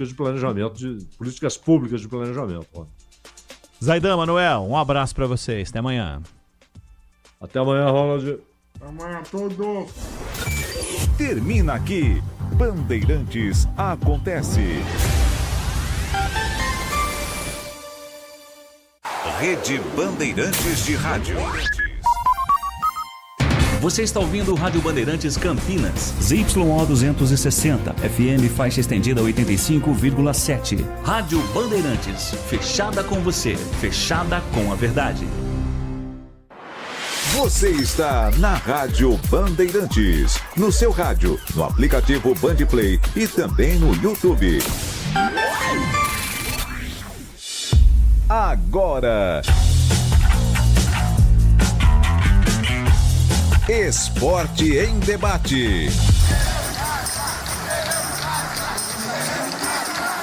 de planejamento, de políticas públicas de planejamento. Ó. Zaidan, Manuel, um abraço para vocês. Até amanhã. Até amanhã, Ronald. Até amanhã a todos. Termina aqui. Bandeirantes Acontece. Rede Bandeirantes de Rádio. Você está ouvindo o Rádio Bandeirantes Campinas. ZYO 260, FM faixa estendida 85,7. Rádio Bandeirantes, fechada com você, fechada com a verdade. Você está na Rádio Bandeirantes, no seu rádio, no aplicativo Bandplay e também no YouTube. Agora, Esporte em Debate.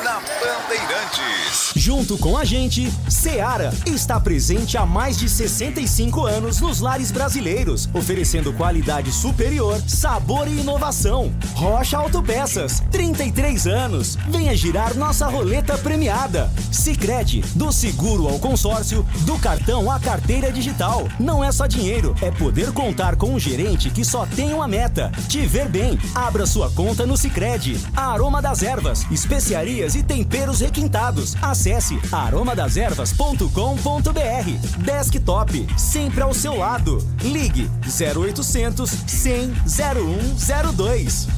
Na Bandeirantes. Junto com a gente, Seara está presente há mais de 65 anos nos lares brasileiros, oferecendo qualidade superior, sabor e inovação. Rocha Autopeças, 33 anos. Venha girar nossa roleta premiada. Sicredi, do seguro ao consórcio, do cartão à carteira digital. Não é só dinheiro, é poder contar com um gerente que só tem uma meta: te ver bem. Abra sua conta no Sicredi. Aroma das Ervas, especiarias e temperos requintados. Acesse aromadeservas.com.br. Desktop, sempre ao seu lado. Ligue 0800 100 0102.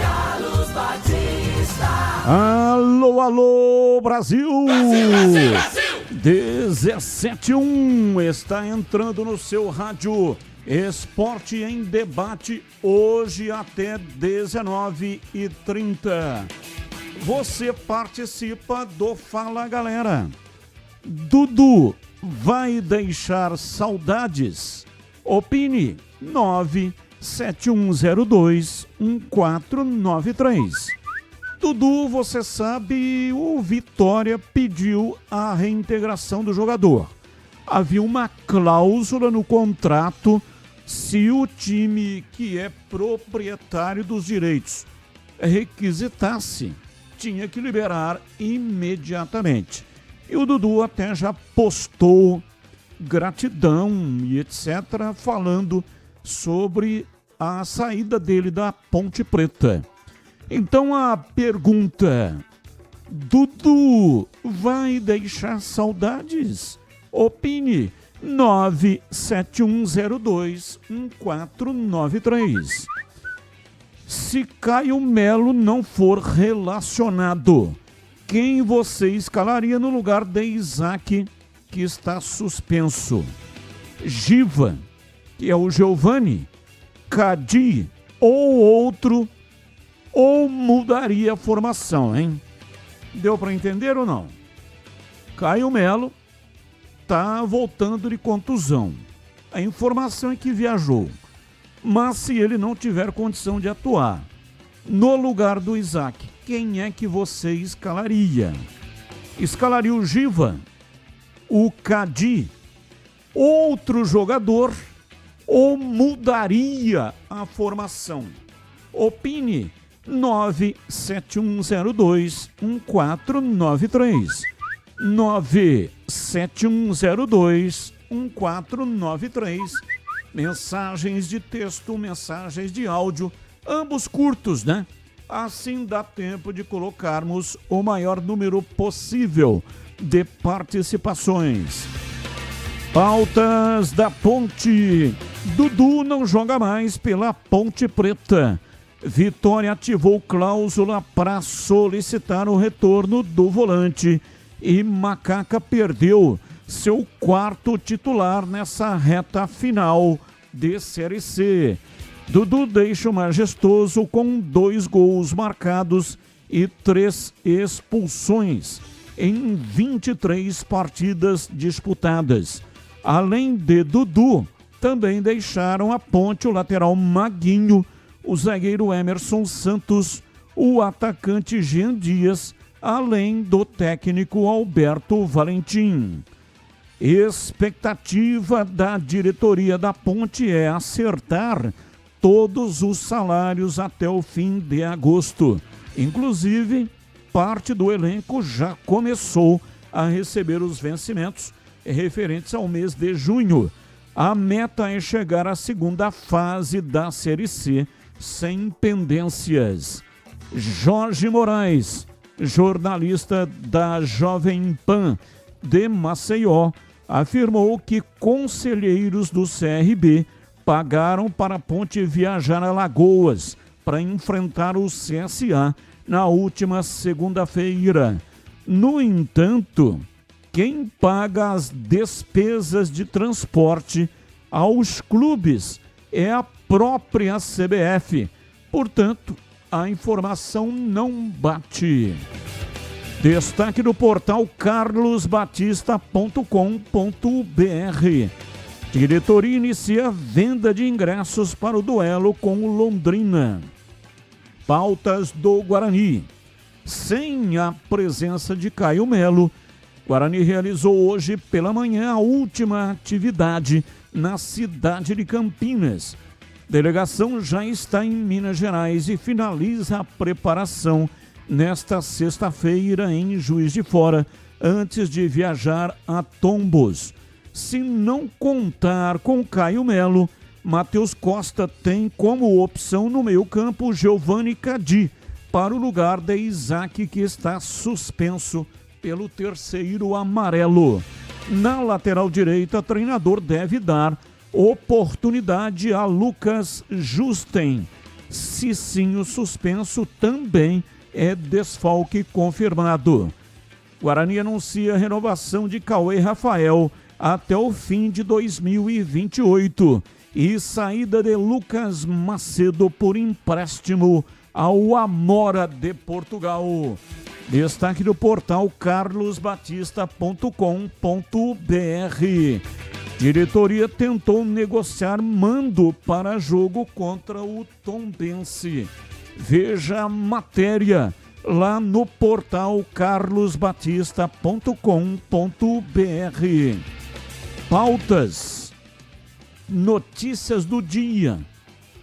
Carlos Batista. Alô, alô, Brasil! Brasil, Brasil! 17:01 está entrando no seu rádio Esporte em Debate, hoje até 19h30. Você participa do Fala Galera. Dudu vai deixar saudades? Opine 971021493. Dudu, você sabe, o Vitória pediu a reintegração do jogador. Havia uma cláusula no contrato: se o time que é proprietário dos direitos requisitasse, tinha que liberar imediatamente. E o Dudu até já postou gratidão e etc., falando sobre a saída dele da Ponte Preta. Então a pergunta: Dudu vai deixar saudades? Opine 971021493. Se Caio Melo não for relacionado, quem você escalaria no lugar de Isaac, que está suspenso? Giva, que é o Giovani, Cadi ou outro, ou mudaria a formação, hein? Deu para entender ou não? Caio Melo tá voltando de contusão. A informação é que viajou. Mas se ele não tiver condição de atuar no lugar do Isaac, quem é que você escalaria? Escalaria o Giva, o Cadi, outro jogador, ou mudaria a formação? Opine 971021493. 971021493. Mensagens de texto, mensagens de áudio, ambos curtos, né? Assim dá tempo de colocarmos o maior número possível de participações. Pautas da Ponte. Dudu não joga mais pela Ponte Preta. Vitória ativou cláusula para solicitar o retorno do volante e Macaca perdeu seu quarto titular nessa reta final de Série C. Dudu deixa o Majestoso com 2 gols marcados e 3 expulsões em 23 partidas disputadas. Além de Dudu, também deixaram a Ponte o lateral Maguinho, o zagueiro Emerson Santos, o atacante Jean Dias, além do técnico Alberto Valentim. Expectativa da diretoria da Ponte é acertar todos os salários até o fim de agosto. Inclusive, parte do elenco já começou a receber os vencimentos referentes ao mês de junho. A meta é chegar à segunda fase da Série C sem pendências. Jorge Moraes, jornalista da Jovem Pan de Maceió, afirmou que conselheiros do CRB pagaram para a Ponte viajar a Lagoas para enfrentar o CSA na última segunda-feira. No entanto, quem paga as despesas de transporte aos clubes é a própria CBF. Portanto, a informação não bate. Destaque do portal carlosbatista.com.br. Diretoria inicia venda de ingressos para o duelo com o Londrina. Pautas do Guarani. Sem a presença de Caio Melo, Guarani realizou hoje pela manhã a última atividade na cidade de Campinas. Delegação já está em Minas Gerais e finaliza a preparação nesta sexta-feira em Juiz de Fora, antes de viajar a Tombos. Se não contar com Caio Melo, Matheus Costa tem como opção no meio-campo Giovanni Cadi, para o lugar de Isaac, que está suspenso pelo terceiro amarelo. Na lateral direita, treinador deve dar oportunidade a Lucas Justen. Cicinho suspenso também é desfalque confirmado. Guarani anuncia a renovação de Cauê Rafael até o fim de 2028 e saída de Lucas Macedo por empréstimo ao Amora de Portugal. Destaque do portal carlosbatista.com.br. Diretoria tentou negociar mando para jogo contra o Tombense. Veja a matéria lá no portal carlosbatista.com.br. Pautas. Notícias do dia.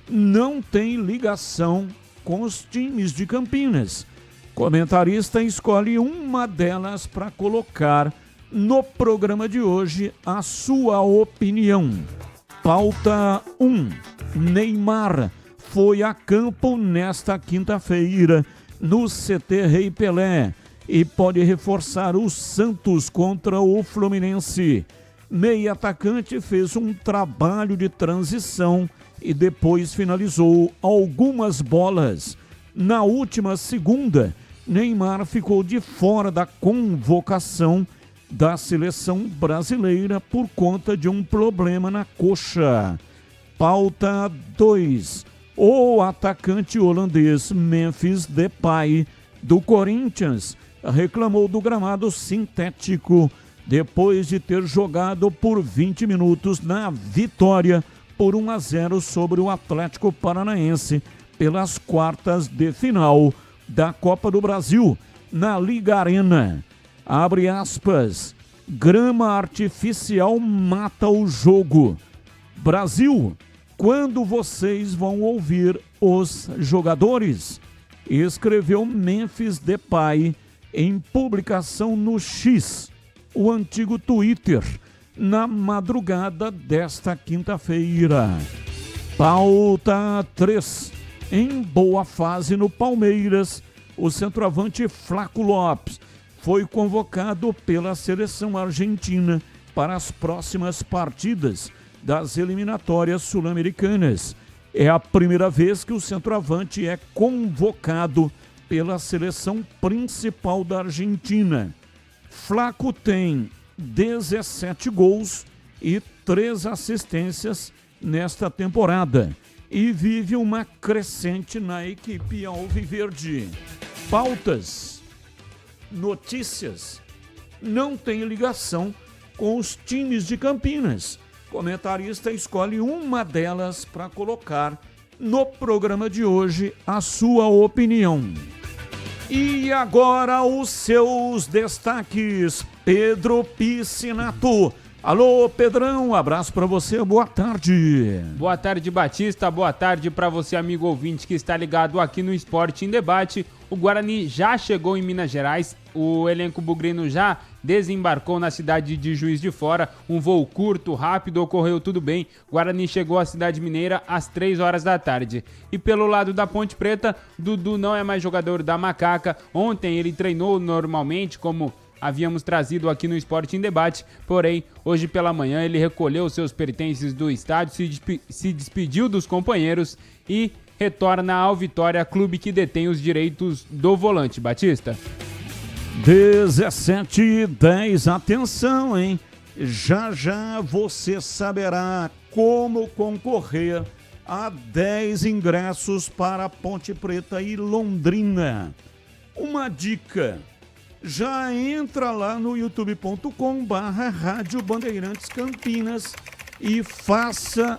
Não tem ligação com os times de Campinas. Comentarista escolhe uma delas para colocar no programa de hoje a sua opinião. Pauta 1. Neymar foi a campo nesta quinta-feira no CT Rei Pelé e pode reforçar o Santos contra o Fluminense. Meia atacante fez um trabalho de transição e depois finalizou algumas bolas. Na última segunda, Neymar ficou de fora da convocação da seleção brasileira por conta de um problema na coxa. Pauta 2. O atacante holandês Memphis Depay, do Corinthians, reclamou do gramado sintético depois de ter jogado por 20 minutos na vitória por 1-0 sobre o Atlético Paranaense pelas quartas de final da Copa do Brasil na Liga Arena. Abre aspas, grama artificial mata o jogo. Brasil, quando vocês vão ouvir os jogadores? Escreveu Memphis Depay em publicação no X, o antigo Twitter, na madrugada desta quinta-feira. Pauta 3. Em boa fase no Palmeiras, o centroavante Flaco Lopes foi convocado pela seleção argentina para as próximas partidas das eliminatórias sul-americanas. É a primeira vez que o centroavante é convocado pela seleção principal da Argentina. Flaco tem 17 gols e 3 assistências nesta temporada e vive uma crescente na equipe alviverde. Pautas, notícias, não tem ligação com os times de Campinas. Comentarista escolhe uma delas para colocar no programa de hoje a sua opinião. E agora os seus destaques. Pedro Piscinato Alô, Pedrão, um abraço pra você, boa tarde. Boa tarde, Batista, boa tarde pra você, amigo ouvinte que está ligado aqui no Esporte em Debate. O Guarani já chegou em Minas Gerais, o elenco bugrino já desembarcou na cidade de Juiz de Fora, um voo curto, rápido, ocorreu tudo bem. O Guarani chegou à cidade mineira às 3 horas da tarde. E pelo lado da Ponte Preta, Dudu não é mais jogador da Macaca. Ontem ele treinou normalmente, como havíamos trazido aqui no Esporte em Debate, porém, hoje pela manhã ele recolheu seus pertences do estádio, se despediu dos companheiros e retorna ao Vitória, clube que detém os direitos do volante. Batista. 17h10, atenção, hein? Já já você saberá como concorrer a 10 ingressos para Ponte Preta e Londrina. Uma dica: já entra lá no youtube.com/Rádio Bandeirantes Campinas e faça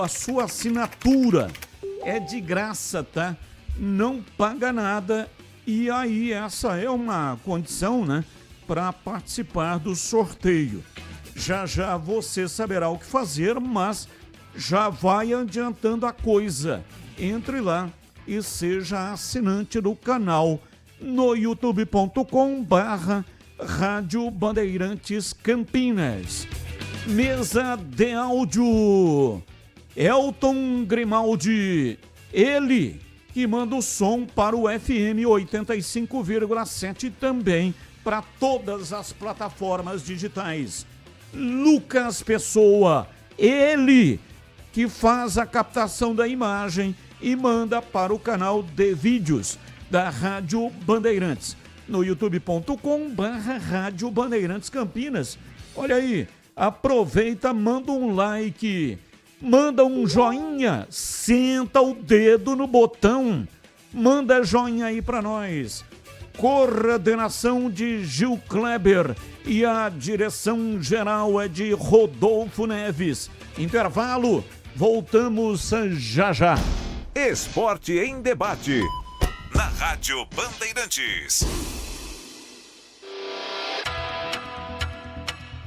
a sua assinatura. É de graça, tá? Não paga nada. E aí essa é uma condição, né, para participar do sorteio. Já já você saberá o que fazer, mas já vai adiantando a coisa. Entre lá e seja assinante do canal no youtube.com/Rádio Bandeirantes Campinas. Mesa de áudio, Elton Grimaldi, ele que manda o som para o FM 85,7 também para todas as plataformas digitais. Lucas Pessoa, ele que faz a captação da imagem e manda para o canal de vídeos da Rádio Bandeirantes, no youtube.com/Rádio Bandeirantes Campinas. Olha aí, aproveita, manda um like, manda um joinha, senta o dedo no botão, manda joinha aí pra nós. Coordenação de Gil Kleber e a direção geral é de Rodolfo Neves. Intervalo, voltamos já já. Esporte em Debate, na Rádio Bandeirantes.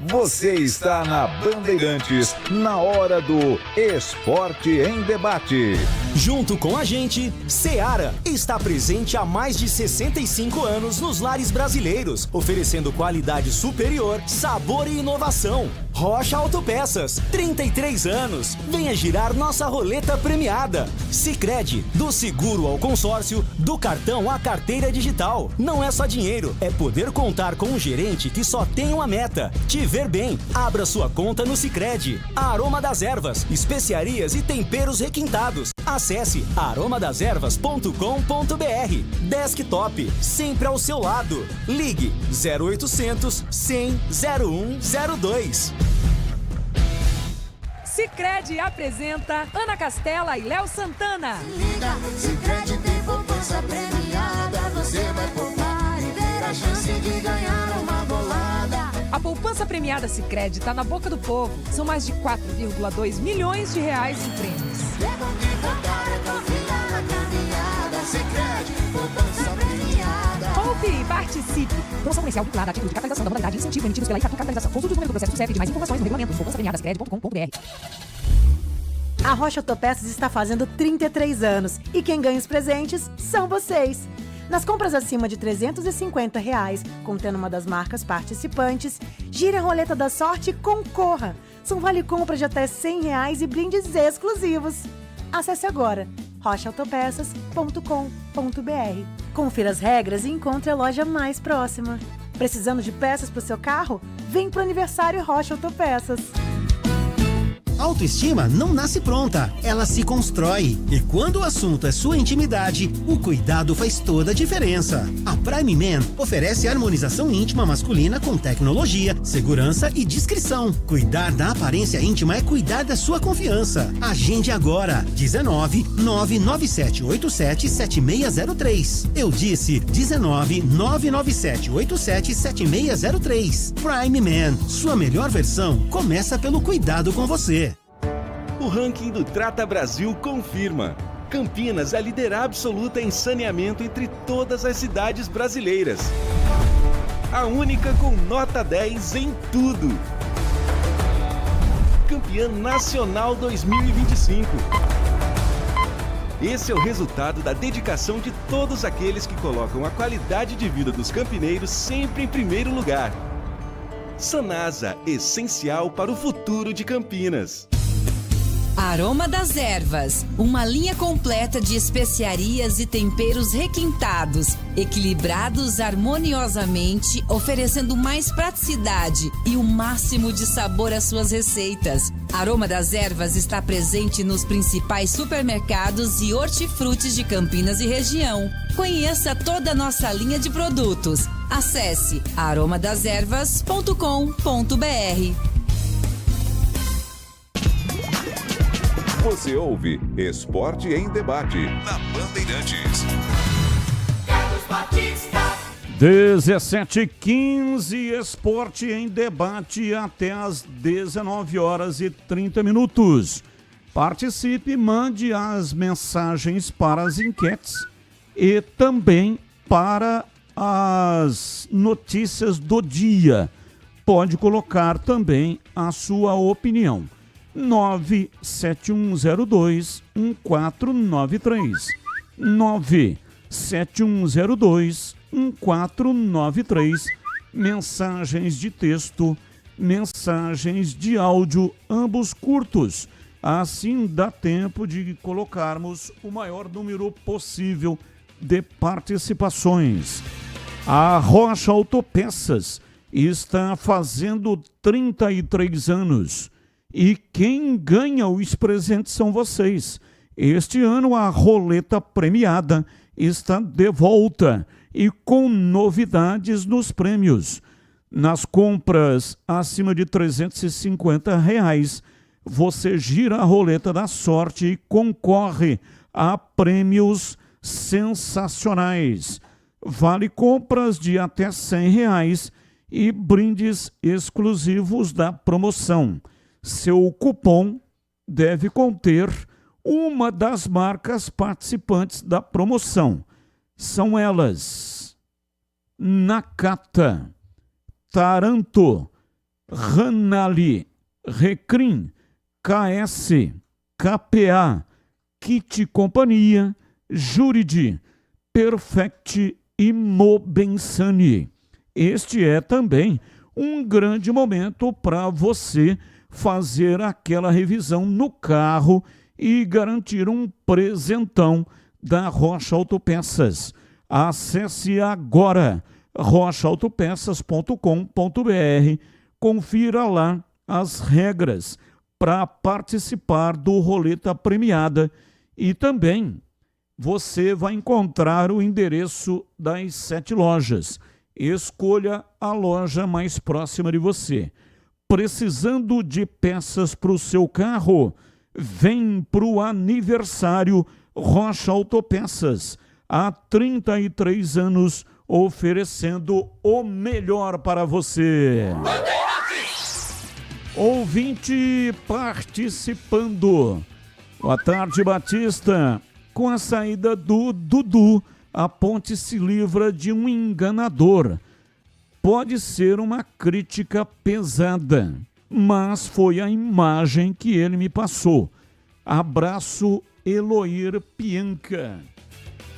Você está na Bandeirantes, na hora do Esporte em Debate. Junto com a gente, Seara está presente há mais de 65 anos nos lares brasileiros, oferecendo qualidade superior, sabor e inovação. Rocha Autopeças, 33 anos. Venha girar nossa roleta premiada. Sicredi, do seguro ao consórcio, do cartão à carteira digital. Não é só dinheiro, é poder contar com um gerente que só tem uma meta: te ver bem. Abra sua conta no Sicredi. Aroma das Ervas, especiarias e temperos requintados. Acesse aromadeservas.com.br. Desktop, sempre ao seu lado. Ligue 0800 100 0102. Sicredi apresenta Ana Castela e Léo Santana. Se liga, Sicredi tem poupança premiada. Você vai poupar e ter a chance de ganhar uma bolada. A poupança premiada Sicredi está na boca do povo. São mais de 4,2 milhões de reais em prêmios. Poupe e participe. Promoção comercial vinculada a título de capitalização da modalidade incentivo emitidos pela Icatu Capitalização. Consulte os números do processo do CEP de mais informações no regulamento poupançapremiadascred.com.br. A Rocha Autopeças está fazendo 33 anos e quem ganha os presentes são vocês. Nas compras acima de R$350, contendo uma das marcas participantes, gire a roleta da sorte e concorra. São vale-compra de até R$100 e brindes exclusivos. Acesse agora rochaautopeças.com.br. Confira as regras e encontre a loja mais próxima. Precisando de peças para o seu carro? Vem pro aniversário Rocha Autopeças. Autoestima não nasce pronta, ela se constrói. E quando o assunto é sua intimidade, o cuidado faz toda a diferença. A Prime Man oferece harmonização íntima masculina com tecnologia, segurança e discrição. Cuidar da aparência íntima é cuidar da sua confiança. Agende agora, 19-99787-7603. Eu disse 19-99787-7603. Prime Man, sua melhor versão começa pelo cuidado com você. O ranking do Trata Brasil confirma: Campinas é a líder absoluta em saneamento entre todas as cidades brasileiras. A única com nota 10 em tudo. Campeã nacional 2025. Esse é o resultado da dedicação de todos aqueles que colocam a qualidade de vida dos campineiros sempre em primeiro lugar. Sanasa, essencial para o futuro de Campinas. Aroma das Ervas, uma linha completa de especiarias e temperos requintados, equilibrados harmoniosamente, oferecendo mais praticidade e o máximo de sabor às suas receitas. Aroma das Ervas está presente nos principais supermercados e hortifrutis de Campinas e região. Conheça toda a nossa linha de produtos. Acesse aromadeservas.com.br. Você ouve Esporte em Debate na Bandeirantes. 17h15, Esporte em Debate até às 19h30. Participe, mande as mensagens para as enquetes e também para as notícias do dia. Pode colocar também a sua opinião. 97102-1493. 97102-1493. Mensagens de texto, mensagens de áudio, ambos curtos. Assim dá tempo de colocarmos o maior número possível de participações. A Rocha Autopeças está fazendo 33 anos. E quem ganha os presentes são vocês. Este ano a roleta premiada está de volta e com novidades nos prêmios. Nas compras acima de R$350, você gira a roleta da sorte e concorre a prêmios sensacionais. Vale compras de até R$100 e brindes exclusivos da promoção. Seu cupom deve conter uma das marcas participantes da promoção. São elas: Nakata, Taranto, Ranali, Recrim, KS, KPA, Kit Companhia, Juridi, Perfect e Mobensani. Este é também um grande momento para você fazer aquela revisão no carro e garantir um presentão da Rocha Autopeças. Acesse agora rochaautopeças.com.br, confira lá as regras para participar do Roleta Premiada e também você vai encontrar o endereço das 7 lojas. Escolha a loja mais próxima de você. Precisando de peças para o seu carro? Vem para o aniversário Rocha Autopeças. Há 33 anos oferecendo o melhor para você. Ouvinte participando. Boa tarde, Batista. Com a saída do Dudu, a Ponte se livra de um enganador. Pode ser uma crítica pesada, mas foi a imagem que ele me passou. Abraço, Eloir Pianca.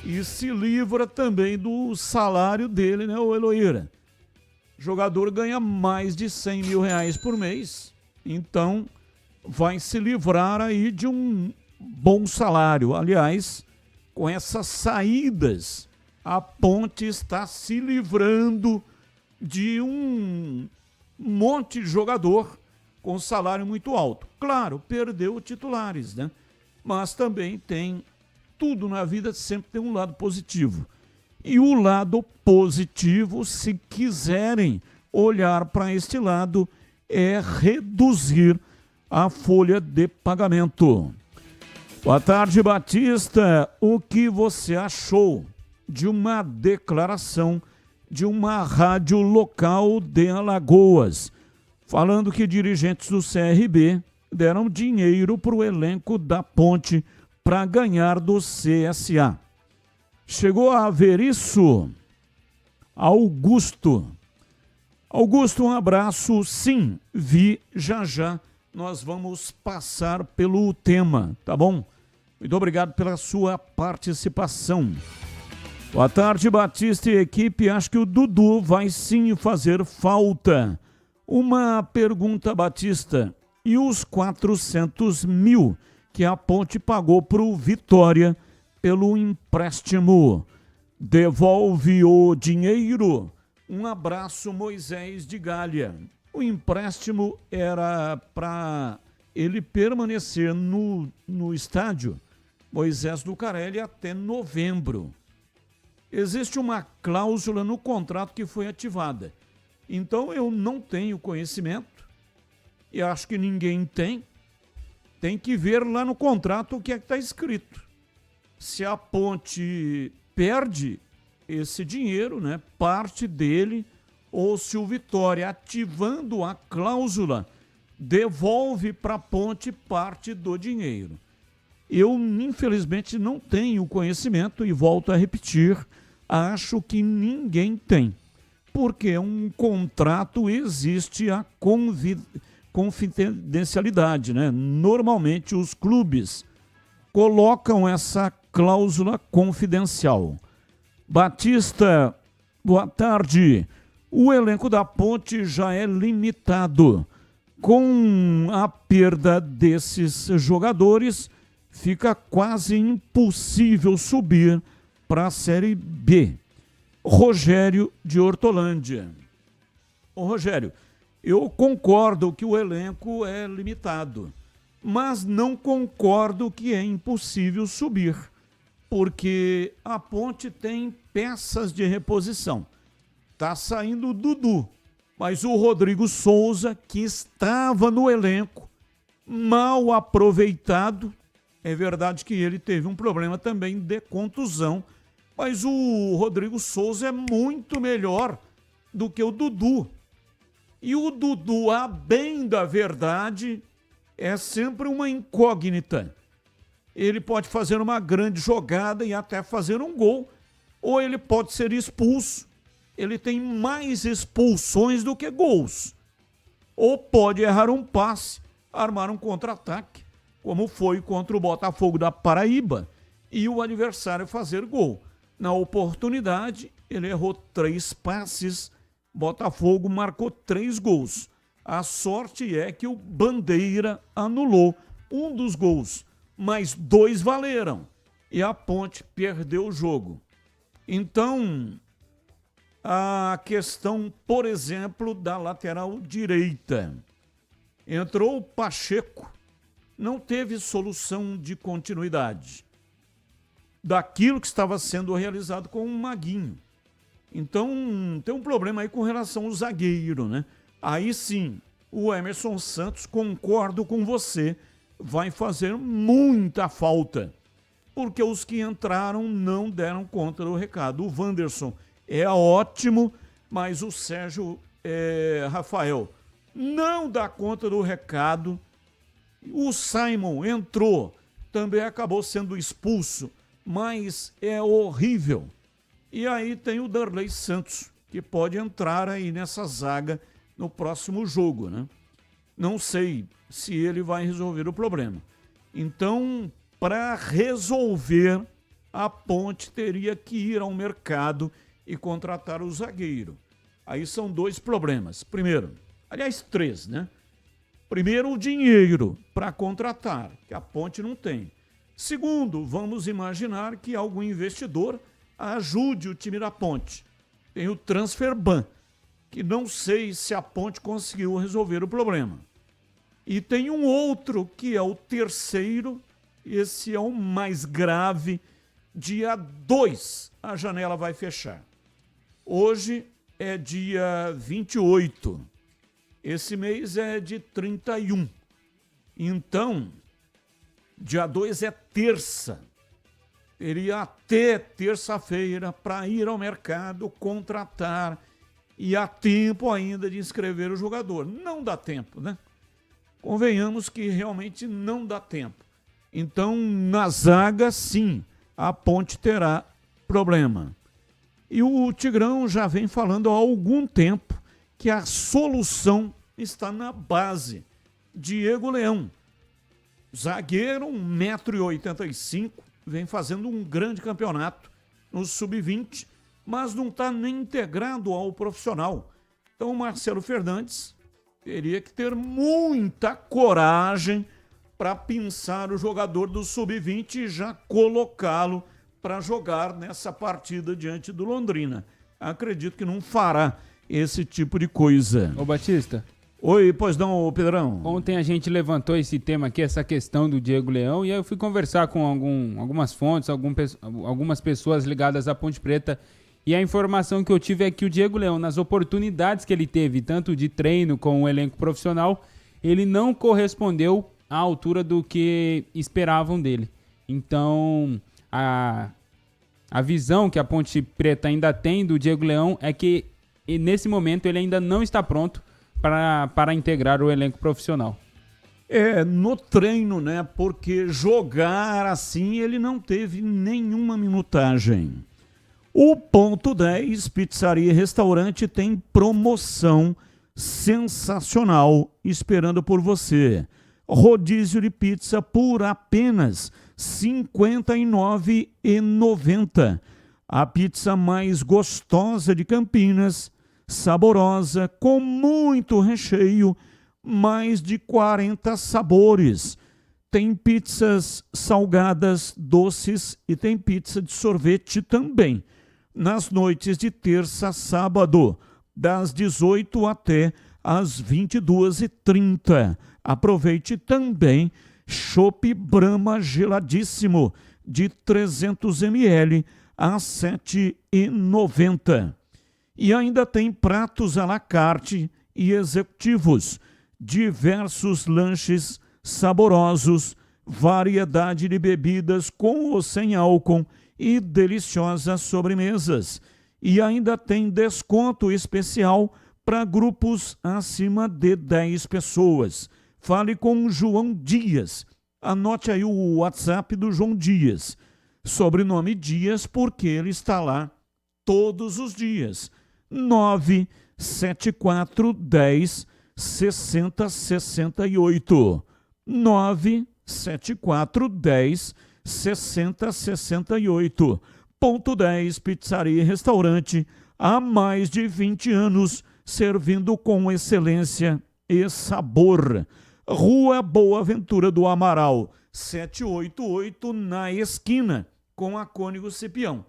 E se livra também do salário dele, né, o Eloir? O jogador ganha mais de R$100 mil por mês, então vai se livrar aí de um bom salário. Aliás, com essas saídas, a Ponte está se livrando de um monte de jogador com salário muito alto. Claro, perdeu titulares, né? Mas também tem, tudo na vida sempre tem um lado positivo. E o lado positivo, se quiserem olhar para este lado, é reduzir a folha de pagamento. Boa tarde, Batista. O que você achou de uma declaração de uma rádio local de Alagoas, falando que dirigentes do CRB deram dinheiro para o elenco da Ponte para ganhar do CSA? Chegou a ver isso? Augusto. Augusto, um abraço. Sim, vi já. Nós vamos passar pelo tema, tá bom? Muito obrigado pela sua participação. Boa tarde, Batista e equipe. Acho que o Dudu vai sim fazer falta. Uma pergunta, Batista. E os 400 mil que a Ponte pagou para o Vitória pelo empréstimo? Devolve o dinheiro? Um abraço, Moisés de Galha. O empréstimo era para ele permanecer no estádio Moisés Lucarelli até novembro. Existe uma cláusula no contrato que foi ativada. Então eu não tenho conhecimento e acho que ninguém tem. Tem que ver lá no contrato o que é que está escrito. Se a Ponte perde esse dinheiro, né, parte dele, ou se o Vitória, ativando a cláusula, devolve para a Ponte parte do dinheiro. Eu, infelizmente, não tenho conhecimento e volto a repetir, acho que ninguém tem, porque um contrato existe a confidencialidade, né? Normalmente os clubes colocam essa cláusula confidencial. Batista, boa tarde. O elenco da Ponte já é limitado. Com a perda desses jogadores, fica quase impossível subir para a Série B. Rogério de Hortolândia. Ô Rogério, eu concordo que o elenco é limitado, mas não concordo que é impossível subir, porque a Ponte tem peças de reposição. Está saindo o Dudu, mas o Rodrigo Souza, que estava no elenco, mal aproveitado. É verdade que ele teve um problema também de contusão, mas o Rodrigo Souza é muito melhor do que o Dudu. E o Dudu, a bem da verdade, é sempre uma incógnita. Ele pode fazer uma grande jogada e até fazer um gol, ou ele pode ser expulso. Ele tem mais expulsões do que gols. Ou pode errar um passe, armar um contra-ataque, como foi contra o Botafogo da Paraíba, e o adversário fazer gol. Na oportunidade, ele errou 3 passes, Botafogo marcou 3 gols. A sorte é que o Bandeira anulou um dos gols, mas 2 valeram, e a Ponte perdeu o jogo. Então, a questão, por exemplo, da lateral direita. Entrou o Pacheco, não teve solução de continuidade daquilo que estava sendo realizado com o Maguinho. Então, tem um problema aí com relação ao zagueiro, né? Aí sim, o Emerson Santos, concordo com você, vai fazer muita falta, porque os que entraram não deram conta do recado. O Wanderson é ótimo, mas o Sérgio Rafael não dá conta do recado. O Simon entrou, também acabou sendo expulso, mas é horrível. E aí tem o Darley Santos, que pode entrar aí nessa zaga no próximo jogo, né? Não sei se ele vai resolver o problema. Então, para resolver, a Ponte teria que ir ao mercado e contratar o zagueiro. Aí são 2 problemas. Primeiro, aliás, 3, né? Primeiro, o dinheiro para contratar, que a Ponte não tem. Segundo, vamos imaginar que algum investidor ajude o time da Ponte. Tem o Transferban, que não sei se a Ponte conseguiu resolver o problema. E tem um outro, que é o terceiro, esse é o mais grave. Dia 2, a janela vai fechar. Hoje é dia 28. Esse mês é de 31. Então, dia 2 é terça. Teria até terça-feira para ir ao mercado, contratar, e há tempo ainda de inscrever o jogador. Não dá tempo, né? Convenhamos que realmente não dá tempo. Então, na zaga, sim, a Ponte terá problema. E o Tigrão já vem falando há algum tempo que a solução está na base. Diego Leão, zagueiro, 1,85 m, vem fazendo um grande campeonato no sub-20, mas não está nem integrado ao profissional. Então o Marcelo Fernandes teria que ter muita coragem para pinçar o jogador do sub-20 e já colocá-lo para jogar nessa partida diante do Londrina. Acredito que não fará esse tipo de coisa. Ô Batista. Oi, pois não, Pedrão? Ontem a gente levantou esse tema aqui, essa questão do Diego Leão, e aí eu fui conversar com algumas fontes, algumas pessoas ligadas à Ponte Preta, e a informação que eu tive é que o Diego Leão, nas oportunidades que ele teve, tanto de treino com o elenco profissional, ele não correspondeu à altura do que esperavam dele. Então, a visão que a Ponte Preta ainda tem do Diego Leão é que, nesse momento, ele ainda não está pronto para integrar o elenco profissional. No treino, né? Porque jogar assim ele não teve nenhuma minutagem. O Ponto 10, Pizzaria e Restaurante, tem promoção sensacional esperando por você. Rodízio de pizza por apenas R$ 59,90. A pizza mais gostosa de Campinas, saborosa, com muito recheio, mais de 40 sabores. Tem pizzas salgadas, doces e tem pizza de sorvete também. Nas noites de terça a sábado, das 18 até às 22h30. Aproveite também chopp Brahma geladíssimo de 300 ml a R$ 7,90. E ainda tem pratos à la carte e executivos, diversos lanches saborosos, variedade de bebidas com ou sem álcool e deliciosas sobremesas. E ainda tem desconto especial para grupos acima de 10 pessoas. Fale com o João Dias. Anote aí o WhatsApp do João Dias. Sobrenome Dias porque ele está lá todos os dias. 97410 6068. 97410 6068. Ponto 10 Pizzaria e Restaurante, há mais de 20 anos, servindo com excelência e sabor. Rua Boa Ventura do Amaral, 788, na esquina com a Cônigo Cipião.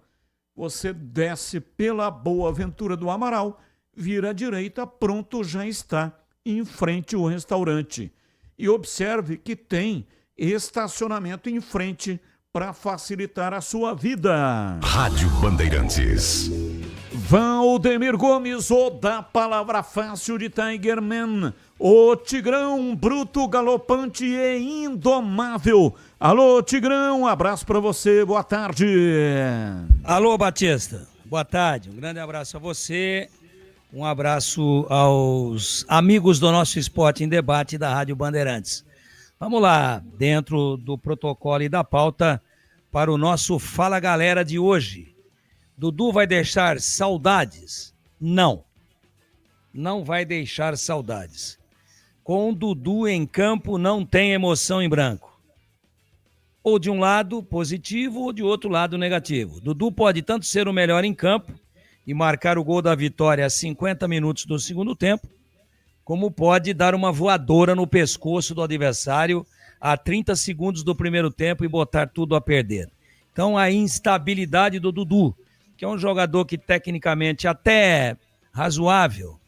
Você desce pela Boa Ventura do Amaral, vira à direita, pronto, já está em frente ao restaurante. E observe que tem estacionamento em frente para facilitar a sua vida. Rádio Bandeirantes. Valdemir Gomes, o da palavra fácil de Tigerman, o Tigrão, bruto, galopante e indomável. Alô, Tigrão, um abraço para você, boa tarde. Alô, Batista, boa tarde, um grande abraço a você, um abraço aos amigos do nosso Esporte em Debate da Rádio Bandeirantes. Vamos lá, dentro do protocolo e da pauta, para o nosso Fala Galera de hoje. Dudu vai deixar saudades? Não. Não vai deixar saudades. Com o Dudu em campo não tem emoção em branco. Ou de um lado positivo ou de outro lado negativo. Dudu pode tanto ser o melhor em campo e marcar o gol da vitória a 50 minutos do segundo tempo, como pode dar uma voadora no pescoço do adversário a 30 segundos do primeiro tempo e botar tudo a perder. Então a instabilidade do Dudu, que é um jogador que tecnicamente até razoável,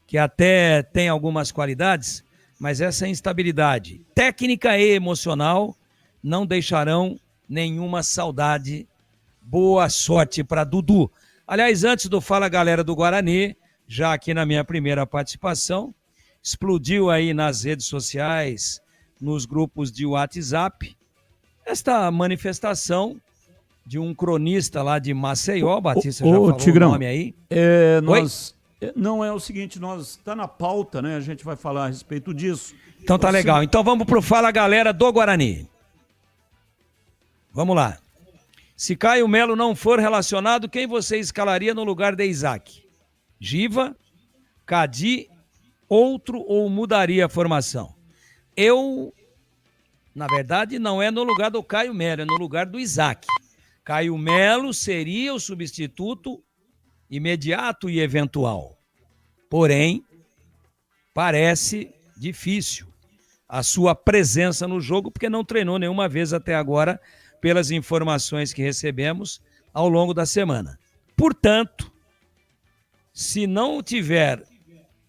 que até tem algumas qualidades, mas essa instabilidade técnica e emocional não deixarão nenhuma saudade. Boa sorte para Dudu. Aliás, antes do Fala Galera do Guarani, já aqui na minha primeira participação, explodiu aí nas redes sociais, nos grupos de WhatsApp, esta manifestação de um cronista lá de Maceió, Batista já falou Tigrão, o nome aí. Não é o seguinte, nós está na pauta, né? A gente vai falar a respeito disso. Então tá legal. Então vamos pro Fala Galera do Guarani. Vamos lá. Se Caio Melo não for relacionado, quem você escalaria no lugar de Isaac? Giva, Cadi, outro ou mudaria a formação? Eu, na verdade, não é no lugar do Caio Melo, é no lugar do Isaac. Caio Melo seria o substituto imediato e eventual. Porém, parece difícil a sua presença no jogo, porque não treinou nenhuma vez até agora, pelas informações que recebemos ao longo da semana. Portanto, se não tiver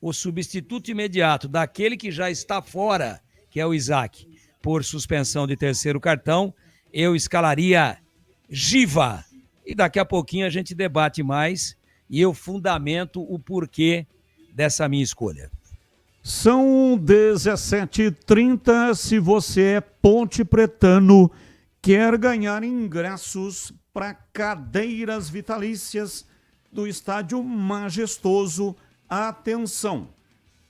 o substituto imediato daquele que já está fora, que é o Isaac, por suspensão de terceiro cartão, eu escalaria Giva. E daqui a pouquinho a gente debate mais e eu fundamento o porquê dessa minha escolha. São 17h30. Se você é ponte pretano, quer ganhar ingressos para cadeiras vitalícias do Estádio Majestoso, atenção,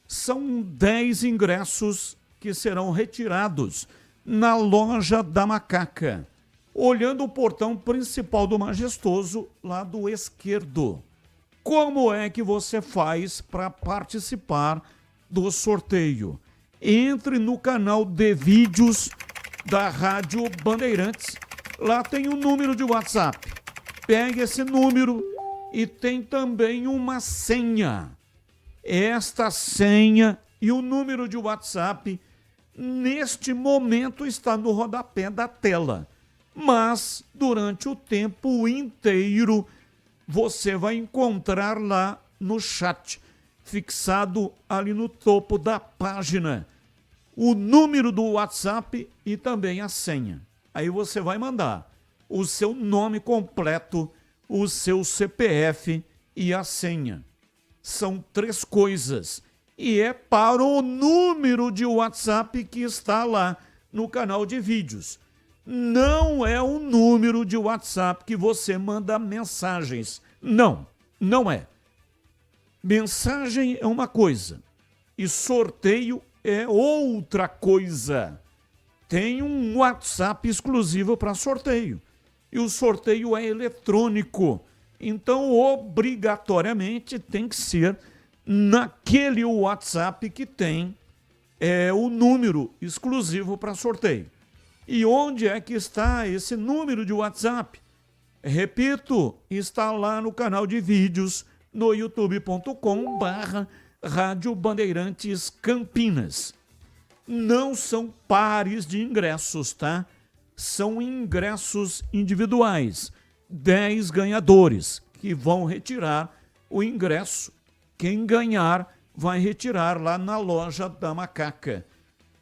são 10 ingressos que serão retirados na Loja da Macaca, olhando o portão principal do Majestoso, lado esquerdo. Como é que você faz para participar do sorteio? Entre no canal de vídeos da Rádio Bandeirantes. Lá tem um número de WhatsApp. Pegue esse número e tem também uma senha. Esta senha e o número de WhatsApp, neste momento, está no rodapé da tela. Mas, durante o tempo inteiro, você vai encontrar lá no chat, fixado ali no topo da página, o número do WhatsApp e também a senha. Aí você vai mandar o seu nome completo, o seu CPF e a senha. São 3 coisas. E é para o número de WhatsApp que está lá no canal de vídeos. Não é o número de WhatsApp que você manda mensagens. Não, não é. Mensagem é uma coisa e sorteio é outra coisa. Tem um WhatsApp exclusivo para sorteio e o sorteio é eletrônico. Então, obrigatoriamente, tem que ser naquele WhatsApp que tem o número exclusivo para sorteio. E onde é que está esse número de WhatsApp? Repito, está lá no canal de vídeos no youtube.com/Rádio Bandeirantes Campinas. Não são pares de ingressos, tá? São ingressos individuais. 10 ganhadores que vão retirar o ingresso. Quem ganhar vai retirar lá na Loja da Macaca.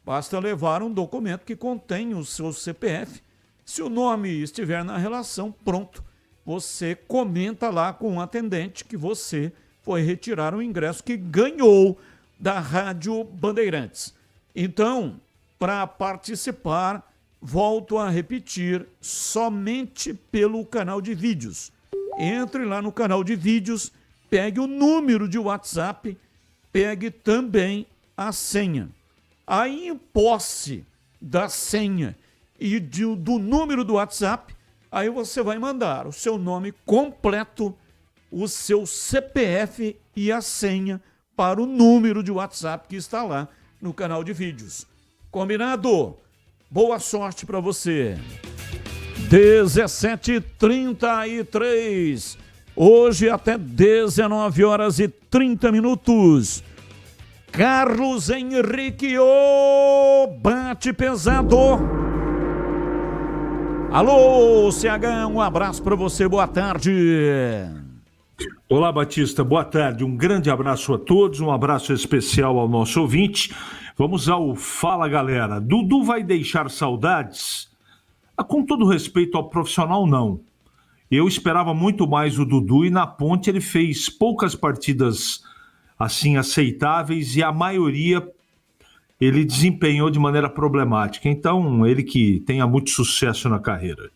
Basta levar um documento que contém o seu CPF. Se o nome estiver na relação, pronto. Você comenta lá com o atendente que você foi retirar o ingresso que ganhou da Rádio Bandeirantes. Então, para participar, volto a repetir, somente pelo canal de vídeos. Entre lá no canal de vídeos, pegue o número de WhatsApp, pegue também a senha. Aí, em posse da senha e do número do WhatsApp, aí você vai mandar o seu nome completo, o seu CPF e a senha para o número de WhatsApp que está lá no canal de vídeos. Combinado? Boa sorte para você. 17h33. Hoje até 19h30. Carlos Henrique, bate pesado. Alô, CH, um abraço para você, boa tarde. Olá, Batista, boa tarde, um grande abraço a todos, um abraço especial ao nosso ouvinte. Vamos ao Fala, galera. Dudu vai deixar saudades? Com todo respeito ao profissional, não. Eu esperava muito mais o Dudu e na Ponte ele fez poucas partidas assim aceitáveis e a maioria ele desempenhou de maneira problemática. Então, ele que tenha muito sucesso na carreira.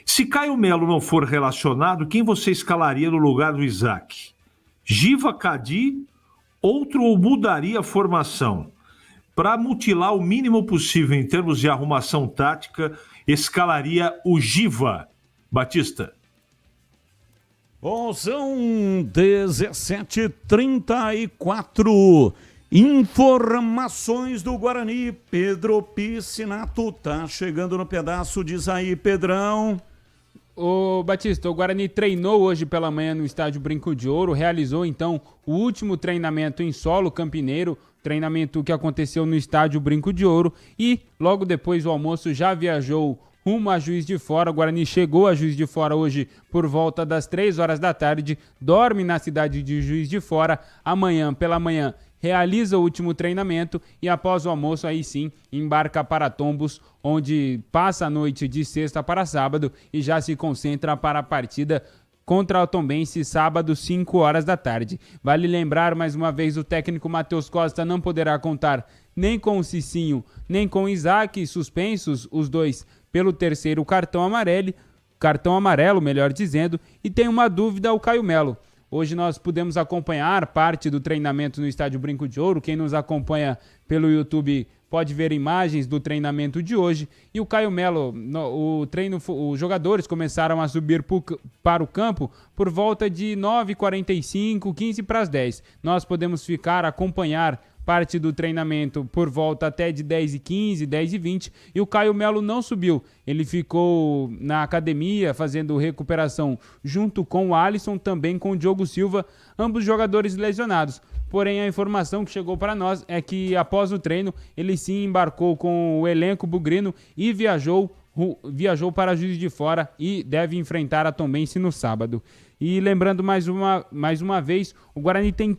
Se Caio Melo não for relacionado, quem você escalaria no lugar do Isaac? Giva, Cadi, outro ou mudaria a formação? Para mutilar o mínimo possível em termos de arrumação tática, escalaria o Giva. Batista. São 17h34. Informações do Guarani. Pedro Piscinato tá chegando no pedaço, diz aí, Pedrão. Ô Batista, o Guarani treinou hoje pela manhã no estádio Brinco de Ouro, realizou então o último treinamento em solo campineiro, treinamento que aconteceu no estádio Brinco de Ouro, e logo depois do almoço já viajou rumo a Juiz de Fora. O Guarani chegou a Juiz de Fora hoje por volta das 3 horas da tarde, dorme na cidade de Juiz de Fora, amanhã pela manhã realiza o último treinamento e após o almoço aí sim embarca para Tombos, onde passa a noite de sexta para sábado e já se concentra para a partida contra o Tombense sábado 5 horas da tarde. Vale lembrar mais uma vez, o técnico Matheus Costa não poderá contar nem com o Cicinho nem com o Isaac, suspensos os dois pelo terceiro cartão amarelo, melhor dizendo, e tem uma dúvida, o Caio Melo. Hoje nós pudemos acompanhar parte do treinamento no estádio Brinco de Ouro. Quem nos acompanha pelo YouTube pode ver imagens do treinamento de hoje. E o Caio Melo, os jogadores começaram a subir para o campo por volta de 9h45, 15 para as 10. Nós podemos acompanhar parte do treinamento por volta até de 10h15, 10h20, e o Caio Melo não subiu. Ele ficou na academia fazendo recuperação junto com o Alisson, também com o Diogo Silva, ambos jogadores lesionados. Porém, a informação que chegou para nós é que após o treino, ele sim embarcou com o elenco bugrino e viajou para Juiz de Fora e deve enfrentar a Tombense no sábado. E lembrando mais uma vez, o Guarani tem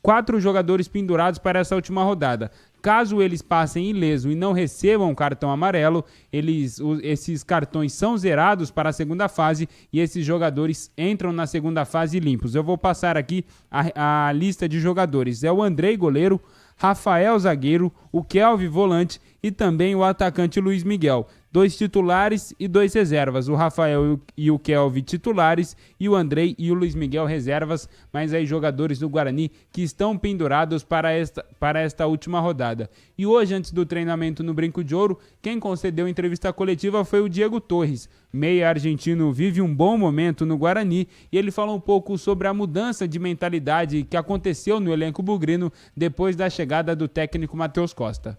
4 jogadores pendurados para essa última rodada. Caso eles passem ileso e não recebam o cartão amarelo, esses cartões são zerados para a segunda fase e esses jogadores entram na segunda fase limpos. Eu vou passar aqui a lista de jogadores. É o Andrei, goleiro, Rafael, zagueiro, o Kelvin, volante, e também o atacante Luiz Miguel. 2 titulares e 2 reservas. O Rafael e o Kelvin titulares e o Andrei e o Luiz Miguel reservas, mas aí jogadores do Guarani que estão pendurados para esta última rodada. E hoje, antes do treinamento no Brinco de Ouro, quem concedeu entrevista coletiva foi o Diego Torres. Meia argentino vive um bom momento no Guarani e ele falou um pouco sobre a mudança de mentalidade que aconteceu no elenco bugrino depois da chegada do técnico Matheus Costa.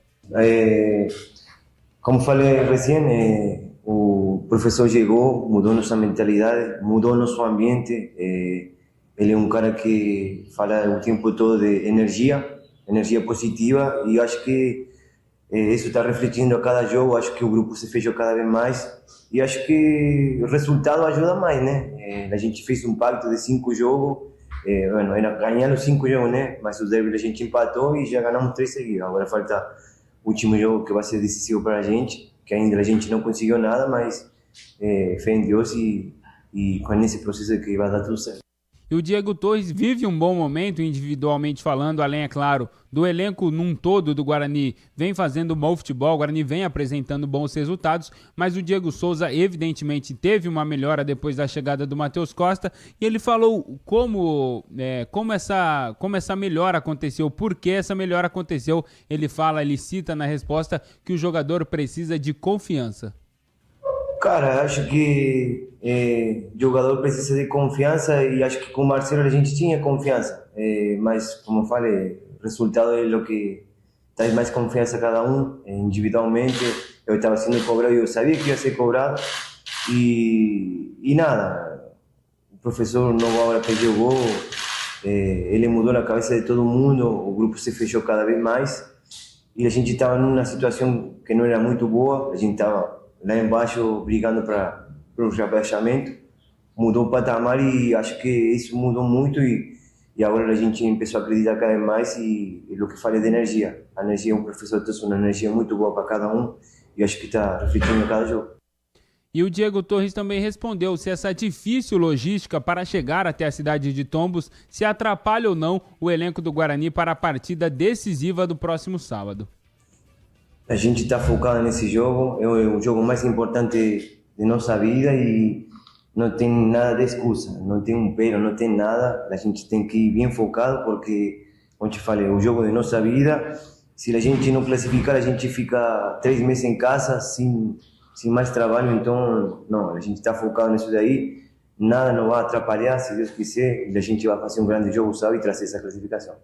Como falei recém, o professor chegou, mudou nossa mentalidade, mudou nosso ambiente. Ele é um cara que fala o tempo todo de energia positiva, e acho que isso está refletindo a cada jogo. Acho que o grupo se fechou cada vez mais e acho que o resultado ajuda mais, né? A gente fez um pacto de 5 jogos, era ganhar os 5 jogos, né? Mas o derby a gente empatou e já ganhamos 3 seguidos. Agora falta o último jogo que vai ser decisivo para a gente, que ainda a gente não conseguiu nada, mas fé em Deus e com esse processo que vai dar tudo certo. E o Diego Torres vive um bom momento, individualmente falando, além, é claro, do elenco num todo do Guarani, vem fazendo bom futebol, o Guarani vem apresentando bons resultados, mas o Diego Souza evidentemente teve uma melhora depois da chegada do Matheus Costa, e ele falou como essa melhora aconteceu, por que essa melhora aconteceu. Ele cita na resposta que o jogador precisa de confiança. Cara, acho que o jogador precisa de confiança, e acho que com o Marcelo a gente tinha confiança, mas como eu falei, o resultado é o que dá mais confiança a cada um. Individualmente eu estava sendo cobrado e eu sabia que ia ser cobrado, e nada, o professor novo agora perdeu o gol, ele mudou na cabeça de todo mundo, o grupo se fechou cada vez mais e a gente estava numa situação que não era muito boa, a gente estava lá embaixo brigando para o rebaixamento. Mudou o patamar e acho que isso mudou muito, e agora a gente começou a acreditar cada vez mais, e o que falei de energia. A energia, o professor trouxe uma energia muito boa para cada um e acho que está refletindo em cada jogo. E o Diego Torres também respondeu se essa difícil logística para chegar até a cidade de Tombos se atrapalha ou não o elenco do Guarani para a partida decisiva do próximo sábado. A gente está focado nesse jogo, é o jogo mais importante de nossa vida e não tem nada de excusa, não tem um pero, não tem nada. A gente tem que ir bem focado porque, como te falei, o jogo de nossa vida. Se a gente não classificar, a gente fica 3 meses em casa sem mais trabalho. Então, não, a gente está focado nisso daí. nada nos vai atrapalhar, se Deus quiser, e a gente vai fazer um grande jogo, sabe, e trazer essa classificação.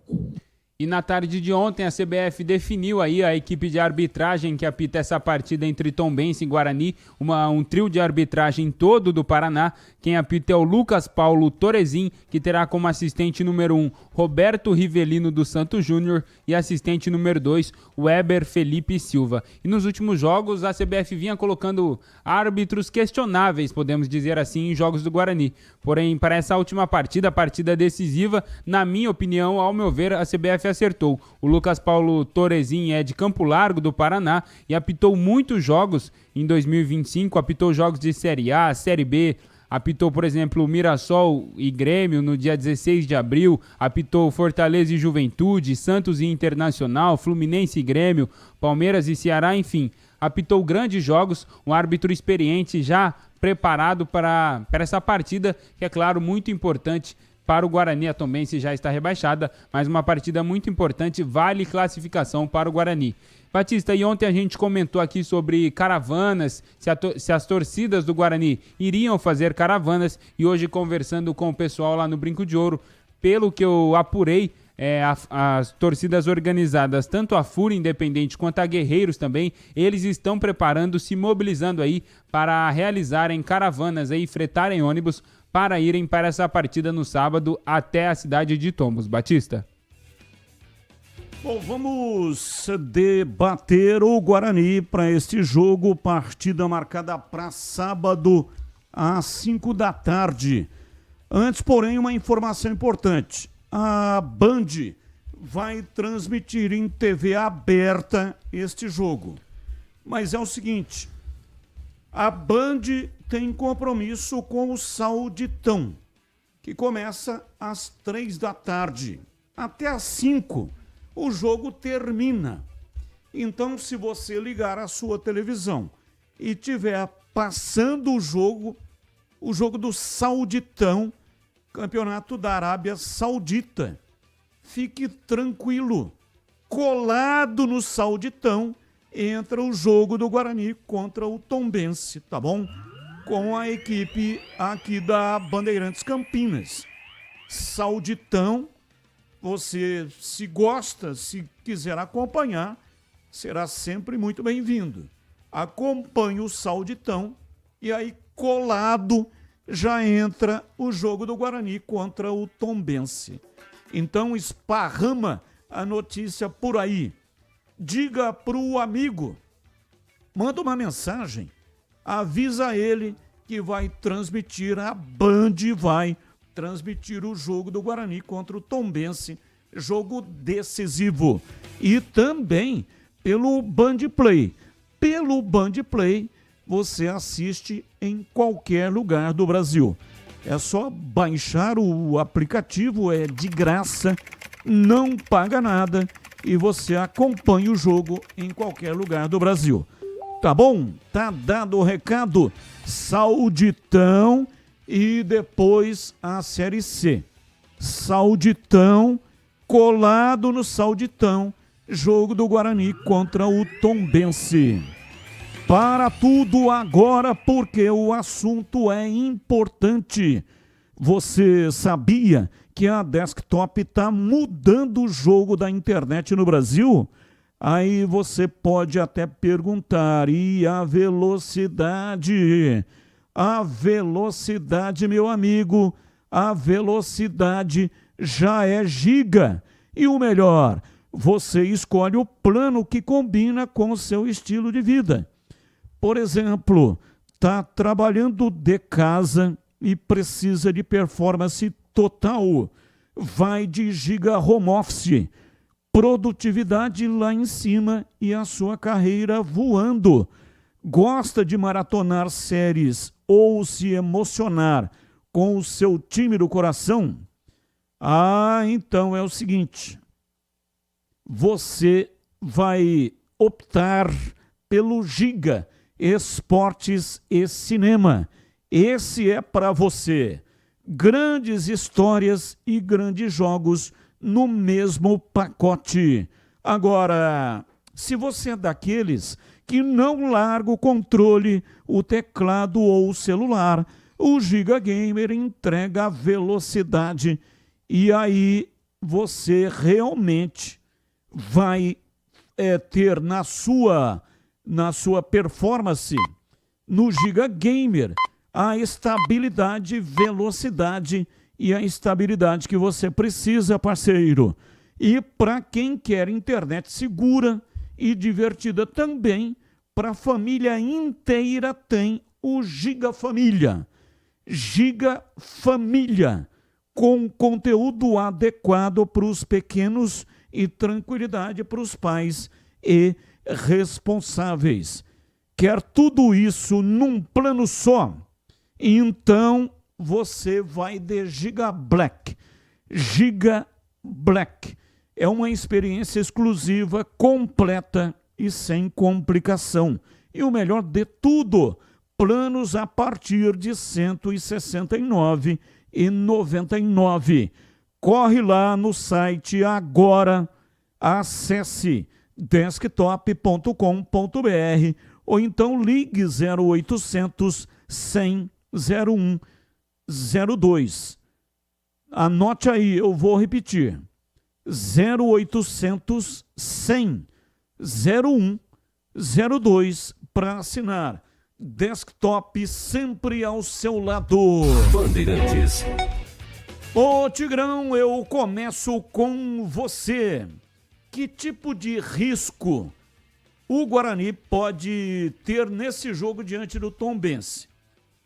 E na tarde de ontem, a CBF definiu aí a equipe de arbitragem que apita essa partida entre Tombense e Guarani, um trio de arbitragem todo do Paraná. Quem apita é o Lucas Paulo Torezin, que terá como assistente número 1 Roberto Rivelino dos Santos Júnior e assistente número 2 Weber Felipe Silva. E nos últimos jogos, a CBF vinha colocando árbitros questionáveis, podemos dizer assim, em jogos do Guarani. Porém, para essa última partida, a partida decisiva, na minha opinião, ao meu ver, a CBF acertou. O Lucas Paulo Torezin é de Campo Largo, do Paraná, e apitou muitos jogos em 2025, apitou jogos de Série A, Série B, apitou, por exemplo, Mirassol e Grêmio no dia 16 de abril, apitou Fortaleza e Juventude, Santos e Internacional, Fluminense e Grêmio, Palmeiras e Ceará, enfim, apitou grandes jogos, um árbitro experiente já preparado para essa partida, que é claro, muito importante para o Guarani. A Tombense já está rebaixada, mas uma partida muito importante, vale classificação para o Guarani. Batista, e ontem a gente comentou aqui sobre caravanas, se as torcidas do Guarani iriam fazer caravanas, e hoje conversando com o pessoal lá no Brinco de Ouro, pelo que eu apurei, as torcidas organizadas, tanto a FURIA Independente quanto a Guerreiros também, eles estão preparando, se mobilizando aí para realizarem caravanas aí, fretarem ônibus para irem para essa partida no sábado até a cidade de Tombos. Batista. Bom, vamos debater o Guarani para este jogo, partida marcada para sábado às 5 da tarde. Antes, porém, uma informação importante. A Band vai transmitir em TV aberta este jogo. Mas é o seguinte, a Band tem compromisso com o Sauditão, que começa às 3 da tarde. Até às 5 o jogo termina. Então, se você ligar a sua televisão e tiver passando o jogo do Sauditão, Campeonato da Arábia Saudita, fique tranquilo. Colado no Sauditão entra o jogo do Guarani contra o Tombense, tá bom? Com a equipe aqui da Bandeirantes Campinas. Sauditão, você, se gosta, se quiser acompanhar, será sempre muito bem-vindo. Acompanhe o Sauditão e aí colado já entra o jogo do Guarani contra o Tombense. Então esparrama a notícia por aí. Diga pro amigo, manda uma mensagem, avisa ele que vai transmitir, a Band vai transmitir o jogo do Guarani contra o Tombense, jogo decisivo. E também pelo Band Play. Pelo Band Play você assiste em qualquer lugar do Brasil. É só baixar o aplicativo, é de graça, não paga nada e você acompanha o jogo em qualquer lugar do Brasil. Tá bom? Tá dado o recado. Sauditão e depois a Série C. Sauditão, colado no Sauditão, jogo do Guarani contra o Tombense. Para tudo agora, porque o assunto é importante. Você sabia que a Desktop está mudando o jogo da internet no Brasil? Aí você pode até perguntar, e a velocidade? A velocidade, meu amigo, a velocidade já é giga. E o melhor, você escolhe o plano que combina com o seu estilo de vida. Por exemplo, está trabalhando de casa e precisa de performance total. Vai de giga home office. Produtividade lá em cima e a sua carreira voando. Gosta de maratonar séries ou se emocionar com o seu time do coração? Ah, então é o seguinte. Você vai optar pelo Giga Esportes e Cinema. Esse é para você. Grandes histórias e grandes jogos no mesmo pacote. Agora, se você é daqueles que não larga o controle, o teclado ou o celular, O Giga Gamer entrega velocidade e aí você realmente vai ter na sua performance no Giga Gamer a estabilidade, velocidade e a estabilidade que você precisa, parceiro. E para quem quer internet segura e divertida também, para a família inteira tem o Giga Família. Giga Família, com conteúdo adequado para os pequenos e tranquilidade para os pais e responsáveis. Quer tudo isso num plano só? Então você vai de Giga Black. Giga Black é uma experiência exclusiva, completa e sem complicação. E o melhor de tudo, planos a partir de R$ 169,99. Corre lá no site agora, acesse desktop.com.br ou então ligue 0800 100 0102. Anote aí, eu vou repetir. 0800 100 0102 para assinar. Desktop sempre ao seu lado. Bandeirantes. Ô Tigrão, eu começo com você. Que tipo de risco o Guarani pode ter nesse jogo diante do Tombense?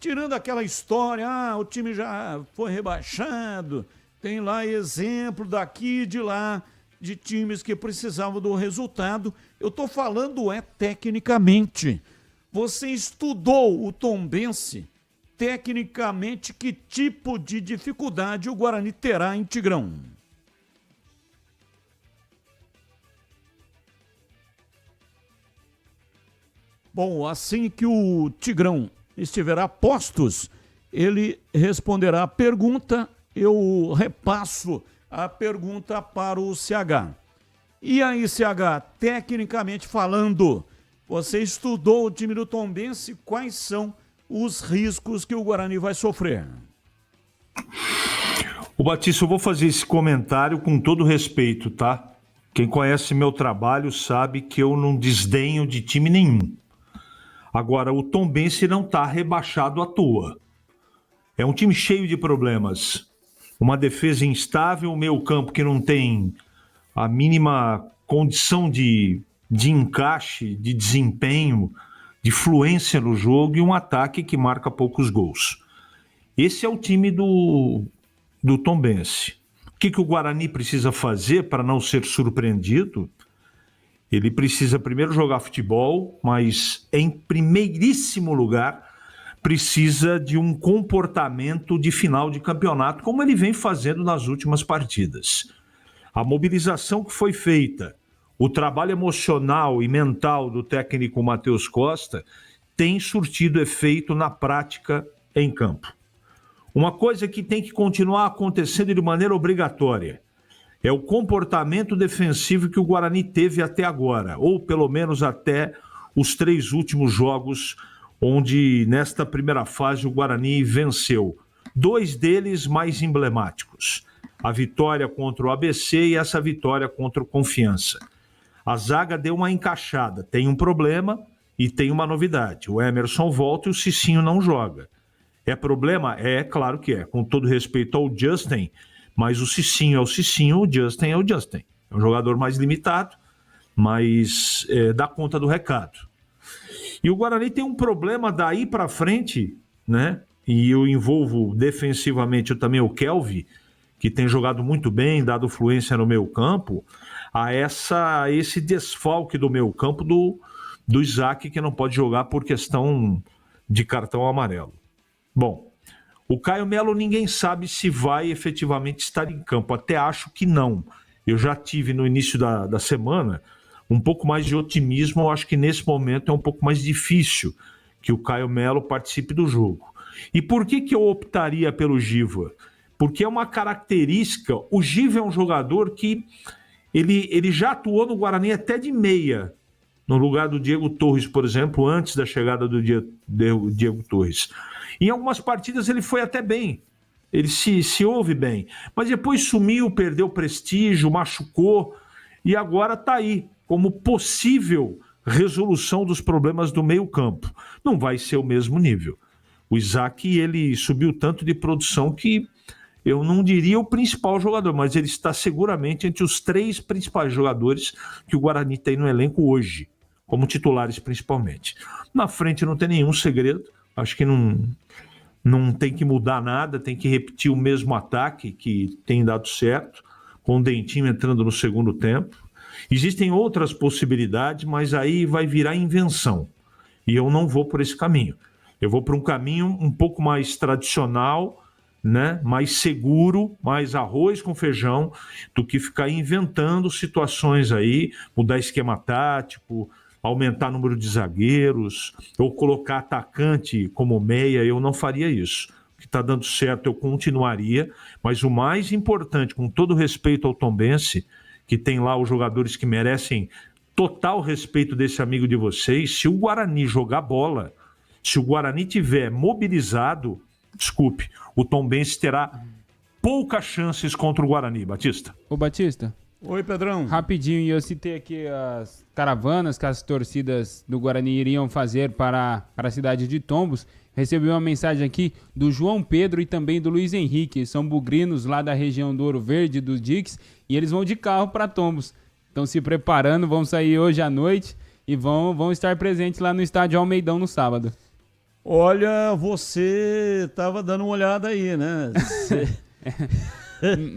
Tirando aquela história, o time já foi rebaixado, tem lá exemplo daqui e de lá, de times que precisavam do resultado. Eu estou falando tecnicamente. Você estudou o Tombense? Tecnicamente, que tipo de dificuldade o Guarani terá em Tigrão? Bom, assim que o Tigrão estiver a postos, ele responderá a pergunta, eu repasso a pergunta para o CH. E aí, CH, tecnicamente falando, você estudou o time do Tombense, quais são os riscos que o Guarani vai sofrer? O Batista, eu vou fazer esse comentário com todo respeito, tá? Quem conhece meu trabalho sabe que eu não desdenho de time nenhum. Agora, o Tombense não está rebaixado à toa. É um time cheio de problemas. Uma defesa instável, um meio-campo que não tem a mínima condição de encaixe, de desempenho, de fluência no jogo e um ataque que marca poucos gols. Esse é o time do Tombense. O que o Guarani precisa fazer para não ser surpreendido? Ele precisa primeiro jogar futebol, mas em primeiríssimo lugar precisa de um comportamento de final de campeonato, como ele vem fazendo nas últimas partidas. A mobilização que foi feita, o trabalho emocional e mental do técnico Matheus Costa tem surtido efeito na prática em campo. Uma coisa que tem que continuar acontecendo de maneira obrigatória é o comportamento defensivo que o Guarani teve até agora, ou pelo menos até os 3 últimos jogos, onde nesta primeira fase o Guarani venceu. 2 deles mais emblemáticos, a vitória contra o ABC e essa vitória contra o Confiança. A zaga deu uma encaixada, tem um problema e tem uma novidade. O Emerson volta e o Cicinho não joga. É problema? É, claro que é. Com todo respeito ao Justin, mas o Cicinho é o Cicinho, o Justin é o Justin. É um jogador mais limitado, mas dá conta do recado. E o Guarani tem um problema daí para frente, né? E eu envolvo defensivamente também o Kelvin, que tem jogado muito bem, dado fluência no meio campo, a esse desfalque do meio campo do Isaac, que não pode jogar por questão de cartão amarelo. Bom, o Caio Melo ninguém sabe se vai efetivamente estar em campo, até acho que não. Eu já tive no início da semana um pouco mais de otimismo, eu acho que nesse momento é um pouco mais difícil que o Caio Melo participe do jogo. E por que eu optaria pelo Giva? Porque é uma característica, o Giva é um jogador que ele já atuou no Guarani até de meia, no lugar do Diego Torres, por exemplo, antes da chegada do Diego Torres. Em algumas partidas ele foi até bem, ele se ouve bem, mas depois sumiu, perdeu prestígio, machucou, e agora está aí, como possível resolução dos problemas do meio-campo. Não vai ser o mesmo nível. O Isaac, ele subiu tanto de produção que eu não diria o principal jogador, mas ele está seguramente entre os 3 principais jogadores que o Guarani tem no elenco hoje, como titulares principalmente. Na frente não tem nenhum segredo, acho que não tem que mudar nada, tem que repetir o mesmo ataque que tem dado certo, com o Dentinho entrando no segundo tempo. Existem outras possibilidades, mas aí vai virar invenção. E eu não vou por esse caminho. Eu vou para um caminho um pouco mais tradicional, né? Mais seguro, mais arroz com feijão, do que ficar inventando situações aí, mudar esquema tático, aumentar o número de zagueiros, ou colocar atacante como meia. Eu não faria isso. O que está dando certo eu continuaria, mas o mais importante, com todo respeito ao Tombense, que tem lá os jogadores que merecem total respeito desse amigo de vocês, se o Guarani jogar bola, se o Guarani tiver mobilizado, desculpe, o Tombense terá poucas chances contra o Guarani, Batista. Ô Batista. Oi, Pedrão. Rapidinho, eu citei aqui as caravanas que as torcidas do Guarani iriam fazer para a cidade de Tombos. Recebi uma mensagem aqui do João Pedro e também do Luiz Henrique. São bugrinos lá da região do Ouro Verde, do Dix, e eles vão de carro para Tombos. Estão se preparando, vão sair hoje à noite e vão estar presentes lá no estádio Almeidão no sábado. Olha, você tava dando uma olhada aí, né?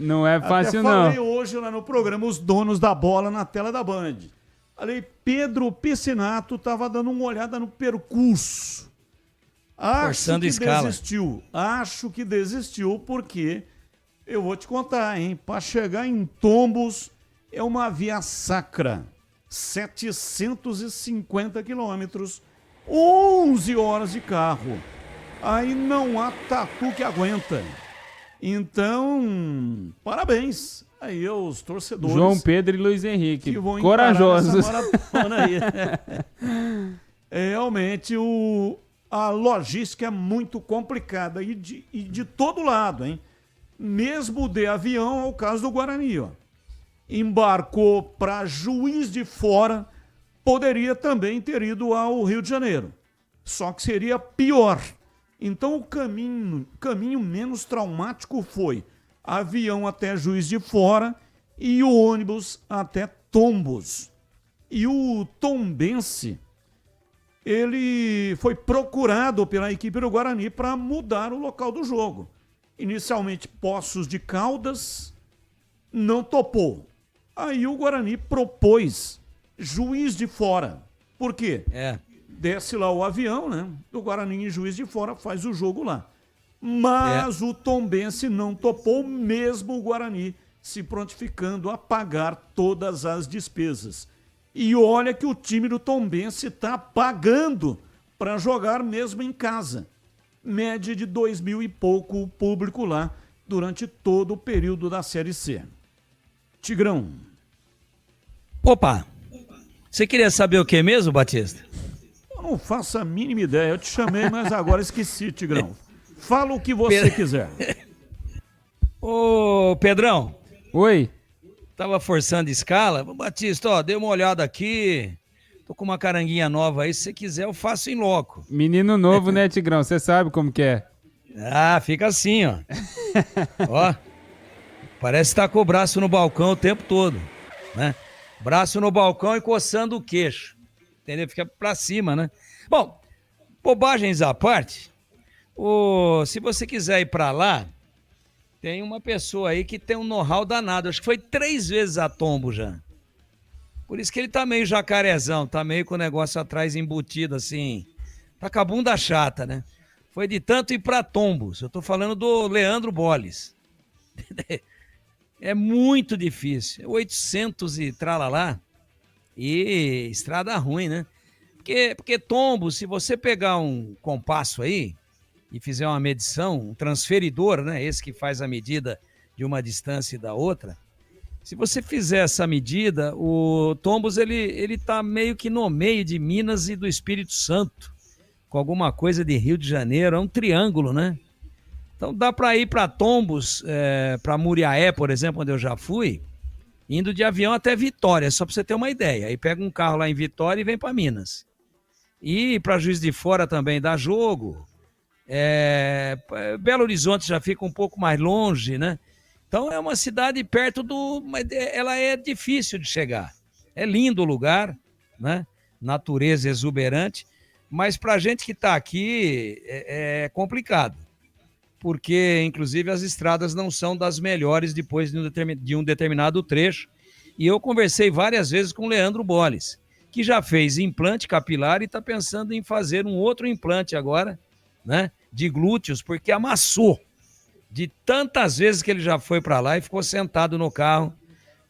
Não é fácil, não. Até falei hoje lá no programa Os Donos da Bola na tela da Band. Ali, Pedro Piscinato tava dando uma olhada no percurso. Forçando escala. Acho que desistiu porque, eu vou te contar, hein? Para chegar em Tombos é uma via sacra. 750 quilômetros, 11 horas de carro. Aí não há tatu que aguenta. Então, parabéns aí aos torcedores. João Pedro e Luiz Henrique, que vão corajosos. Maratona aí. Realmente a logística é muito complicada e de todo lado, hein? Mesmo de avião, é o caso do Guarani, ó. Embarcou para Juiz de Fora, poderia também ter ido ao Rio de Janeiro. Só que seria pior. Então o caminho menos traumático foi avião até Juiz de Fora e o ônibus até Tombos. E o tombense, ele foi procurado pela equipe do Guarani para mudar o local do jogo. Inicialmente Poços de Caldas, não topou. Aí o Guarani propôs Juiz de Fora. Por quê? Desce lá o avião, né? Do Guarani em Juiz de Fora, faz o jogo lá. Mas o tombense não topou, mesmo o Guarani se prontificando a pagar todas as despesas. E olha que o time do tombense está pagando para jogar mesmo em casa. Média de 2.000 e pouco o público lá durante todo o período da Série C. Tigrão. Opa, você queria saber o que mesmo, Batista? Eu não faço a mínima ideia. Eu te chamei, mas agora esqueci, Tigrão. Fala o que você quiser. Ô, Pedrão. Oi. Tava forçando escala. Batista, ó, dei uma olhada aqui. Tô com uma caranguinha nova aí. Se você quiser, eu faço em loco. Menino novo, né, Tigrão? Você sabe como que é. Ah, fica assim, ó. Ó. Parece que tá com o braço no balcão o tempo todo, né? Braço no balcão e coçando o queixo. Entendeu? Fica pra cima, né? Bom, bobagens à parte, se você quiser ir pra lá, tem uma pessoa aí que tem um know-how danado. Acho que foi 3 vezes a tombo já. Por isso que ele tá meio jacarezão, tá meio com o negócio atrás embutido assim. Tá com a bunda chata, né? Foi de tanto ir pra Tombos. Eu tô falando do Leandro Bolles. É muito difícil. 800 e tralalá. E estrada ruim, né? Porque Tombos, se você pegar um compasso aí e fizer uma medição, um transferidor, né? Esse que faz a medida de uma distância e da outra, Se você fizer essa medida, o Tombos ele tá meio que no meio de Minas e do Espírito Santo, com alguma coisa de Rio de Janeiro, é um triângulo, né? Então dá para ir para Tombos, para Muriaé, por exemplo, onde eu já fui, indo de avião até Vitória, só para você ter uma ideia. Aí pega um carro lá em Vitória e vem para Minas. E para Juiz de Fora também dá jogo. Belo Horizonte já fica um pouco mais longe, né? Então é uma cidade perto mas ela é difícil de chegar. É lindo o lugar, né? Natureza exuberante, mas para a gente que está aqui é complicado, porque inclusive as estradas não são das melhores depois de um determinado trecho. E eu conversei várias vezes com o Leandro Bolles, que já fez implante capilar e está pensando em fazer um outro implante agora, né? De glúteos, porque amassou de tantas vezes que ele já foi para lá e ficou sentado no carro.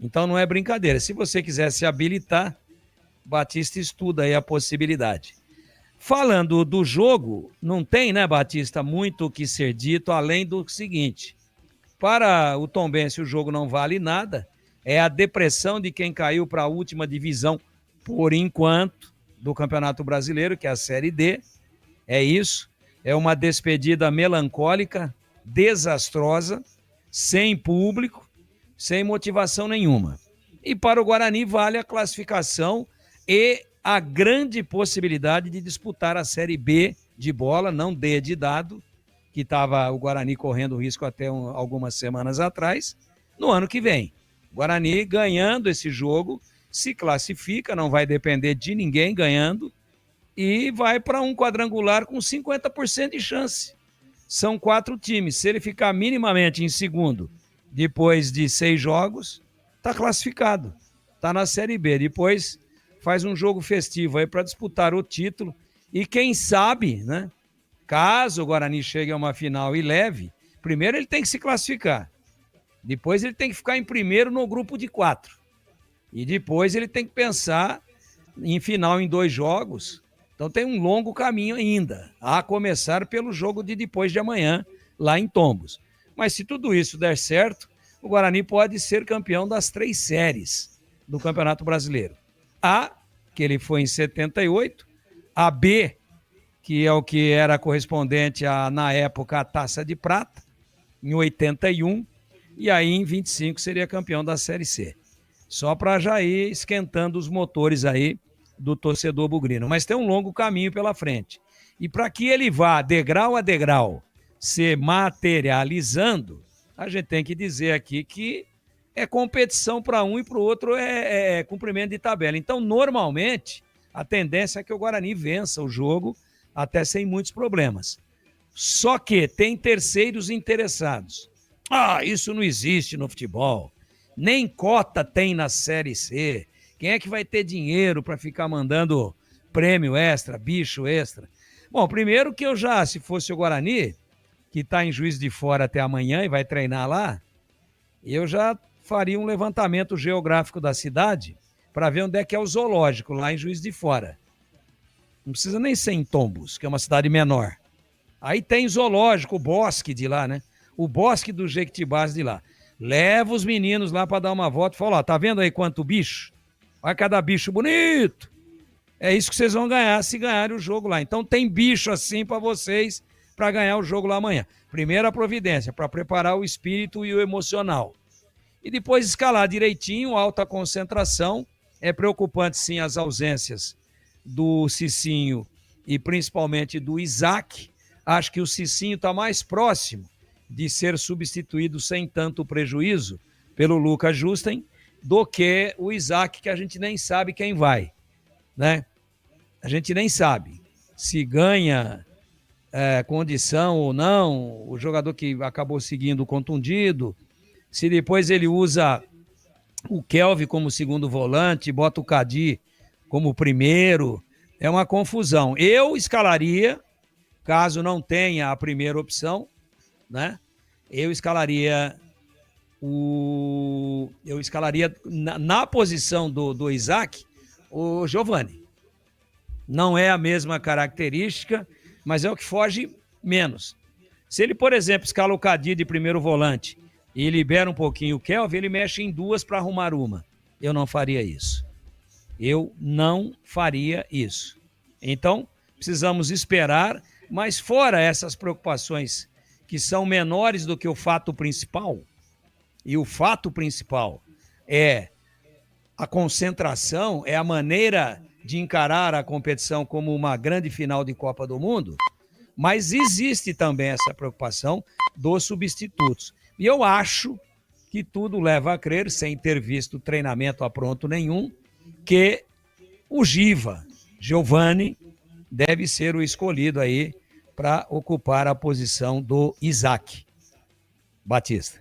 Então não é brincadeira. Se você quiser se habilitar, Batista estuda aí a possibilidade. Falando do jogo, não tem, né, Batista, muito o que ser dito, além do seguinte: para o Tombense o jogo não vale nada, é a depressão de quem caiu para a última divisão, por enquanto, do Campeonato Brasileiro, que é a Série D. É isso, é uma despedida melancólica, desastrosa, sem público, sem motivação nenhuma. E para o Guarani vale a classificação e a grande possibilidade de disputar a Série B de bola, não D de dado, que estava o Guarani correndo risco até algumas semanas atrás, no ano que vem. O Guarani ganhando esse jogo se classifica, não vai depender de ninguém ganhando, e vai para um quadrangular com 50% de chance. São 4 times. Se ele ficar minimamente em segundo, depois de 6 jogos, está classificado. Está na Série B. Depois faz um jogo festivo aí para disputar o título. E quem sabe, né? Caso o Guarani chegue a uma final e leve, primeiro ele tem que se classificar. Depois ele tem que ficar em primeiro no grupo de 4. E depois ele tem que pensar em final em 2 jogos. Então tem um longo caminho ainda, a começar pelo jogo de depois de amanhã, lá em Tombos. Mas se tudo isso der certo, o Guarani pode ser campeão das 3 séries do Campeonato Brasileiro. A, que ele foi em 78, a B, que é o que era correspondente na época, a Taça de Prata, em 81, e aí em 25 seria campeão da Série C. Só para já ir esquentando os motores aí do torcedor bugrino. Mas tem um longo caminho pela frente. E para que ele vá degrau a degrau se materializando, a gente tem que dizer aqui que é competição para um e para o outro é cumprimento de tabela. Então, normalmente, a tendência é que o Guarani vença o jogo até sem muitos problemas. Só que tem terceiros interessados. Isso não existe no futebol. Nem cota tem na Série C. Quem é que vai ter dinheiro para ficar mandando prêmio extra, bicho extra? Bom, primeiro que se fosse o Guarani, que está em Juiz de Fora até amanhã e vai treinar lá, eu já faria um levantamento geográfico da cidade para ver onde é que é o zoológico, lá em Juiz de Fora. Não precisa nem ser em Tombos, que é uma cidade menor. Aí tem zoológico, o bosque de lá, né? O bosque do Jequitibás de lá. Leva os meninos lá para dar uma volta e fala, tá vendo aí quanto bicho? Olha cada bicho bonito. É isso que vocês vão ganhar se ganharem o jogo lá. Então tem bicho assim para vocês para ganhar o jogo lá amanhã. Primeira providência, para preparar o espírito e o emocional. E depois escalar direitinho, alta concentração. É preocupante sim as ausências do Cicinho e principalmente do Isaac. Acho que o Cicinho está mais próximo de ser substituído sem tanto prejuízo pelo Lucas Justen do que o Isaac, que a gente nem sabe quem vai, né? A gente nem sabe se ganha condição ou não, o jogador que acabou seguindo contundido, se depois ele usa o Kelvin como segundo volante, bota o Cadi como primeiro, é uma confusão. Eu escalaria, caso não tenha a primeira opção, né? Eu escalaria na posição do Isaac o Giovani. Não é a mesma característica, mas é o que foge menos. Se ele, por exemplo, escala o Cadi de primeiro volante, e libera um pouquinho o Kelvin, ele mexe em duas para arrumar uma. Eu não faria isso. Eu não faria isso. Então, precisamos esperar, mas fora essas preocupações que são menores do que o fato principal, e o fato principal é a concentração, é a maneira de encarar a competição como uma grande final de Copa do Mundo, mas existe também essa preocupação dos substitutos. E eu acho que tudo leva a crer, sem ter visto treinamento apronto nenhum, que o Giovani, deve ser o escolhido aí para ocupar a posição do Isaac Batista.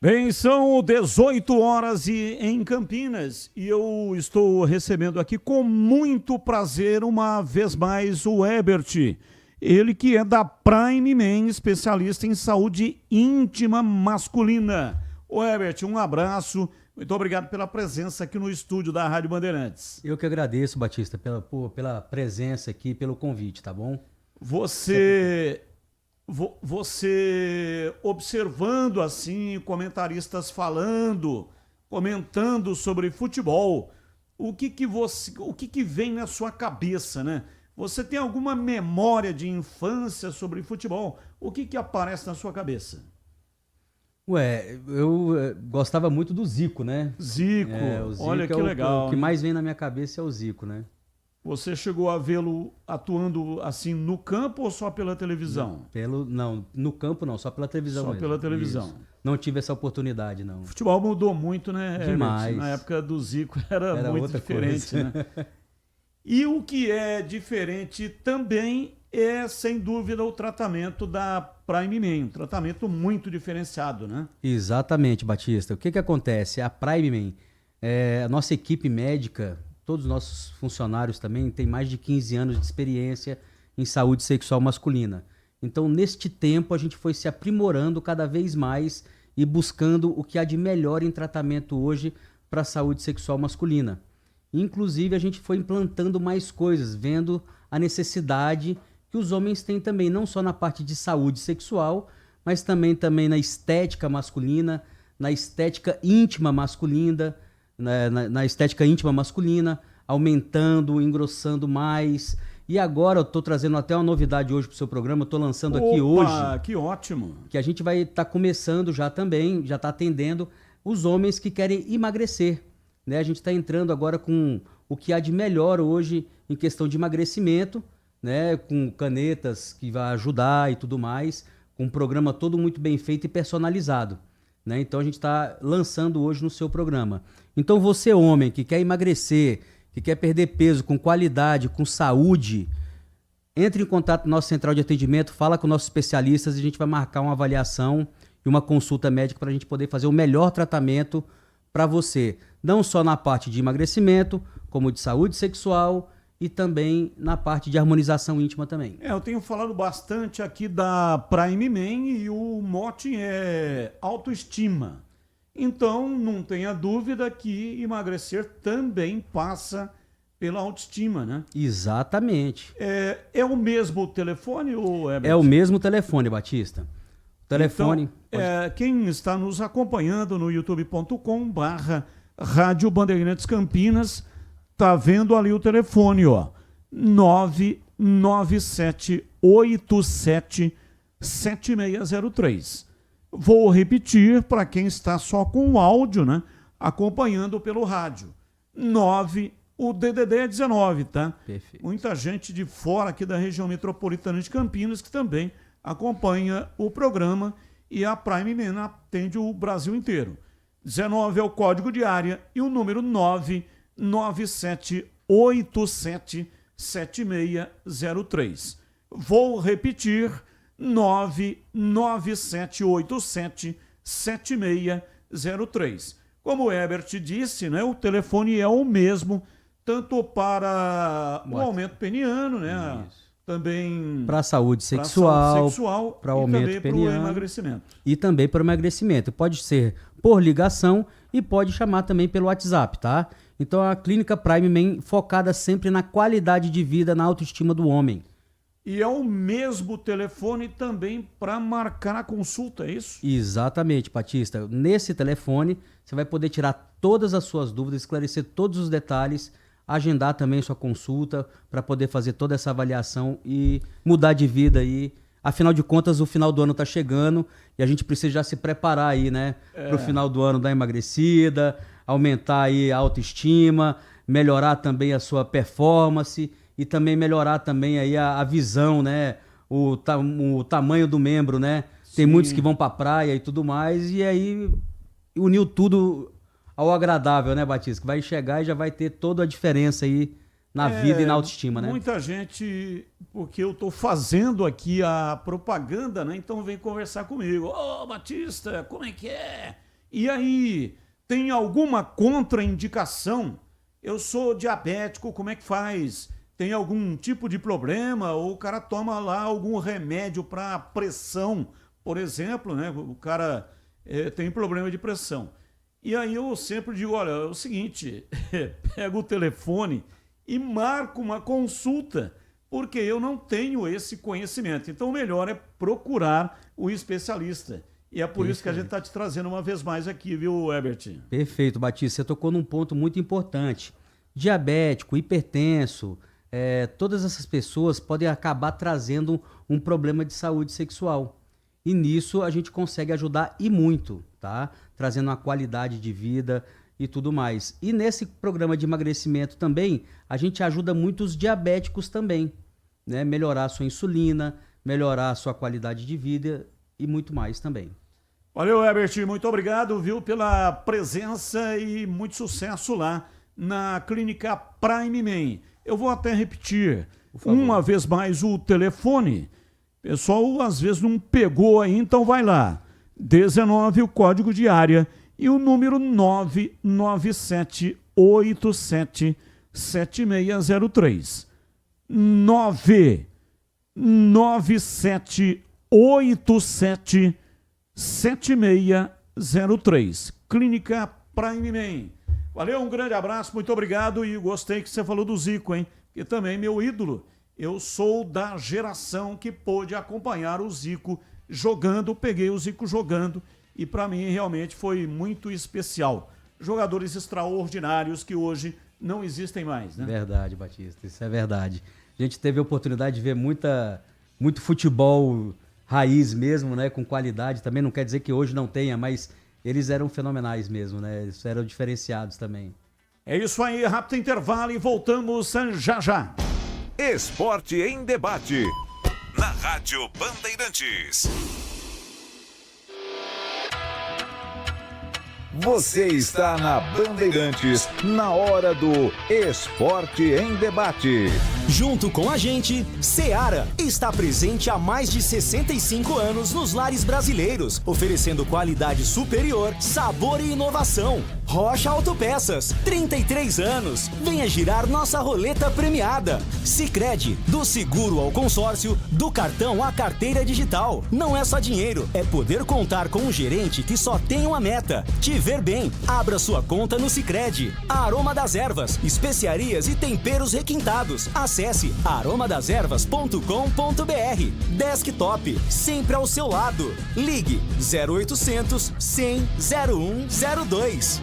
Bem, são 18 horas em Campinas e eu estou recebendo aqui com muito prazer uma vez mais o Herbert, ele que é da Prime Man, especialista em saúde íntima masculina. Ô Herbert, um abraço, muito obrigado pela presença aqui no estúdio da Rádio Bandeirantes. Eu que agradeço, Batista, pela presença aqui, pelo convite, tá bom? Você observando assim, comentaristas comentando sobre futebol, o que vem na sua cabeça, né? Você tem alguma memória de infância sobre futebol? O que aparece na sua cabeça? Eu gostava muito do Zico, né? Zico, o Zico olha que legal. O que mais vem na minha cabeça é o Zico, né? Você chegou a vê-lo atuando assim no campo ou só pela televisão? Não, no campo não, só pela televisão Só mesmo. pela televisão. Isso. Não tive essa oportunidade, não. O futebol mudou muito, né? Demais. Herbert? Na época do Zico era muito diferente, coisa. né? E o que é diferente também é, sem dúvida, o tratamento da Prime Man, um tratamento muito diferenciado, né? Exatamente, Batista. O que acontece? A Prime Man, a nossa equipe médica, todos os nossos funcionários também têm mais de 15 anos de experiência em saúde sexual masculina. Então, neste tempo, a gente foi se aprimorando cada vez mais e buscando o que há de melhor em tratamento hoje para a saúde sexual masculina. Inclusive, a gente foi implantando mais coisas, vendo a necessidade que os homens têm também, não só na parte de saúde sexual, mas também na estética masculina, na estética íntima masculina, na estética íntima masculina, aumentando, engrossando mais. E agora eu estou trazendo até uma novidade hoje para o seu programa, eu estou lançando aqui hoje. Que ótimo! Que a gente vai estar começando já também, já está atendendo os homens que querem emagrecer. Né? A gente está entrando agora com o que há de melhor hoje em questão de emagrecimento, né? Com canetas que vai ajudar e tudo mais, com um programa todo muito bem feito e personalizado. Né? Então a gente está lançando hoje no seu programa. Então você, homem, que quer emagrecer, que quer perder peso com qualidade, com saúde, entre em contato com a nossa central de atendimento, fala com nossos especialistas e a gente vai marcar uma avaliação e uma consulta médica para a gente poder fazer o melhor tratamento para você. Não só na parte de emagrecimento, como de saúde sexual e também na parte de harmonização íntima também. Eu tenho falado bastante aqui da Prime Man e o mote é autoestima. Então, não tenha dúvida que emagrecer também passa pela autoestima, né? Exatamente. É o mesmo telefone, ou É o mesmo telefone, Batista. O telefone... Então, quem está nos acompanhando no youtube.com/Rádio Bandeirantes Campinas, tá vendo ali o telefone, ó. 997877603. Vou repetir para quem está só com o áudio, né? Acompanhando pelo rádio. O DDD é 19, tá? Perfeito. Muita gente de fora aqui da região metropolitana de Campinas que também acompanha o programa e a Prime Man atende o Brasil inteiro. 19 é o código de área e o número 997877603. Vou repetir, 997877603. Como o Herbert disse, né, o telefone é o mesmo, tanto para o aumento peniano, né? Isso. Também para a saúde sexual, para o aumento também peniano, para o emagrecimento. E também para o emagrecimento. Pode ser por ligação e pode chamar também pelo WhatsApp, tá? Então a clínica Prime Man focada sempre na qualidade de vida, na autoestima do homem. E é o mesmo telefone também para marcar a consulta, é isso? Exatamente, Batista. Nesse telefone, você vai poder tirar todas as suas dúvidas, esclarecer todos os detalhes, agendar também sua consulta para poder fazer toda essa avaliação e mudar de vida aí. Afinal de contas, o final do ano está chegando e a gente precisa já se preparar aí, né? Para o final do ano dar emagrecida, aumentar aí a autoestima, melhorar também a sua performance e também melhorar também aí a visão, né? O tamanho do membro, né? Tem muitos que vão pra praia e tudo mais, e aí uniu tudo ao agradável, né, Batista? Que vai chegar e já vai ter toda a diferença aí na vida e na autoestima, né? Muita gente, porque eu tô fazendo aqui a propaganda, né? Então vem conversar comigo. Ô, Batista, como é que é? E aí, tem alguma contraindicação? Eu sou diabético, como é que faz? Tem algum tipo de problema, ou o cara toma lá algum remédio para pressão, por exemplo, né? O cara tem problema de pressão. E aí eu sempre digo, olha, é o seguinte, pega o telefone e marca uma consulta, porque eu não tenho esse conhecimento. Então o melhor é procurar o especialista. E é por isso que a gente está te trazendo uma vez mais aqui, viu, Herbert? Perfeito, Batista. Você tocou num ponto muito importante. Diabético, hipertenso, todas essas pessoas podem acabar trazendo um problema de saúde sexual. E nisso a gente consegue ajudar e muito, tá? Trazendo uma qualidade de vida e tudo mais. E nesse programa de emagrecimento também, a gente ajuda muitos diabéticos também, né? Melhorar a sua insulina, melhorar a sua qualidade de vida e muito mais também. Valeu, Herbert, muito obrigado, viu, pela presença e muito sucesso lá na Clínica Prime Man. Eu vou até repetir uma vez mais o telefone. Pessoal, às vezes não pegou aí, então vai lá. 19, o código de área, e o número 997877603. 997877603. Clínica Prime Man. Valeu, um grande abraço, muito obrigado, e gostei que você falou do Zico, hein? Que também meu ídolo. Eu sou da geração que pôde acompanhar o Zico jogando, peguei o Zico jogando, e para mim realmente foi muito especial. Jogadores extraordinários que hoje não existem mais, né? Verdade, Batista, isso é verdade. A gente teve a oportunidade de ver muito futebol raiz mesmo, né? Com qualidade, também não quer dizer que hoje não tenha, mas eles eram fenomenais mesmo, né? Eles eram diferenciados também. É isso aí, rápido intervalo e voltamos já já. Esporte em Debate, na Rádio Bandeirantes. Você está na Bandeirantes, na hora do Esporte em Debate. Junto com a gente, Seara está presente há mais de 65 anos nos lares brasileiros, oferecendo qualidade superior, sabor e inovação. Rocha Autopeças, 33 anos. Venha girar nossa roleta premiada. Sicredi, do seguro ao consórcio, do cartão à carteira digital. Não é só dinheiro, é poder contar com um gerente que só tem uma meta: te ver bem. Abra sua conta no Sicredi. Aroma das Ervas, especiarias e temperos requintados. Acesse aromadeservas.com.br. Desktop, sempre ao seu lado. Ligue 0800 100 0102.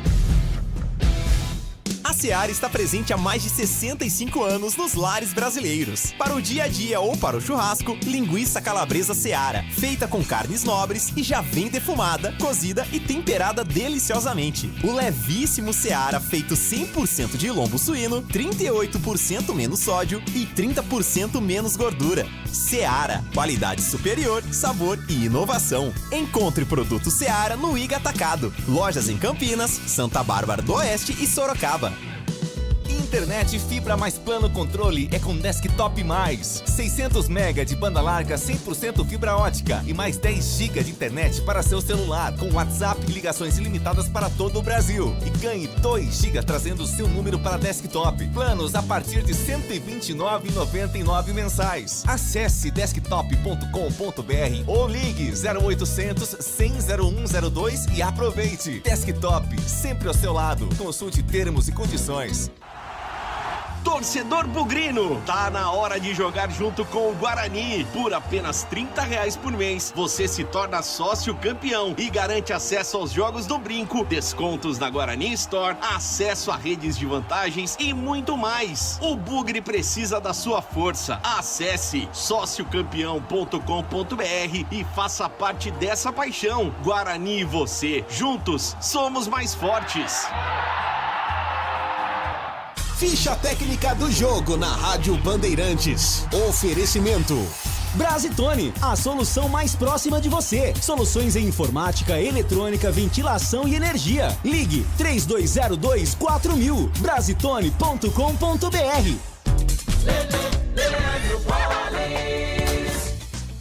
A Seara está presente há mais de 65 anos nos lares brasileiros. Para o dia a dia ou para o churrasco, linguiça calabresa Seara, feita com carnes nobres e já vem defumada, cozida e temperada deliciosamente. O levíssimo Seara, feito 100% de lombo suíno, 38% menos sódio e 30% menos gordura. Seara, qualidade superior, sabor e inovação. Encontre produto Seara no Iga Atacado. Lojas em Campinas, Santa Bárbara do Oeste e Sorocaba. Internet fibra mais plano controle é com Desktop Mais. 600 MB de banda larga 100% fibra ótica e mais 10 GB de internet para seu celular, com WhatsApp e ligações ilimitadas para todo o Brasil. E ganhe 2 GB trazendo o seu número para Desktop. Planos a partir de R$ 129,99 mensais. Acesse desktop.com.br ou ligue 0800 100 0102 e aproveite. Desktop, sempre ao seu lado. Consulte termos e condições. Torcedor bugrino, tá na hora de jogar junto com o Guarani. Por apenas R$30 por mês, você se torna sócio campeão e garante acesso aos jogos do Brinco, descontos na Guarani Store, acesso a redes de vantagens e muito mais. O Bugre precisa da sua força. Acesse sociocampeão.com.br e faça parte dessa paixão. Guarani e você, juntos, somos mais fortes. Ficha técnica do jogo na Rádio Bandeirantes. Oferecimento Brasitone, a solução mais próxima de você. Soluções em informática, eletrônica, ventilação e energia. Ligue 3202-4000. Brasitone.com.br.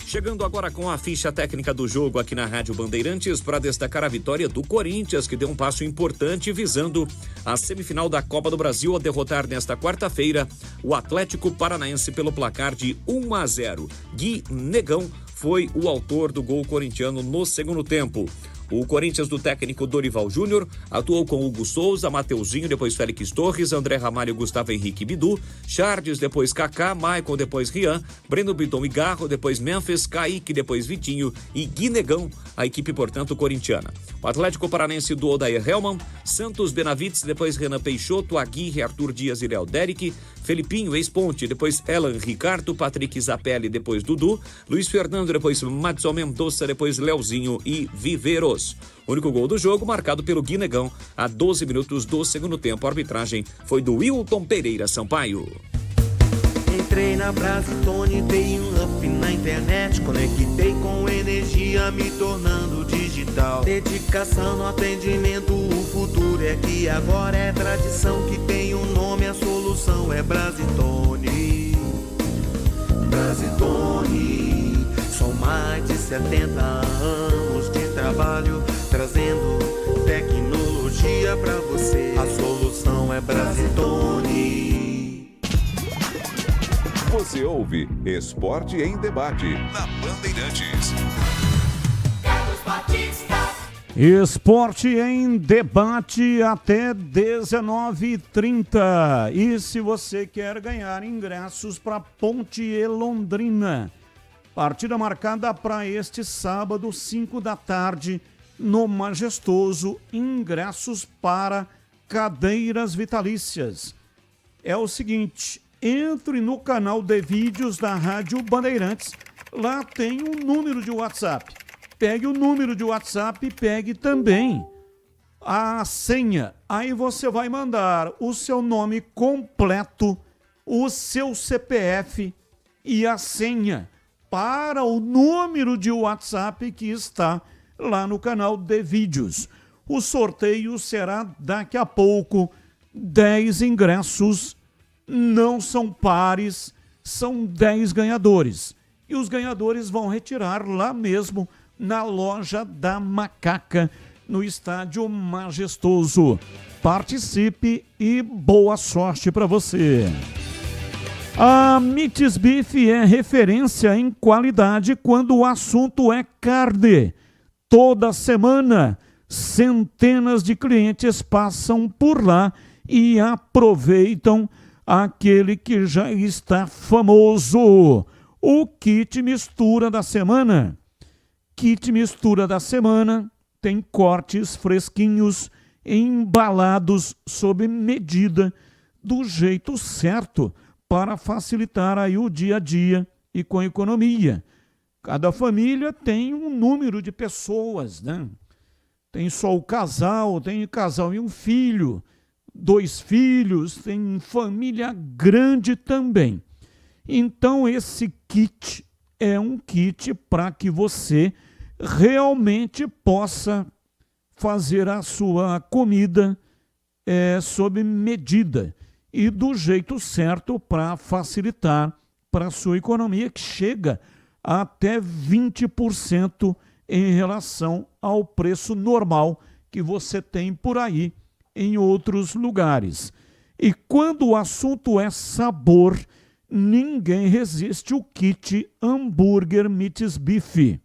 Chegando agora com a ficha técnica do jogo aqui na Rádio Bandeirantes para destacar a vitória do Corinthians, que deu um passo importante visando a semifinal da Copa do Brasil ao derrotar nesta quarta-feira o Atlético Paranaense pelo placar de 1-0. Gui Negão foi o autor do gol corintiano no segundo tempo. O Corinthians do técnico Dorival Júnior atuou com Hugo Souza, Mateuzinho, depois Félix Torres, André Ramalho, Gustavo Henrique Bidu, Charles, depois Kaká, Maicon, depois Rian, Breno Bidon e Garro, depois Memphis, Kaique, depois Vitinho e Guinegão, a equipe, portanto, corintiana. O Atlético Paranense do Odair Hellman, Santos Benavides, depois Renan Peixoto, Aguirre, Arthur Dias e Léo Derek, Felipinho, ex-Ponte, depois Elan Ricardo, Patrick Zapelli, depois Dudu, Luiz Fernando, depois Madison Mendonça, depois Leozinho e Viveros. O único gol do jogo marcado pelo Guinegão a 12 minutos do segundo tempo. A arbitragem foi do Wilton Pereira Sampaio. Entrei na Brasitone, dei um up na internet, conectei com energia, me tornando digital. Dedicação no atendimento, o futuro é que agora é tradição, que tem um nome, a solução é Brasitone. Brasitone, são mais de 70 anos de trabalho, trazendo tecnologia pra você. A solução é Brasitone. Você ouve Esporte em Debate na Bandeirantes. Esporte em Debate até 19h30. E se você quer ganhar ingressos para Ponte e Londrina, partida marcada para este sábado, 5 da tarde, no Majestoso, ingressos para cadeiras vitalícias. É o seguinte, entre no canal de vídeos da Rádio Bandeirantes, lá tem um número de WhatsApp. Pegue o número de WhatsApp e pegue também a senha. Aí você vai mandar o seu nome completo, o seu CPF e a senha para o número de WhatsApp que está lá no canal de vídeos. O sorteio será daqui a pouco. 10 ingressos, não são pares, são 10 ganhadores. E os ganhadores vão retirar lá mesmo na loja da Macaca, no Estádio Majestoso. Participe e boa sorte para você. A Mites Beef é referência em qualidade quando o assunto é carne. Toda semana, centenas de clientes passam por lá e aproveitam aquele que já está famoso, o kit mistura da semana. Kit mistura da semana tem cortes fresquinhos, embalados sob medida, do jeito certo, para facilitar aí o dia a dia e com economia. Cada família tem um número de pessoas, né? Tem só o casal, tem casal e um filho, 2 filhos, tem família grande também. Então esse kit é um kit para que você realmente possa fazer a sua comida sob medida e do jeito certo para facilitar para a sua economia, que chega a até 20% em relação ao preço normal que você tem por aí em outros lugares. E quando o assunto é sabor, ninguém resiste o kit hambúrguer Mites Beef.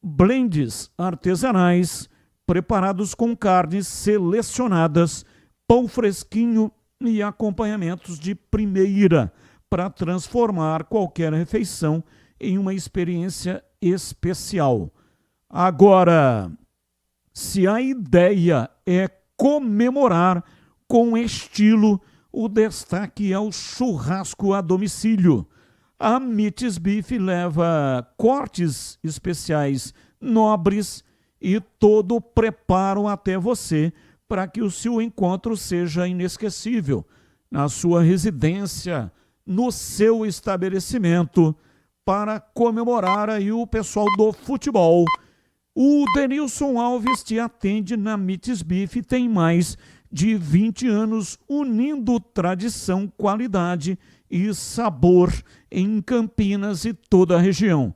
Blends artesanais, preparados com carnes selecionadas, pão fresquinho e acompanhamentos de primeira para transformar qualquer refeição em uma experiência especial. Agora, se a ideia é comemorar com estilo, o destaque é o churrasco a domicílio. A Meats Beef leva cortes especiais nobres e todo o preparo até você para que o seu encontro seja inesquecível na sua residência, no seu estabelecimento, para comemorar aí o pessoal do futebol. O Denilson Alves te atende na Meats Beef, tem mais de 20 anos unindo tradição, qualidade e sabor em Campinas e toda a região.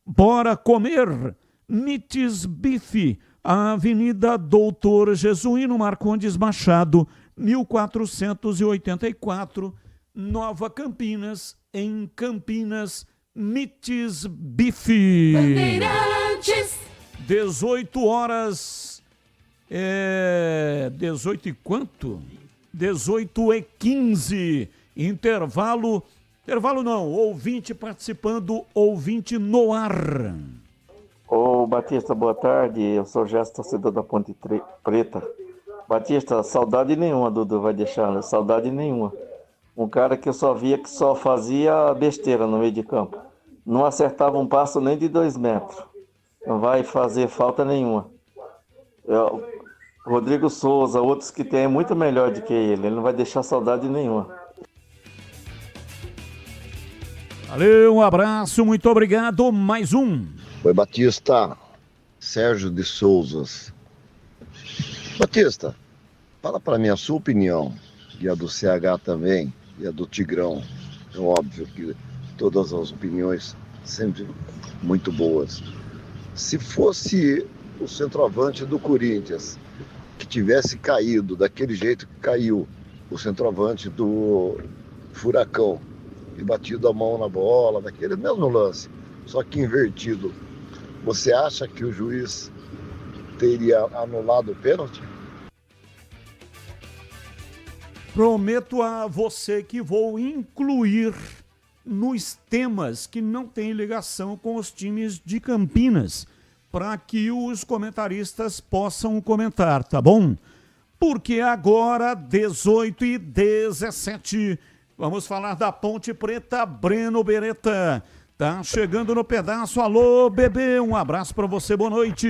Bora comer! Meats Beef, a Avenida Doutor Jesuíno Marcondes Machado, 1484, Nova Campinas, em Campinas, Meats Beef. Bandeirantes. 18 horas, 18 e quanto? 18h15, intervalo não, ouvinte participando, ouvinte no ar. Ô Batista, boa tarde, eu sou Gesto, torcedor da Ponte Preta. Batista, saudade nenhuma, Dudu vai deixar, né? Saudade nenhuma. Um cara que eu só via que só fazia besteira no meio de campo. Não acertava um passo nem de 2 metros. Não vai fazer falta nenhuma. Rodrigo Souza, outros que tem é muito melhor do que ele não vai deixar saudade nenhuma. Valeu, um abraço, muito obrigado, mais um. Oi, Batista, Sérgio de Souzas. Batista, fala para mim a sua opinião, e a do CH também, e a do Tigrão. É óbvio que todas as opiniões sempre muito boas. Se fosse o centroavante do Corinthians que tivesse caído daquele jeito que caiu, o centroavante do Furacão, e batido a mão na bola, naquele mesmo lance, só que invertido, você acha que o juiz teria anulado o pênalti? Prometo a você que vou incluir nos temas que não têm ligação com os times de Campinas, para que os comentaristas possam comentar, tá bom? Porque agora, 18h17, vamos falar da Ponte Preta. Breno Beretta tá chegando no pedaço. Alô, bebê, um abraço para você, boa noite.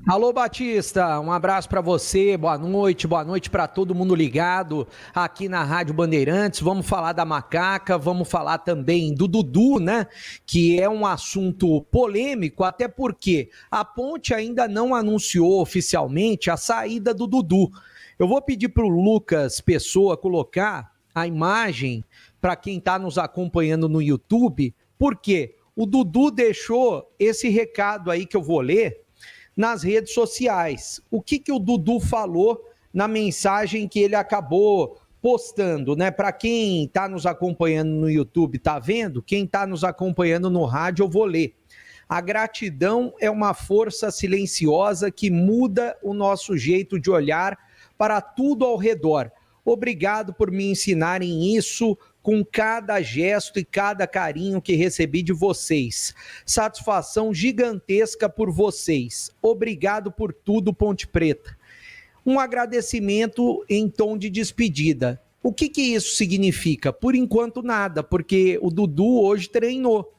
Alô, Batista, um abraço para você, boa noite para todo mundo ligado aqui na Rádio Bandeirantes. Vamos falar da Macaca, vamos falar também do Dudu, né? Que é um assunto polêmico, até porque a Ponte ainda não anunciou oficialmente a saída do Dudu. Eu vou pedir para o Lucas Pessoa colocar a imagem para quem está nos acompanhando no YouTube, porque o Dudu deixou esse recado aí que eu vou ler nas redes sociais. O que o Dudu falou na mensagem que ele acabou postando, né? Para quem está nos acompanhando no YouTube, tá vendo? Quem está nos acompanhando no rádio, eu vou ler. A gratidão é uma força silenciosa que muda o nosso jeito de olhar para tudo ao redor. Obrigado por me ensinarem isso com cada gesto e cada carinho que recebi de vocês. Satisfação gigantesca por vocês. Obrigado por tudo, Ponte Preta. Um agradecimento em tom de despedida. O que isso significa? Por enquanto nada, porque o Dudu hoje treinou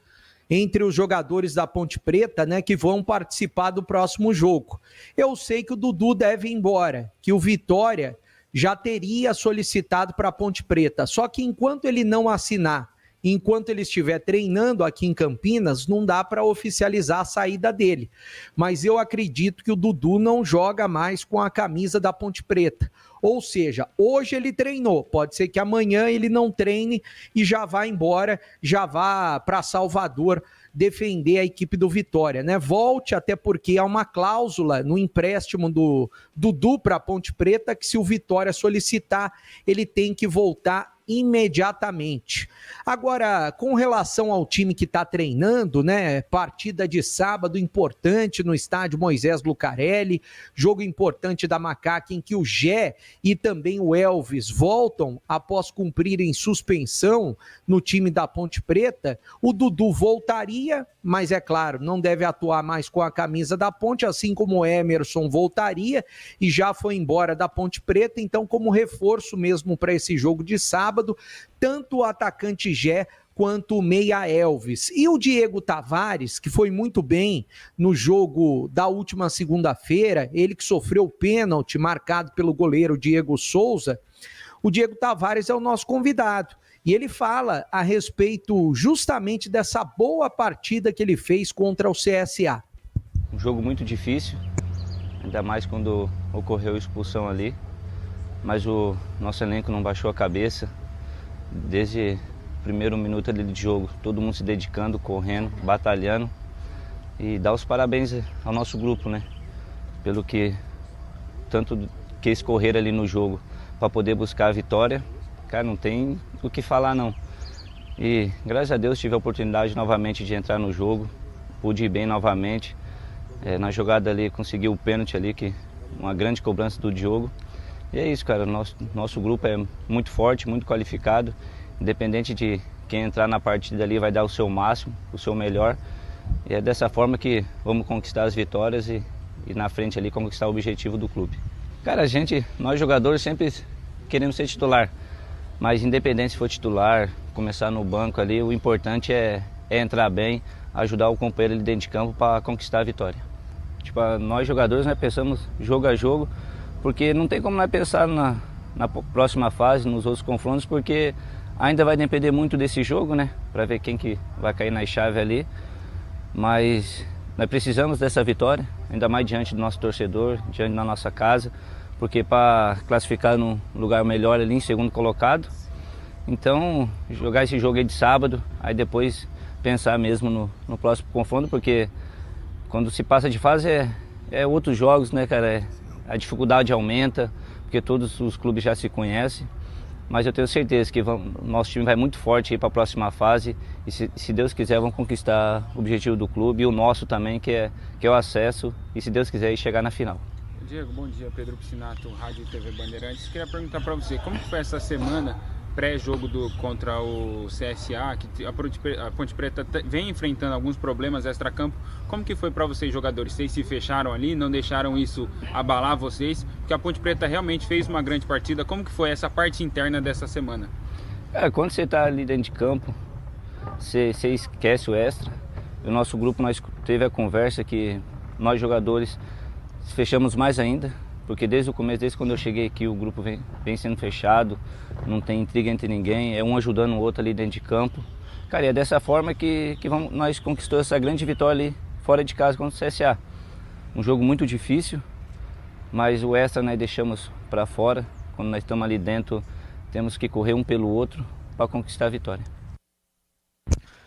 entre os jogadores da Ponte Preta, né, que vão participar do próximo jogo. Eu sei que o Dudu deve ir embora, que o Vitória já teria solicitado para a Ponte Preta. Só que enquanto ele não assinar, enquanto ele estiver treinando aqui em Campinas, não dá para oficializar a saída dele. Mas eu acredito que o Dudu não joga mais com a camisa da Ponte Preta. Ou seja, hoje ele treinou, pode ser que amanhã ele não treine e já vá embora, já vá para Salvador defender a equipe do Vitória, né? Volte, até porque há uma cláusula no empréstimo do Dudu para a Ponte Preta que se o Vitória solicitar, ele tem que voltar imediatamente. Agora, com relação ao time que está treinando, né? Partida de sábado importante no estádio Moisés Lucarelli, jogo importante da Macaca em que o Gé e também o Elvis voltam após cumprirem suspensão no time da Ponte Preta. O Dudu voltaria, mas é claro, não deve atuar mais com a camisa da Ponte, assim como o Emerson voltaria e já foi embora da Ponte Preta, então como reforço mesmo para esse jogo de sábado, tanto o atacante Gé quanto o meia Elvis. E o Diego Tavares, que foi muito bem no jogo da última segunda-feira, ele que sofreu o pênalti marcado pelo goleiro Diego Souza, o Diego Tavares é o nosso convidado. E ele fala a respeito justamente dessa boa partida que ele fez contra o CSA. Um jogo muito difícil, ainda mais quando ocorreu a expulsão ali. Mas o nosso elenco não baixou a cabeça. Desde o primeiro minuto ali de jogo, todo mundo se dedicando, correndo, batalhando. E dar os parabéns ao nosso grupo, né? Pelo que tanto quis correr ali no jogo para poder buscar a vitória. Cara, não tem o que falar não. E graças a Deus tive a oportunidade novamente de entrar no jogo, pude ir bem novamente. Na jogada ali consegui o pênalti ali, que uma grande cobrança do Diogo. E é isso, cara, nosso grupo é muito forte, muito qualificado. Independente de quem entrar na partida ali vai dar o seu máximo, o seu melhor. E é dessa forma que vamos conquistar as vitórias e na frente ali conquistar o objetivo do clube. Cara, nós jogadores sempre queremos ser titular. Mas independente se for titular, começar no banco ali, o importante é entrar bem, ajudar o companheiro ali dentro de campo para conquistar a vitória. Tipo, nós jogadores, nós pensamos jogo a jogo, porque não tem como nós pensar na próxima fase, nos outros confrontos, porque ainda vai depender muito desse jogo, né? Para ver quem que vai cair na chave ali. Mas nós precisamos dessa vitória, ainda mais diante do nosso torcedor, diante da nossa casa, porque para classificar num lugar melhor ali, em segundo colocado. Então, jogar esse jogo aí de sábado, aí depois pensar mesmo no próximo confronto, porque quando se passa de fase é outros jogos, né, cara? A dificuldade aumenta, porque todos os clubes já se conhecem. Mas eu tenho certeza que nosso time vai muito forte para a próxima fase e se Deus quiser vamos conquistar o objetivo do clube e o nosso também, que é o acesso e se Deus quiser chegar na final. Diego, bom dia, Pedro Piscinato, Rádio e TV Bandeirantes. Queria perguntar para você, como foi essa semana pré-jogo contra o CSA, que a Ponte Preta vem enfrentando alguns problemas extra-campo. Como que foi para vocês, jogadores? Vocês se fecharam ali, não deixaram isso abalar vocês? Porque a Ponte Preta realmente fez uma grande partida. Como que foi essa parte interna dessa semana? Quando você está ali dentro de campo, você esquece o extra. O nosso grupo, nós teve a conversa que nós jogadores fechamos mais ainda, porque desde o começo, desde quando eu cheguei aqui, o grupo vem sendo fechado, não tem intriga entre ninguém, é um ajudando o outro ali dentro de campo. Cara, e é dessa forma que nós conquistamos essa grande vitória ali fora de casa contra o CSA. Um jogo muito difícil, mas o extra nós deixamos para fora. Quando nós estamos ali dentro, temos que correr um pelo outro para conquistar a vitória.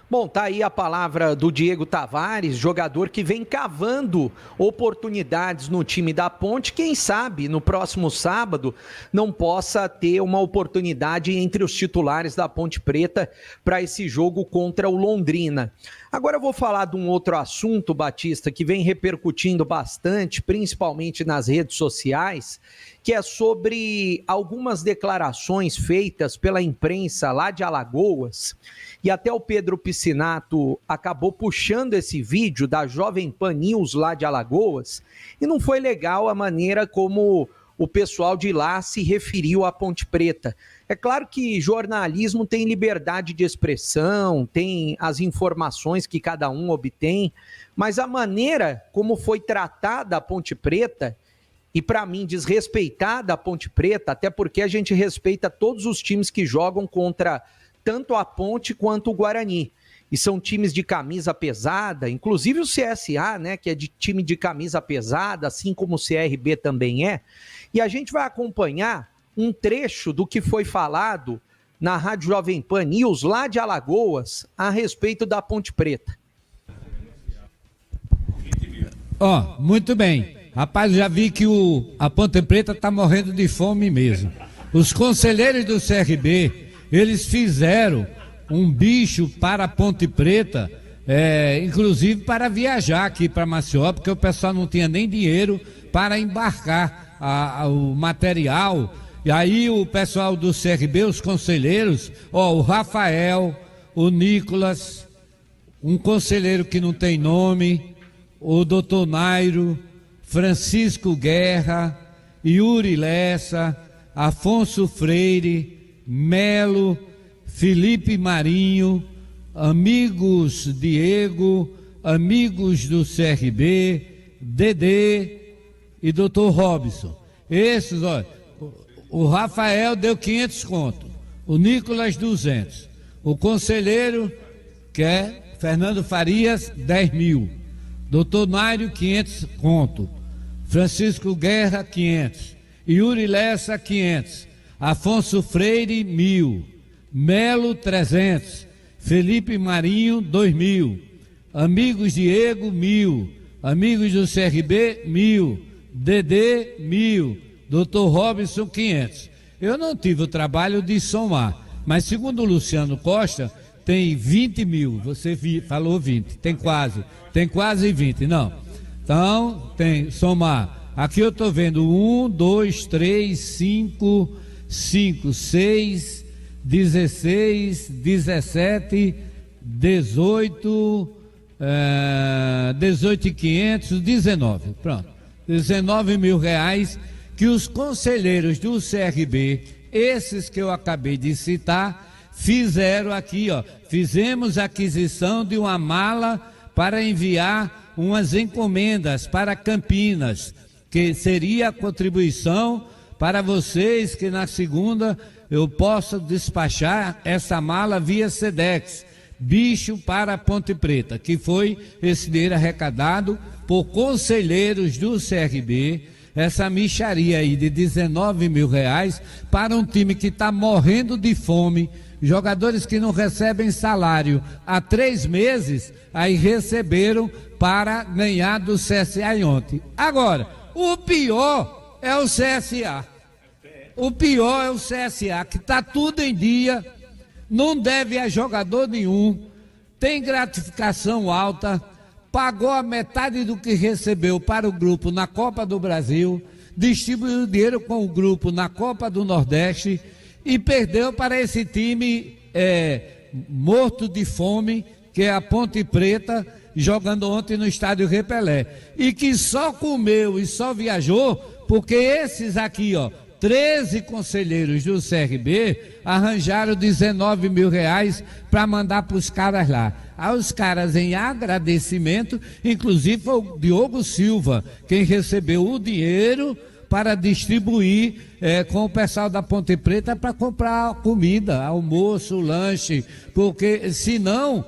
Bom, tá aí a palavra do Diego Tavares, jogador que vem cavando oportunidades no time da Ponte. Quem sabe no próximo sábado não possa ter uma oportunidade entre os titulares da Ponte Preta para esse jogo contra o Londrina. Agora eu vou falar de um outro assunto, Batista, que vem repercutindo bastante, principalmente nas redes sociais, que é sobre algumas declarações feitas pela imprensa lá de Alagoas. E até o Pedro Piscinato acabou puxando esse vídeo da Jovem Pan News lá de Alagoas, e não foi legal a maneira como o pessoal de lá se referiu à Ponte Preta. É claro que jornalismo tem liberdade de expressão, tem as informações que cada um obtém, mas a maneira como foi tratada a Ponte Preta, e para mim desrespeitada a Ponte Preta, até porque a gente respeita todos os times que jogam contra tanto a Ponte quanto o Guarani. E são times de camisa pesada, inclusive o CSA, né, que é de time de camisa pesada, assim como o CRB também é. E a gente vai acompanhar um trecho do que foi falado na Rádio Jovem Pan News, lá de Alagoas, a respeito da Ponte Preta. Muito bem. Rapaz, já vi que a Ponte Preta está morrendo de fome mesmo. Os conselheiros do CRB eles fizeram um bicho para a Ponte Preta, inclusive para viajar aqui para Maceió, porque o pessoal não tinha nem dinheiro para embarcar o material. E aí o pessoal do CRB, os conselheiros, o Rafael, o Nicolas, um conselheiro que não tem nome, o doutor Nairo, Francisco Guerra, Yuri Lessa, Afonso Freire, Melo, Felipe Marinho, amigos Diego, amigos do CRB, Dedê e doutor Robson. Esses, olha, o Rafael deu 500 conto, o Nicolas 200, o conselheiro, que é Fernando Farias, 10 mil, doutor Nário, 500 conto, Francisco Guerra, 500, Yuri Lessa, 500, Afonso Freire, 1.000, Melo, 300, Felipe Marinho, 2.000, amigos Diego, 1.000, amigos do CRB, 1.000, Dedê, 1.000, doutor Robson, 500. Eu não tive o trabalho de somar, mas segundo o Luciano Costa, tem 20 mil, você falou 20, tem quase 20, não. Então, tem, somar, aqui eu estou vendo 1, 2, 3, 5, 6, 16, 17, 18, 18.500, 19, pronto, 19 mil reais que os conselheiros do CRB, esses que eu acabei de citar, fizeram aqui, ó, fizemos a aquisição de uma mala para enviar umas encomendas para Campinas, que seria a contribuição para vocês, que na segunda eu possa despachar essa mala via Sedex, bicho para a Ponte Preta, que foi esse dinheiro arrecadado por conselheiros do CRB, essa mixaria aí de 19 mil reais para um time que está morrendo de fome, jogadores que não recebem salário há 3 meses, aí receberam para ganhar do CSA ontem. Agora, o pior é o CSA. O pior é o CSA, que está tudo em dia, não deve a jogador nenhum, tem gratificação alta, pagou a metade do que recebeu para o grupo na Copa do Brasil, distribuiu dinheiro com o grupo na Copa do Nordeste e perdeu para esse time morto de fome, que é a Ponte Preta, jogando ontem no estádio Repelé, e que só comeu e só viajou porque esses aqui, ó, 13 conselheiros do CRB arranjaram 19 mil reais para mandar para os caras lá. Aí os caras, em agradecimento, inclusive foi o Diogo Silva quem recebeu o dinheiro para distribuir com o pessoal da Ponte Preta para comprar comida, almoço, lanche, porque senão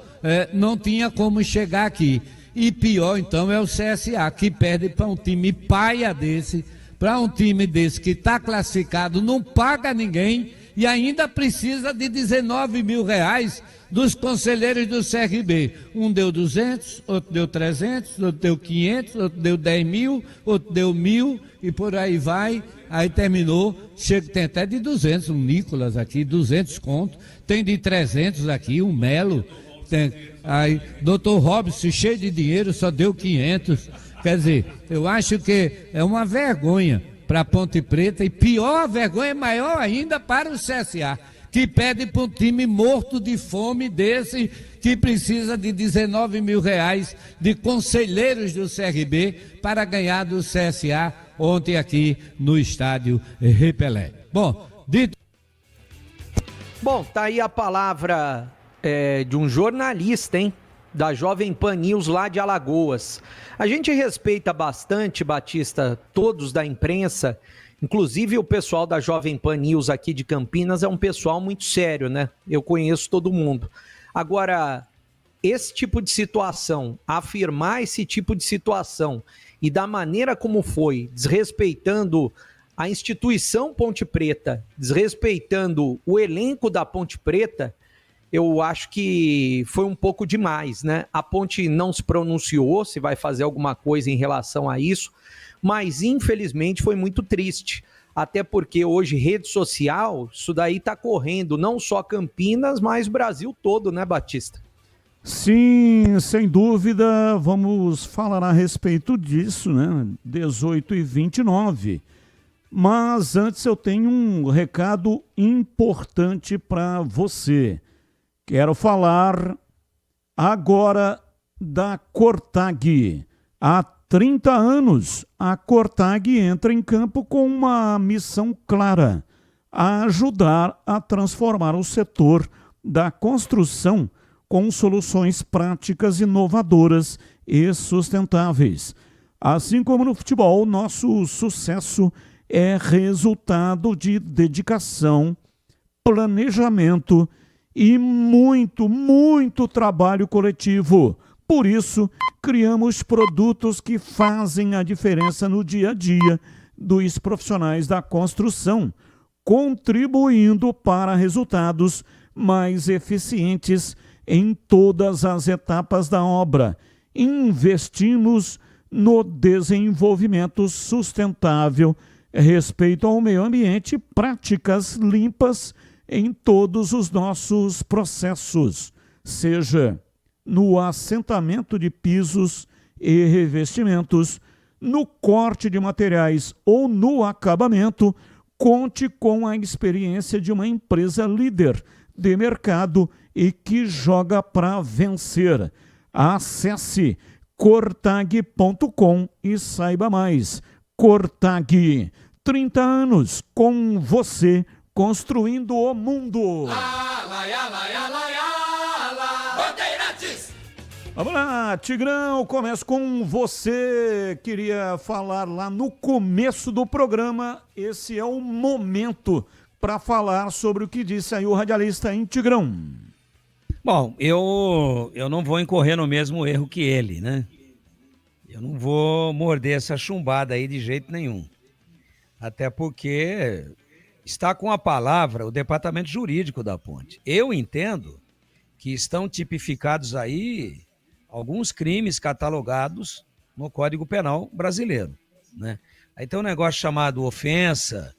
não tinha como chegar aqui. E pior então é o CSA, que perde para um time paia desse, para um time desse que está classificado, não paga ninguém e ainda precisa de 19 mil reais dos conselheiros do CRB. Um deu 200, outro deu 300, outro deu 500, outro deu 10 mil, outro deu 1.000 e por aí vai. Aí terminou, tem até de 200, um Nicolas aqui, 200 conto, tem de 300 aqui, um Melo, tem, aí doutor Robson, cheio de dinheiro, só deu 500. Quer dizer, eu acho que é uma vergonha para a Ponte Preta e pior, vergonha maior ainda para o CSA, que pede para um time morto de fome desse, que precisa de 19 mil reais de conselheiros do CRB para ganhar do CSA ontem aqui no estádio Repelé. Bom, dito... Bom, tá aí a palavra de um jornalista, hein? Da Jovem Pan News lá de Alagoas. A gente respeita bastante, Batista, todos da imprensa, inclusive o pessoal da Jovem Pan News aqui de Campinas é um pessoal muito sério, né? Eu conheço todo mundo. Agora, esse tipo de situação, afirmar esse tipo de situação e da maneira como foi, desrespeitando a instituição Ponte Preta, desrespeitando o elenco da Ponte Preta, eu acho que foi um pouco demais, né? A Ponte não se pronunciou se vai fazer alguma coisa em relação a isso, mas infelizmente foi muito triste. até porque hoje rede social, isso daí tá correndo não só Campinas, mas Brasil todo, né, Batista? Sim, sem dúvida, vamos falar a respeito disso, né? 18h29. Mas antes eu tenho um recado importante para você. Quero falar agora da Cortag. Há 30 anos, a Cortag entra em campo com uma missão clara: a ajudar a transformar o setor da construção com soluções práticas, inovadoras e sustentáveis. Assim como no futebol, nosso sucesso é resultado de dedicação, planejamento e muito trabalho coletivo. Por isso, criamos produtos que fazem a diferença no dia a dia dos profissionais da construção, contribuindo para resultados mais eficientes em todas as etapas da obra. Investimos no desenvolvimento sustentável, respeito ao meio ambiente, práticas limpas em todos os nossos processos, seja no assentamento de pisos e revestimentos, no corte de materiais ou no acabamento. Conte com a experiência de uma empresa líder de mercado e que joga para vencer. Acesse cortag.com e saiba mais. Cortag, 30 anos com você, construindo o mundo. Vamos lá, Tigrão, começo com você. Queria falar lá no começo do programa, esse é o momento para falar sobre o que disse aí o radialista, hein, Tigrão? Bom, eu não vou incorrer no mesmo erro que ele, né? Eu não vou morder essa chumbada aí de jeito nenhum. Até porque está com a palavra o departamento jurídico da Ponte. Eu entendo que estão tipificados aí alguns crimes catalogados no Código Penal brasileiro, né? Aí tem um negócio chamado ofensa,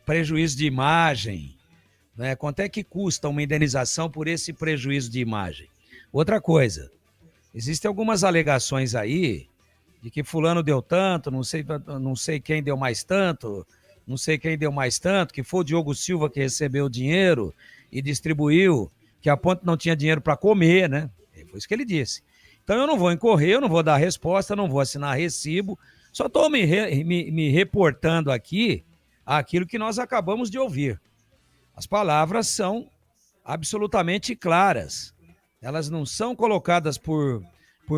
prejuízo de imagem, né? Quanto é que custa uma indenização por esse prejuízo de imagem? Outra coisa, existem algumas alegações aí de que fulano deu tanto, não sei quem deu mais tanto, que foi o Diogo Silva que recebeu o dinheiro e distribuiu, que a Ponte não tinha dinheiro para comer, né? Foi isso que ele disse. Então eu não vou incorrer, eu não vou dar resposta, não vou assinar recibo, só estou me reportando aqui aquilo que nós acabamos de ouvir. As palavras são absolutamente claras. Elas não são colocadas por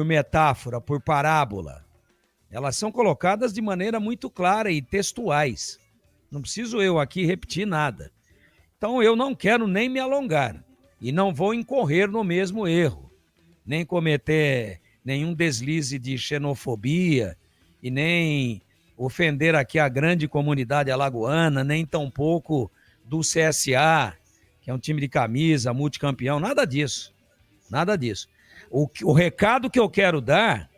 metáfora, por parábola. Elas são colocadas de maneira muito clara e textuais. Não preciso eu aqui repetir nada. Então eu não quero nem me alongar e não vou incorrer no mesmo erro, nem cometer nenhum deslize de xenofobia e nem ofender aqui a grande comunidade alagoana, nem tampouco do CSA, que é um time de camisa, multicampeão, nada disso. Nada disso. O recado que eu quero dar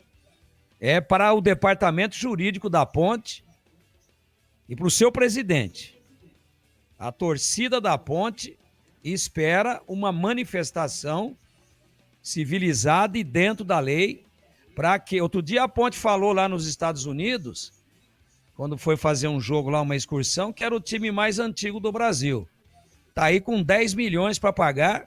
é para o departamento jurídico da Ponte e para o seu presidente. A torcida da Ponte espera uma manifestação civilizada e dentro da lei para que... Outro dia a Ponte falou lá nos Estados Unidos, quando foi fazer um jogo lá, uma excursão, que era o time mais antigo do Brasil. Tá aí com 10 milhões para pagar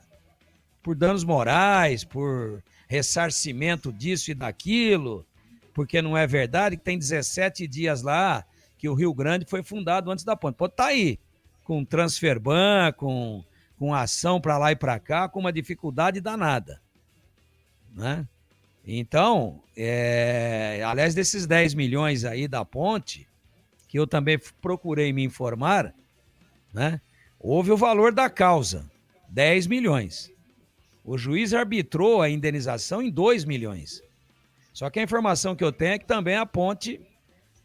por danos morais, por ressarcimento disso e daquilo, porque não é verdade que tem 17 dias lá que o Rio Grande foi fundado antes da Ponte. Pode tá aí, com transferban, com ação para lá e para cá, com uma dificuldade danada, né? Então, aliás, desses 10 milhões aí da Ponte, que eu também procurei me informar, né? Houve o valor da causa, 10 milhões. O juiz arbitrou a indenização em 2 milhões. Só que a informação que eu tenho é que também a Ponte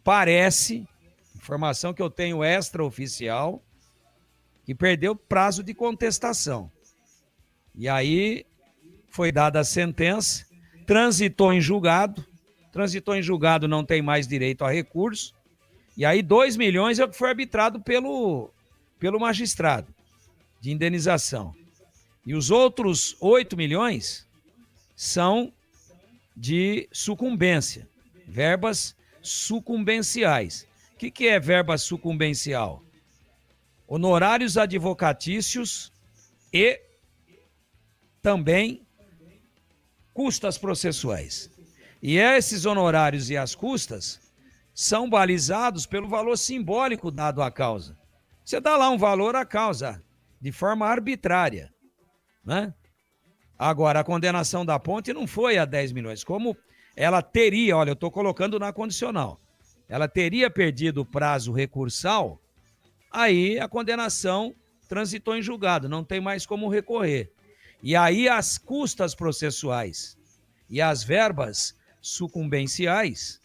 parece, informação que eu tenho extraoficial, que perdeu prazo de contestação. E aí foi dada a sentença, transitou em julgado, transitou em julgado, não tem mais direito a recurso. E aí 2 milhões é o que foi arbitrado pelo magistrado de indenização. E os outros 8 milhões são de sucumbência, verbas sucumbenciais. O que é verba sucumbencial? Honorários advocatícios e também custas processuais. E esses honorários e as custas são balizados pelo valor simbólico dado à causa. Você dá lá um valor à causa, de forma arbitrária, né? Agora, a condenação da Ponte não foi a 10 milhões, como ela teria, olha, eu estou colocando na condicional, ela teria perdido o prazo recursal, aí a condenação transitou em julgado, não tem mais como recorrer. E aí as custas processuais e as verbas sucumbenciais,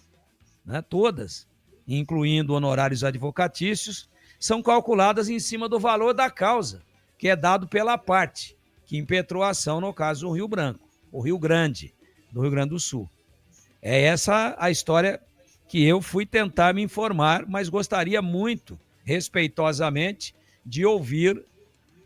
né, todas, incluindo honorários advocatícios, são calculadas em cima do valor da causa, que é dado pela parte que impetrou a ação, no caso do Rio Branco, o Rio Grande, do Rio Grande do Sul. É essa a história que eu fui tentar me informar, mas gostaria muito, respeitosamente, de ouvir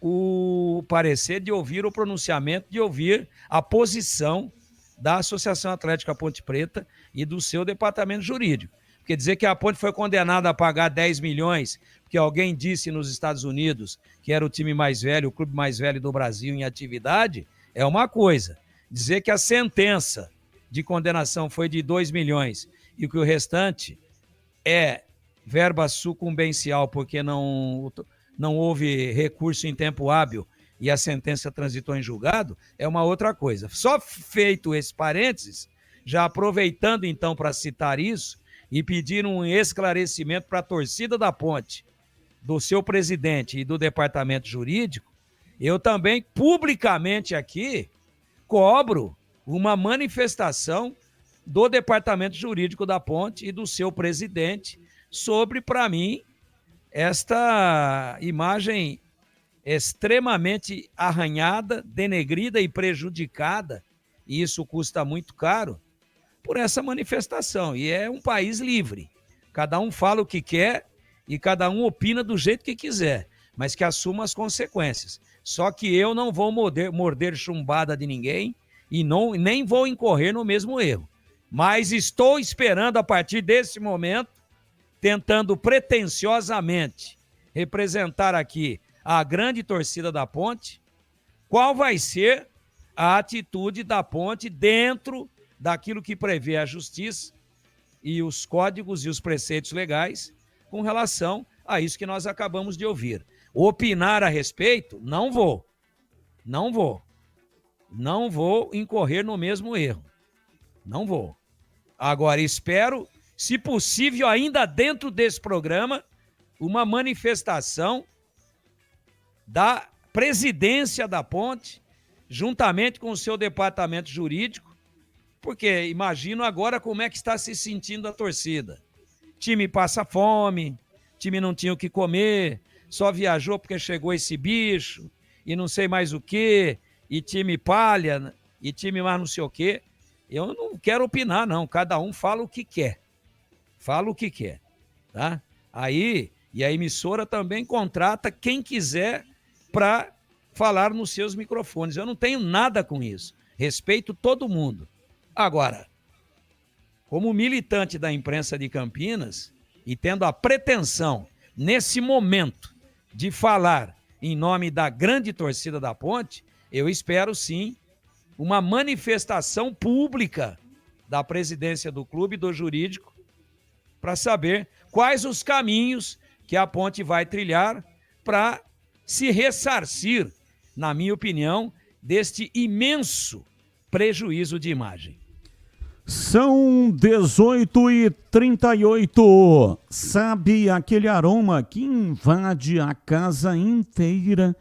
o parecer, de ouvir o pronunciamento, de ouvir a posição da Associação Atlética Ponte Preta e do seu departamento jurídico. Porque dizer que a Ponte foi condenada a pagar 10 milhões, porque alguém disse nos Estados Unidos que era o time mais velho, o clube mais velho do Brasil em atividade, é uma coisa. Dizer que a sentença de condenação foi de 2 milhões e que o restante é verba sucumbencial porque não houve recurso em tempo hábil e a sentença transitou em julgado, é uma outra coisa. Só feito esse parênteses, já aproveitando então para citar isso e pedir um esclarecimento para a torcida da Ponte, do seu presidente e do departamento jurídico, eu também publicamente aqui cobro uma manifestação do departamento jurídico da Ponte e do seu presidente sobre, para mim, esta imagem extremamente arranhada, denegrida e prejudicada, e isso custa muito caro, por essa manifestação. E é um país livre. Cada um fala o que quer e cada um opina do jeito que quiser, mas que assuma as consequências. Só que eu não vou morder chumbada de ninguém e nem vou incorrer no mesmo erro. Mas estou esperando, a partir desse momento, tentando pretensiosamente representar aqui a grande torcida da Ponte, qual vai ser a atitude da Ponte dentro daquilo que prevê a justiça e os códigos e os preceitos legais com relação a isso que nós acabamos de ouvir. Opinar a respeito, não vou. Não vou incorrer no mesmo erro. Não vou. Agora, espero, se possível, ainda dentro desse programa, uma manifestação da presidência da Ponte, juntamente com o seu departamento jurídico, porque imagino agora como é que está se sentindo a torcida. Time passa fome, time não tinha o que comer, só viajou porque chegou esse bicho, e não sei mais o quê, e time palha, e time mais não sei o quê. Eu não quero opinar, não. Cada um fala o que quer. Fala o que quer, tá? Aí, e a emissora também contrata quem quiser para falar nos seus microfones. Eu não tenho nada com isso. Respeito todo mundo. Agora, como militante da imprensa de Campinas e tendo a pretensão, nesse momento, de falar em nome da grande torcida da Ponte, eu espero sim uma manifestação pública da presidência do clube e do jurídico para saber quais os caminhos que a Ponte vai trilhar para se ressarcir, na minha opinião, deste imenso prejuízo de imagem. São 18h38. Sabe aquele aroma que invade a casa inteira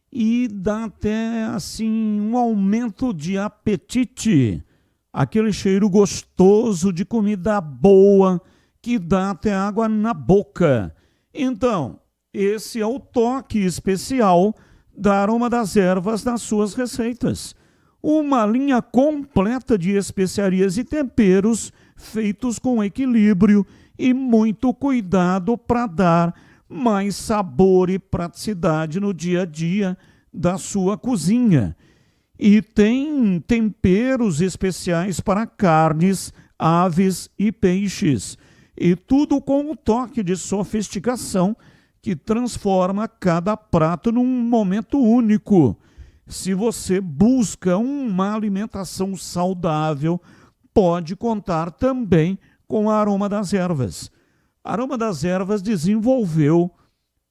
e dá até assim um aumento de apetite? Aquele cheiro gostoso de comida boa que dá até água na boca. Então, esse é o toque especial da Aroma das Ervas nas suas receitas. Uma linha completa de especiarias e temperos feitos com equilíbrio e muito cuidado para dar mais sabor e praticidade no dia a dia da sua cozinha. E tem temperos especiais para carnes, aves e peixes. E tudo com um toque de sofisticação que transforma cada prato num momento único. Se você busca uma alimentação saudável, pode contar também com a Aroma das Ervas. A Aroma das Ervas desenvolveu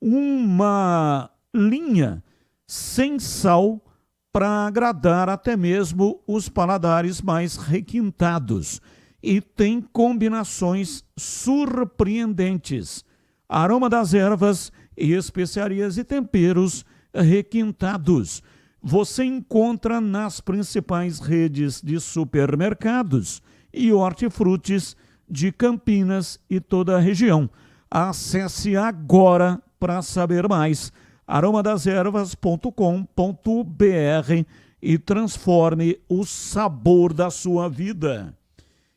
uma linha sem sal para agradar até mesmo os paladares mais requintados e tem combinações surpreendentes. Aroma das Ervas e especiarias e temperos requintados. Você encontra nas principais redes de supermercados e hortifrutis de Campinas e toda a região. Acesse agora para saber mais. aromadazervas.com.br e transforme o sabor da sua vida.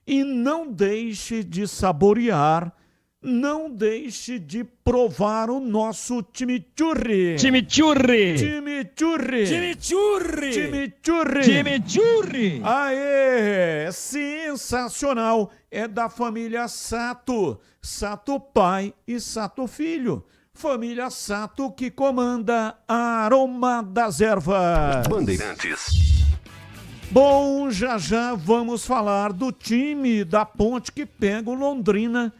E não deixe de saborear, não deixe de provar o nosso chimichurri. Chimichurri! Chimichurri! Chimichurri! Chimichurri! Chimichurri! Aê! Sensacional! É da família Sato. Sato pai e Sato filho. Família Sato que comanda a Aroma das Ervas. Bandeirantes. Bom, já vamos falar do time da Ponte que pega o Londrina,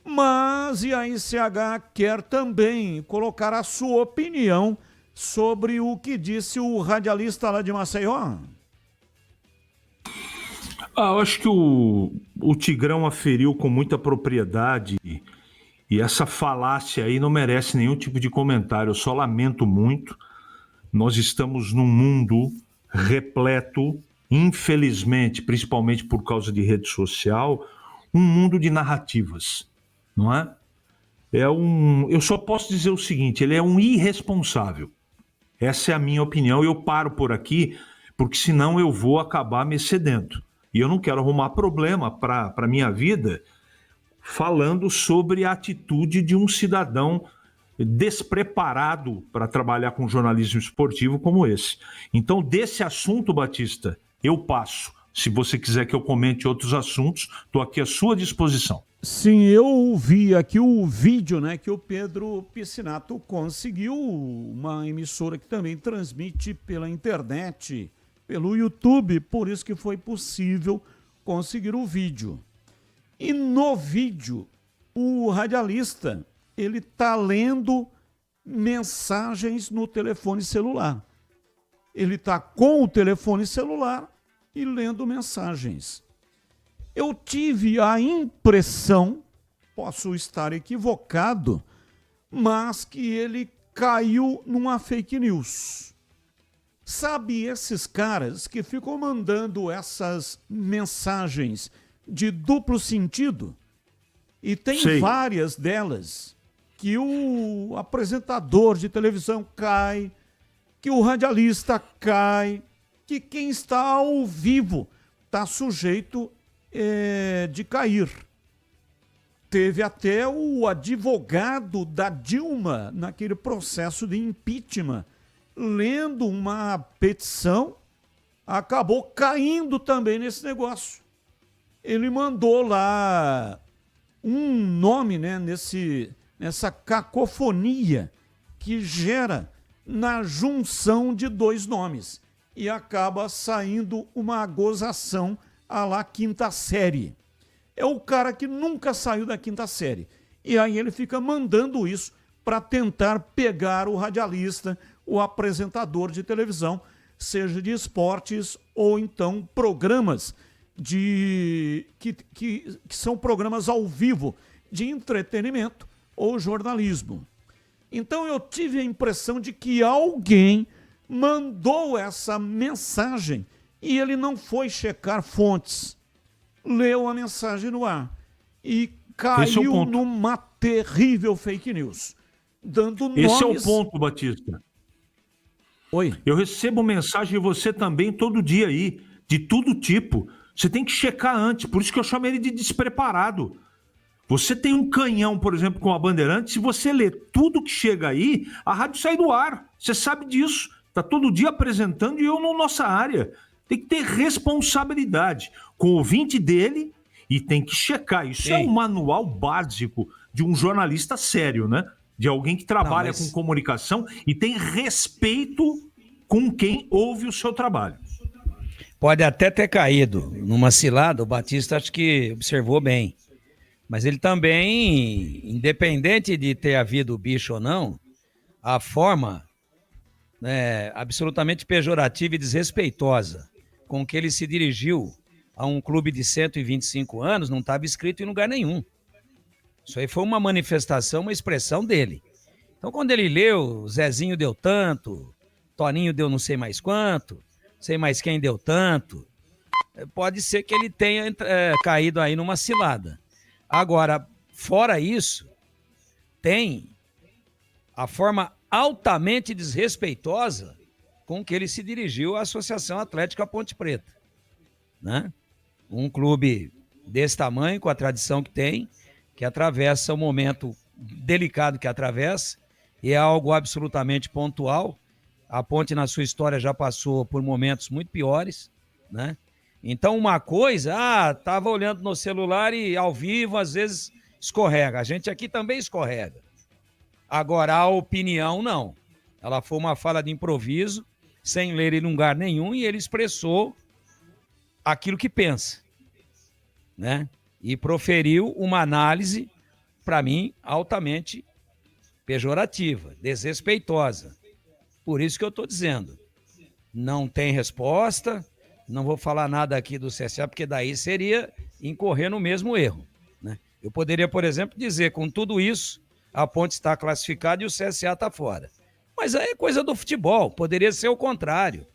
mas e a ICH quer também colocar a sua opinião sobre o que disse o radialista lá de Maceió? Eu acho que o Tigrão aferiu com muita propriedade e essa falácia aí não merece nenhum tipo de comentário. Eu só lamento muito. Nós estamos num mundo repleto, infelizmente, principalmente por causa de rede social, um mundo de narrativas, não é? Eu só posso dizer o seguinte, ele é um irresponsável. Essa é a minha opinião e eu paro por aqui, porque senão eu vou acabar me excedendo. E eu não quero arrumar problema para a minha vida falando sobre a atitude de um cidadão despreparado para trabalhar com jornalismo esportivo como esse. Então, desse assunto, Batista, eu passo. Se você quiser que eu comente outros assuntos, estou aqui à sua disposição. Sim, eu vi aqui o vídeo, né, que o Pedro Piscinato conseguiu, uma emissora que também transmite pela internet, pelo YouTube, por isso que foi possível conseguir o vídeo. E no vídeo, o radialista, ele está lendo mensagens no telefone celular. Ele está com o telefone celular e lendo mensagens. Eu tive a impressão, posso estar equivocado, mas que ele caiu numa fake news. Sabe esses caras que ficam mandando essas mensagens de duplo sentido? E tem várias delas que o apresentador de televisão cai, que o radialista cai, que quem está ao vivo está sujeito de cair. Teve até o advogado da Dilma, naquele processo de impeachment, lendo uma petição, acabou caindo também nesse negócio. Ele mandou lá um nome, né, nessa cacofonia que gera na junção de dois nomes e acaba saindo uma gozação à la quinta série. É o cara que nunca saiu da quinta série. E aí ele fica mandando isso para tentar pegar o radialista, o apresentador de televisão, seja de esportes ou então programas que são programas ao vivo de entretenimento ou jornalismo. Então eu tive a impressão de que alguém mandou essa mensagem e ele não foi checar fontes. Leu a mensagem no ar e caiu numa terrível fake news, dando nomes... Esse é o ponto, Batista. Oi. Eu recebo mensagem de você também todo dia aí, de todo tipo. Você tem que checar antes, por isso que eu chamo ele de despreparado. Você tem um canhão, por exemplo, com a Bandeirantes, se você lê tudo que chega aí, a rádio sai do ar. Você sabe disso. Está todo dia apresentando e eu na nossa área. Tem que ter responsabilidade com o ouvinte dele e tem que checar. Isso é um manual básico de um jornalista sério, né? De alguém que trabalha com comunicação e tem respeito com quem ouve o seu trabalho. Pode até ter caído numa cilada, o Batista acho que observou bem. Mas ele também, independente de ter havido bicho ou não, a forma absolutamente pejorativa e desrespeitosa com que ele se dirigiu a um clube de 125 anos não estava escrito em lugar nenhum. Isso aí foi uma manifestação, uma expressão dele. Então, quando ele leu, Zezinho deu tanto, Toninho deu não sei mais quanto, sei mais quem deu tanto, pode ser que ele tenha caído aí numa cilada. Agora, fora isso, tem a forma altamente desrespeitosa com que ele se dirigiu à Associação Atlética Ponte Preta, né? Um clube desse tamanho, com a tradição que tem, que atravessa um momento delicado que atravessa, e é algo absolutamente pontual. A Ponte, na sua história, já passou por momentos muito piores, né? Então, uma coisa, estava olhando no celular e ao vivo, às vezes, escorrega. A gente aqui também escorrega. Agora, a opinião, não. Ela foi uma fala de improviso, sem ler em lugar nenhum, e ele expressou aquilo que pensa, né? E proferiu uma análise, para mim, altamente pejorativa, desrespeitosa. Por isso que eu estou dizendo, não tem resposta, não vou falar nada aqui do CSA, porque daí seria incorrer no mesmo erro, né? Eu poderia, por exemplo, dizer, com tudo isso, a Ponte está classificada e o CSA está fora. Mas aí é coisa do futebol, poderia ser o contrário.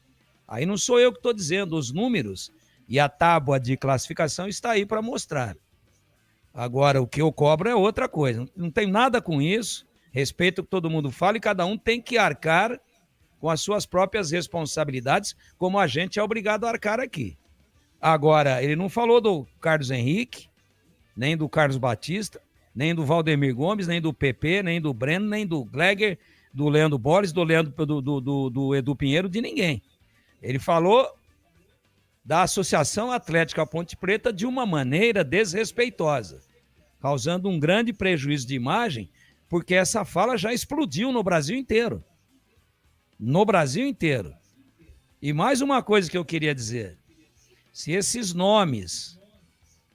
Aí não sou eu que estou dizendo, os números e a tábua de classificação está aí para mostrar. Agora, o que eu cobro é outra coisa, não tem nada com isso, respeito o que todo mundo fala e cada um tem que arcar com as suas próprias responsabilidades, como a gente é obrigado a arcar aqui. Agora, ele não falou do Carlos Henrique, nem do Carlos Batista, nem do Valdemir Gomes, nem do PP, nem do Breno, nem do Gleger, do Leandro Borges, do Edu Pinheiro, de ninguém. Ele falou da Associação Atlética Ponte Preta de uma maneira desrespeitosa, causando um grande prejuízo de imagem, porque essa fala já explodiu no Brasil inteiro. No Brasil inteiro. E mais uma coisa que eu queria dizer, se esses nomes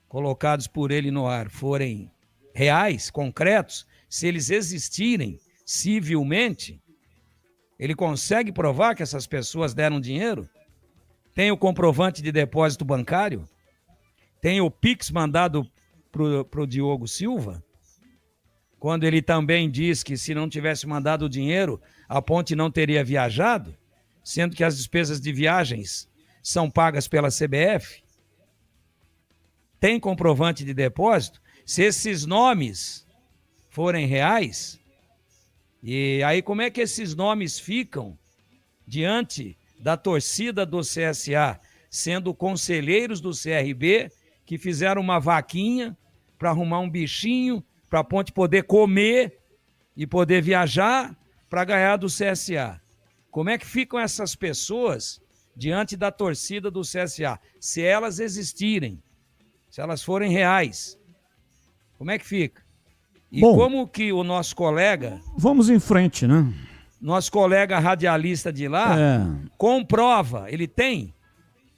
colocados por ele no ar forem reais, concretos, se eles existirem civilmente, ele consegue provar que essas pessoas deram dinheiro? Tem o comprovante de depósito bancário? Tem o Pix mandado pro Diogo Silva? Quando ele também diz que se não tivesse mandado o dinheiro, a Ponte não teria viajado, sendo que as despesas de viagens são pagas pela CBF? Tem comprovante de depósito? Se esses nomes forem reais, e aí como é que esses nomes ficam diante da torcida do CSA, sendo conselheiros do CRB, que fizeram uma vaquinha para arrumar um bichinho, para a Ponte poder comer e poder viajar para ganhar do CSA? Como é que ficam essas pessoas diante da torcida do CSA? Se elas existirem, se elas forem reais, como é que fica? E bom, como que o nosso colega... Vamos em frente, né? Nosso colega radialista de lá comprova, ele tem,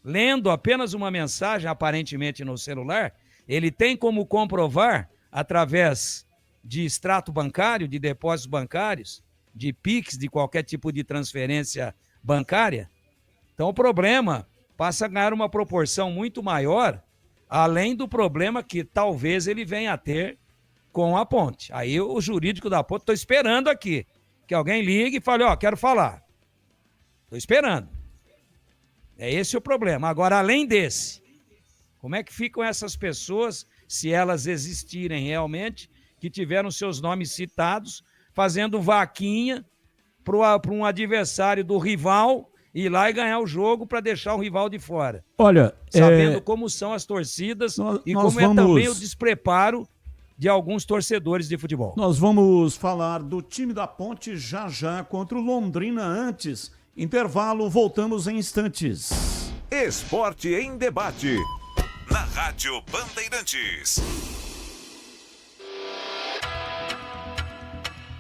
lendo apenas uma mensagem, aparentemente no celular, ele tem como comprovar, através de extrato bancário, de depósitos bancários, de PIX, de qualquer tipo de transferência bancária. Então o problema passa a ganhar uma proporção muito maior, além do problema que talvez ele venha a ter com a Ponte. Aí o jurídico da Ponte, estou esperando aqui, que alguém ligue e fale, quero falar. Estou esperando. É esse o problema. Agora, além desse, como é que ficam essas pessoas, se elas existirem realmente, que tiveram seus nomes citados, fazendo vaquinha para um adversário do rival ir lá e ganhar o jogo para deixar o rival de fora. Olha, sabendo como são as torcidas e como é também o despreparo de alguns torcedores de futebol. Nós vamos falar do time da Ponte já contra o Londrina antes. Intervalo, voltamos em instantes. Esporte em debate. Na Rádio Bandeirantes.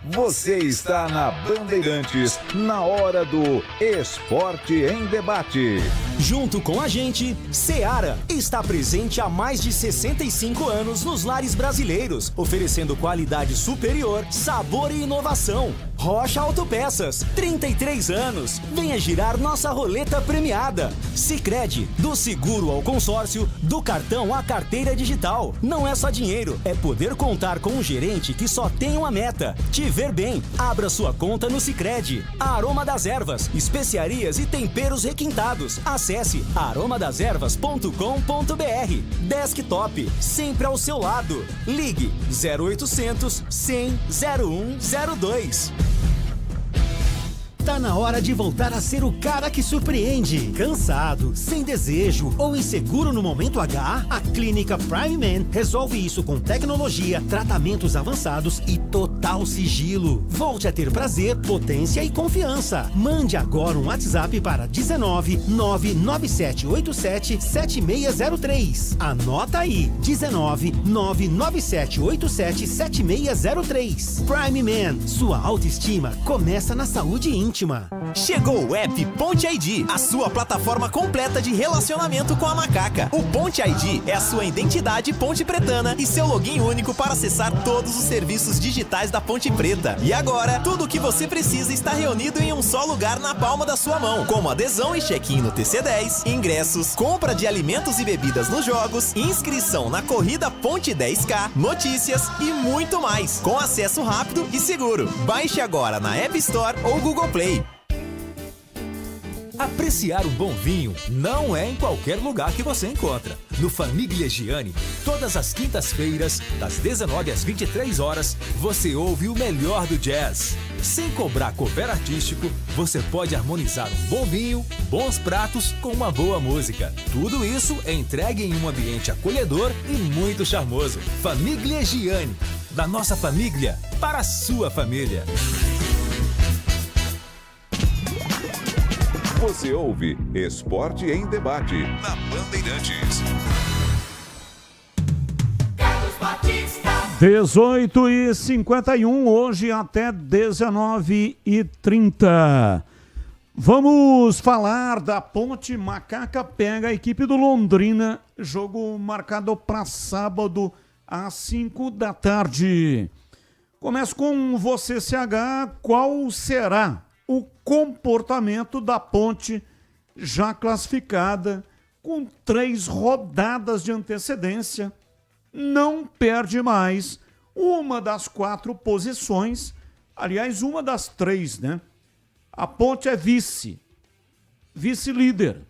Você está na Bandeirantes, na hora do Esporte em Debate. Junto com a gente, Seara está presente há mais de 65 anos nos lares brasileiros, oferecendo qualidade superior, sabor e inovação. Rocha Autopeças, 33 anos. Venha girar nossa roleta premiada. Sicredi, do seguro ao consórcio, do cartão à carteira digital. Não é só dinheiro, é poder contar com um gerente que só tem uma meta: te ver bem. Abra sua conta no Sicredi. Aroma das Ervas, especiarias e temperos requintados. Acesse aromadeservas.com.br. Desktop, sempre ao seu lado. Ligue 0800 100 0102. Tá na hora de voltar a ser o cara que surpreende. Cansado, sem desejo ou inseguro no momento H? A Clínica Prime Man resolve isso com tecnologia, tratamentos avançados e total sigilo. Volte a ter prazer, potência e confiança. Mande agora um WhatsApp para 19 99787 7603. Anota aí, 19 99787 7603. Prime Man, sua autoestima começa na saúde íntima. Chegou o app Ponte ID, a sua plataforma completa de relacionamento com a macaca. O Ponte ID é a sua identidade ponte pretana e seu login único para acessar todos os serviços digitais da Ponte Preta. E agora, tudo o que você precisa está reunido em um só lugar na palma da sua mão, como adesão e check-in no TC10, ingressos, compra de alimentos e bebidas nos jogos, inscrição na corrida Ponte 10K, notícias e muito mais, com acesso rápido e seguro. Baixe agora na App Store ou Google Play. Apreciar um bom vinho não é em qualquer lugar que você encontra. No Famiglia Gianni, todas as quintas-feiras, das 19 às 23 horas, você ouve o melhor do jazz. Sem cobrar cover artístico, você pode harmonizar um bom vinho, bons pratos com uma boa música. Tudo isso é entregue em um ambiente acolhedor e muito charmoso. Famiglia Gianni, da nossa família para a sua família. Você ouve Esporte em Debate, na Bandeirantes. 18h51, hoje até 19h30. Vamos falar da Ponte. Macaca pega a equipe do Londrina, jogo marcado para sábado às 5 da tarde. Começo com você, CH. Qual será o comportamento da Ponte, já classificada, com 3 rodadas de antecedência, não perde mais uma das 4 posições, aliás, uma das 3, né? A Ponte é vice-líder.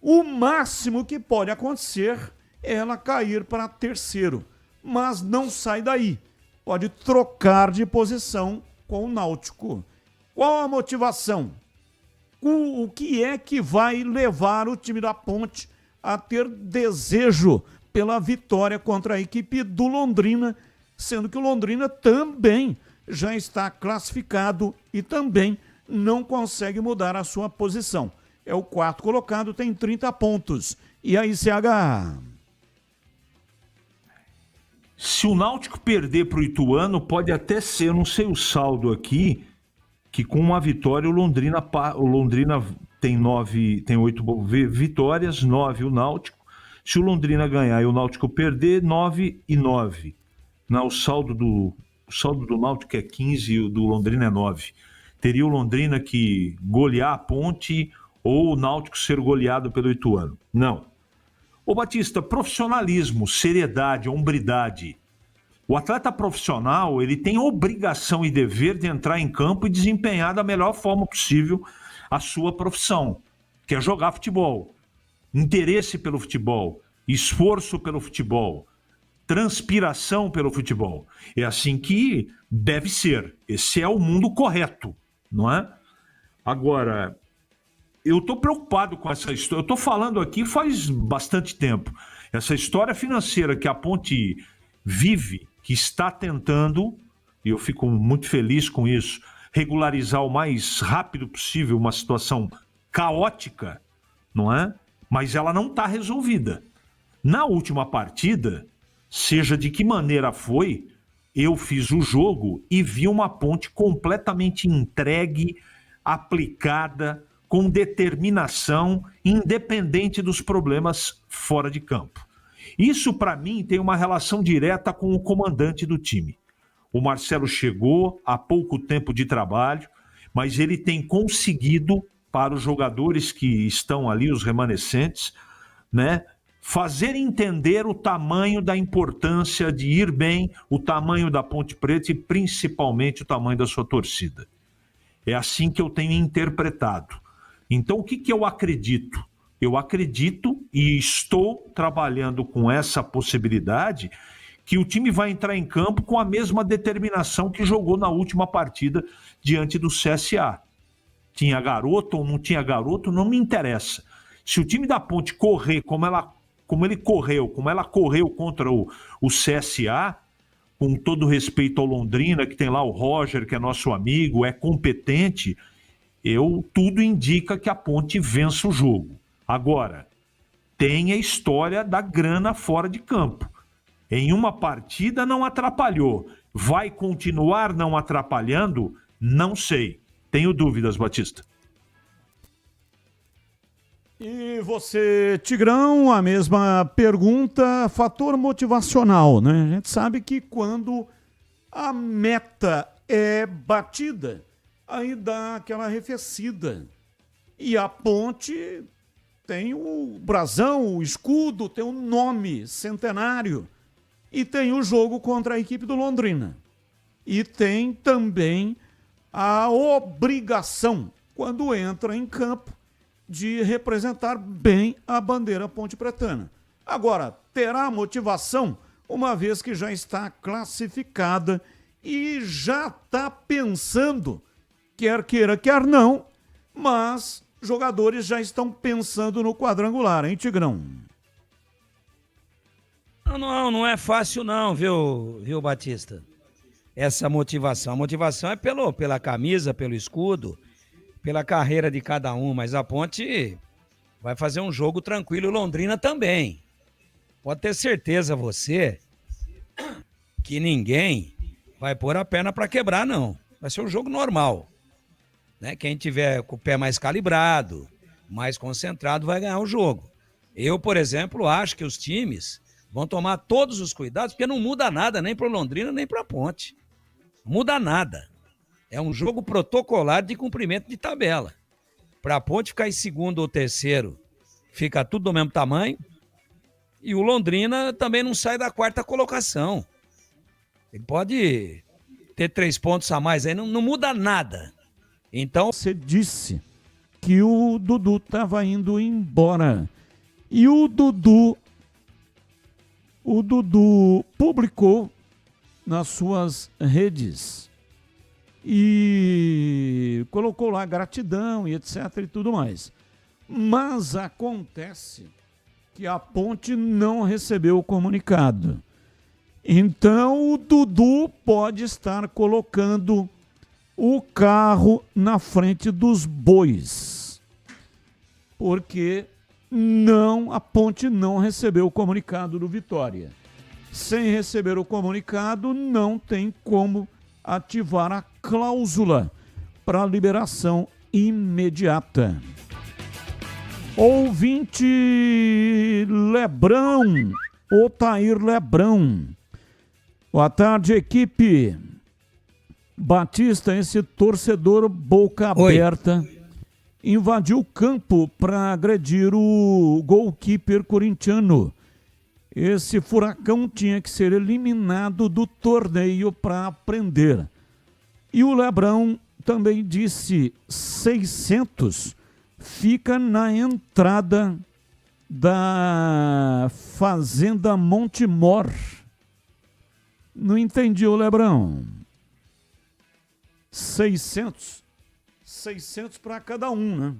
O máximo que pode acontecer é ela cair para terceiro, mas não sai daí. Pode trocar de posição com o Náutico. Qual a motivação? O que é que vai levar o time da Ponte a ter desejo pela vitória contra a equipe do Londrina, sendo que o Londrina também já está classificado e também não consegue mudar a sua posição. É o 4º colocado, tem 30 pontos. E aí, CH? Se o Náutico perder para o Ituano, pode até ser, não sei o saldo aqui, que com uma vitória o Londrina tem 8 vitórias, 9 o Náutico. Se o Londrina ganhar e o Náutico perder, 9 e 9. Não, o saldo do Náutico é 15 e o do Londrina é 9. Teria o Londrina que golear a Ponte ou o Náutico ser goleado pelo Ituano. Não. Ô Batista, profissionalismo, seriedade, hombridade. O atleta profissional, ele tem obrigação e dever de entrar em campo e desempenhar da melhor forma possível a sua profissão, que é jogar futebol. Interesse pelo futebol, esforço pelo futebol, transpiração pelo futebol. É assim que deve ser. Esse é o mundo correto, não é? Agora, eu estou preocupado com essa história. Eu estou falando aqui faz bastante tempo. Essa história financeira que a Ponte vive, que está tentando, e eu fico muito feliz com isso, regularizar o mais rápido possível uma situação caótica, não é? Mas ela não está resolvida. Na última partida, seja de que maneira foi, eu fiz o jogo e vi uma Ponte completamente entregue, aplicada, com determinação, independente dos problemas fora de campo. Isso, para mim, tem uma relação direta com o comandante do time. O Marcelo chegou há pouco tempo de trabalho, mas ele tem conseguido, para os jogadores que estão ali, os remanescentes, né, fazer entender o tamanho da importância de ir bem, o tamanho da Ponte Preta e principalmente o tamanho da sua torcida. É assim que eu tenho interpretado. Então, o que eu acredito? Eu acredito e estou trabalhando com essa possibilidade que o time vai entrar em campo com a mesma determinação que jogou na última partida diante do CSA. Tinha garoto ou não tinha garoto, não me interessa. Se o time da Ponte correr como ela correu contra o CSA, com todo respeito ao Londrina, que tem lá o Roger, que é nosso amigo, é competente, tudo indica que a Ponte vença o jogo. Agora, tem a história da grana fora de campo. Em uma partida não atrapalhou. Vai continuar não atrapalhando? Não sei. Tenho dúvidas, Batista. E você, Tigrão, a mesma pergunta, fator motivacional, né? A gente sabe que quando a meta é batida, aí dá aquela arrefecida. E a Ponte tem o brasão, o escudo, tem o nome centenário. E tem o jogo contra a equipe do Londrina. E tem também a obrigação, quando entra em campo, de representar bem a bandeira ponte-pretana. Agora, terá motivação, uma vez que já está classificada e já está pensando, quer queira, quer não, mas jogadores já estão pensando no quadrangular, hein, Tigrão? Não é fácil não, viu, Batista? Essa motivação. A motivação é pela camisa, pelo escudo, pela carreira de cada um, mas a Ponte vai fazer um jogo tranquilo, e Londrina também. Pode ter certeza você que ninguém vai pôr a perna para quebrar, não. Vai ser um jogo normal, né? Quem tiver com o pé mais calibrado, mais concentrado, vai ganhar o jogo. Eu, por exemplo, acho que os times vão tomar todos os cuidados, porque não muda nada, nem para o Londrina, nem para a Ponte. Não muda nada. É um jogo protocolar de cumprimento de tabela. Para a Ponte ficar em segundo ou terceiro, fica tudo do mesmo tamanho. E o Londrina também não sai da quarta colocação. Ele pode ter 3 pontos a mais aí, não muda nada. Então, você disse que o Dudu estava indo embora. E o Dudu publicou nas suas redes e colocou lá gratidão e etc e tudo mais. Mas acontece que a Ponte não recebeu o comunicado. Então o Dudu pode estar colocando o carro na frente dos bois. Porque a Ponte não recebeu o comunicado do Vitória. Sem receber o comunicado, não tem como ativar a cláusula para liberação imediata. Ouvinte Lebrão, Otair Lebrão. Boa tarde, equipe. Batista, esse torcedor boca aberta, invadiu o campo para agredir o goalkeeper corintiano. Esse furacão tinha que ser eliminado do torneio para aprender. E o Lebrão também disse 600 fica na entrada da Fazenda Montemor. Não entendi, o Lebrão. 600 para cada um, né?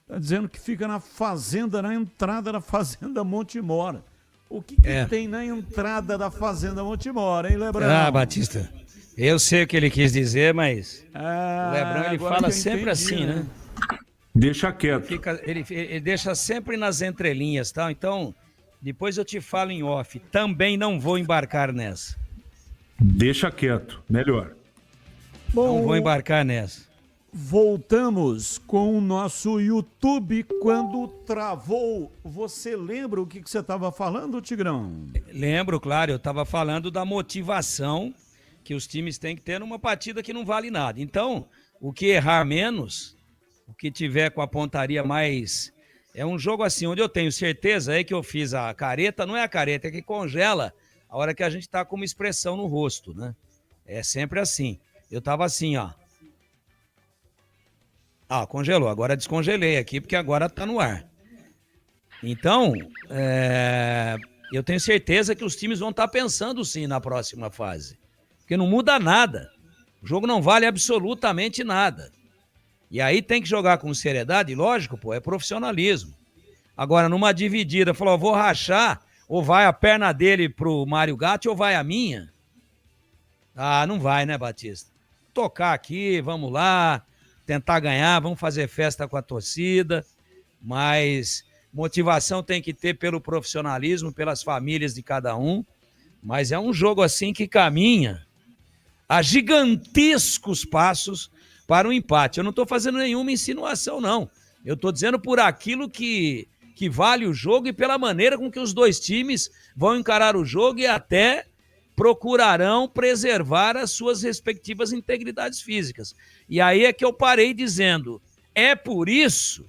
Está dizendo que fica na fazenda, na entrada da Fazenda Montemor. O que tem na entrada da Fazenda Montemor, hein, Lebrão? Ah, Batista, eu sei o que ele quis dizer, mas o Lebrão ele fala sempre assim, né? Deixa quieto. Ele deixa sempre nas entrelinhas, tá? Então, depois eu te falo em off. Também não vou embarcar nessa. Deixa quieto, melhor. Não vou embarcar nessa. Voltamos com o nosso YouTube quando travou. Você lembra o que você estava falando, Tigrão? Lembro, claro. Eu estava falando da motivação que os times têm que ter numa partida que não vale nada. Então, o que errar menos, o que tiver com a pontaria mais... É um jogo assim, onde eu tenho certeza aí que eu fiz a careta, não é a careta, é que congela a hora que a gente está com uma expressão no rosto, né? É sempre assim. Eu estava assim, ó. Ah, congelou. Agora descongelei aqui, porque agora tá no ar. Então, eu tenho certeza que os times vão estar pensando sim na próxima fase. Porque não muda nada. O jogo não vale absolutamente nada. E aí tem que jogar com seriedade, lógico, pô, é profissionalismo. Agora, numa dividida, falou, vou rachar, ou vai a perna dele pro Mário Gatti, ou vai a minha? Ah, não vai, né, Batista? Tocar aqui, vamos lá, tentar ganhar, vamos fazer festa com a torcida, mas motivação tem que ter pelo profissionalismo, pelas famílias de cada um, mas é um jogo assim que caminha a gigantescos passos para o empate. Eu não estou fazendo nenhuma insinuação, não. Eu estou dizendo por aquilo que vale o jogo e pela maneira com que os dois times vão encarar o jogo e até procurarão preservar as suas respectivas integridades físicas. E aí é que eu parei dizendo, é por isso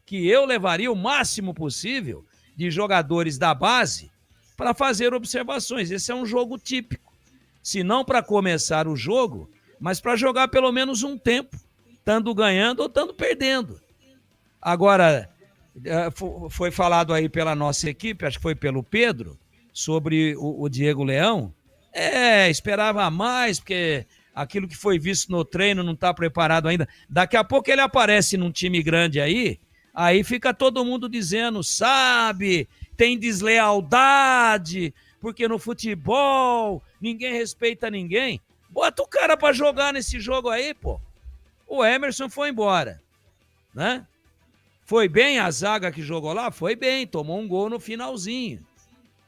que eu levaria o máximo possível de jogadores da base para fazer observações. Esse é um jogo típico. Se não para começar o jogo, mas para jogar pelo menos um tempo, estando ganhando ou estando perdendo. Agora, foi falado aí pela nossa equipe, acho que foi pelo Pedro, sobre o Diego Leão. Esperava mais, porque aquilo que foi visto no treino não está preparado ainda. Daqui a pouco ele aparece num time grande aí fica todo mundo dizendo, sabe, tem deslealdade, porque no futebol ninguém respeita ninguém. Bota o cara pra jogar nesse jogo aí, pô. O Emerson foi embora, né? Foi bem a zaga que jogou lá? Foi bem, tomou um gol no finalzinho.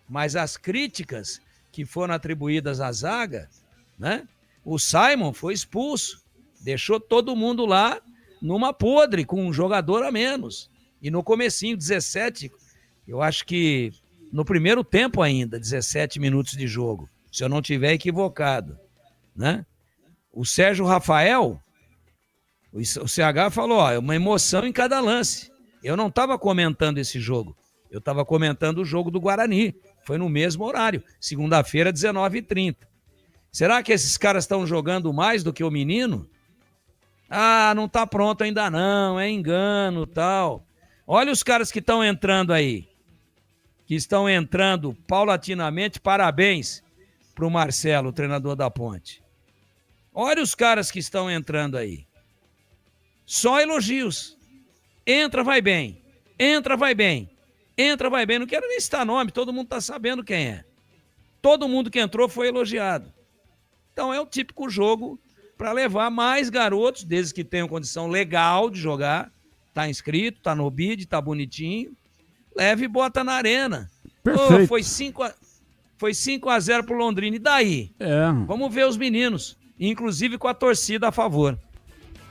Mas as críticas que foram atribuídas à zaga, né? O Simon foi expulso, deixou todo mundo lá numa podre, com um jogador a menos. E no comecinho, 17, eu acho que no primeiro tempo ainda, 17 minutos de jogo, se eu não tiver equivocado, né? O Sérgio Rafael, o CH falou, ó, é uma emoção em cada lance. Eu não estava comentando esse jogo, eu estava comentando o jogo do Guarani, foi no mesmo horário, segunda-feira, 19h30. Será que esses caras estão jogando mais do que o menino? Ah, não tá pronto ainda não, é engano, tal. Olha os caras que estão entrando aí, que estão entrando paulatinamente, parabéns pro Marcelo, o treinador da Ponte. Olha os caras que estão entrando aí. Só elogios. Entra, vai bem. Entra, vai bem. Entra, vai bem. Não quero nem citar nome, todo mundo tá sabendo quem é. Todo mundo que entrou foi elogiado. Então é o típico jogo para levar mais garotos, desde que tenham condição legal de jogar. Tá inscrito, tá no bid, tá bonitinho. Leve e bota na arena. Perfeito. Foi 5-0 pro Londrina. E daí? Vamos ver os meninos, inclusive com a torcida a favor.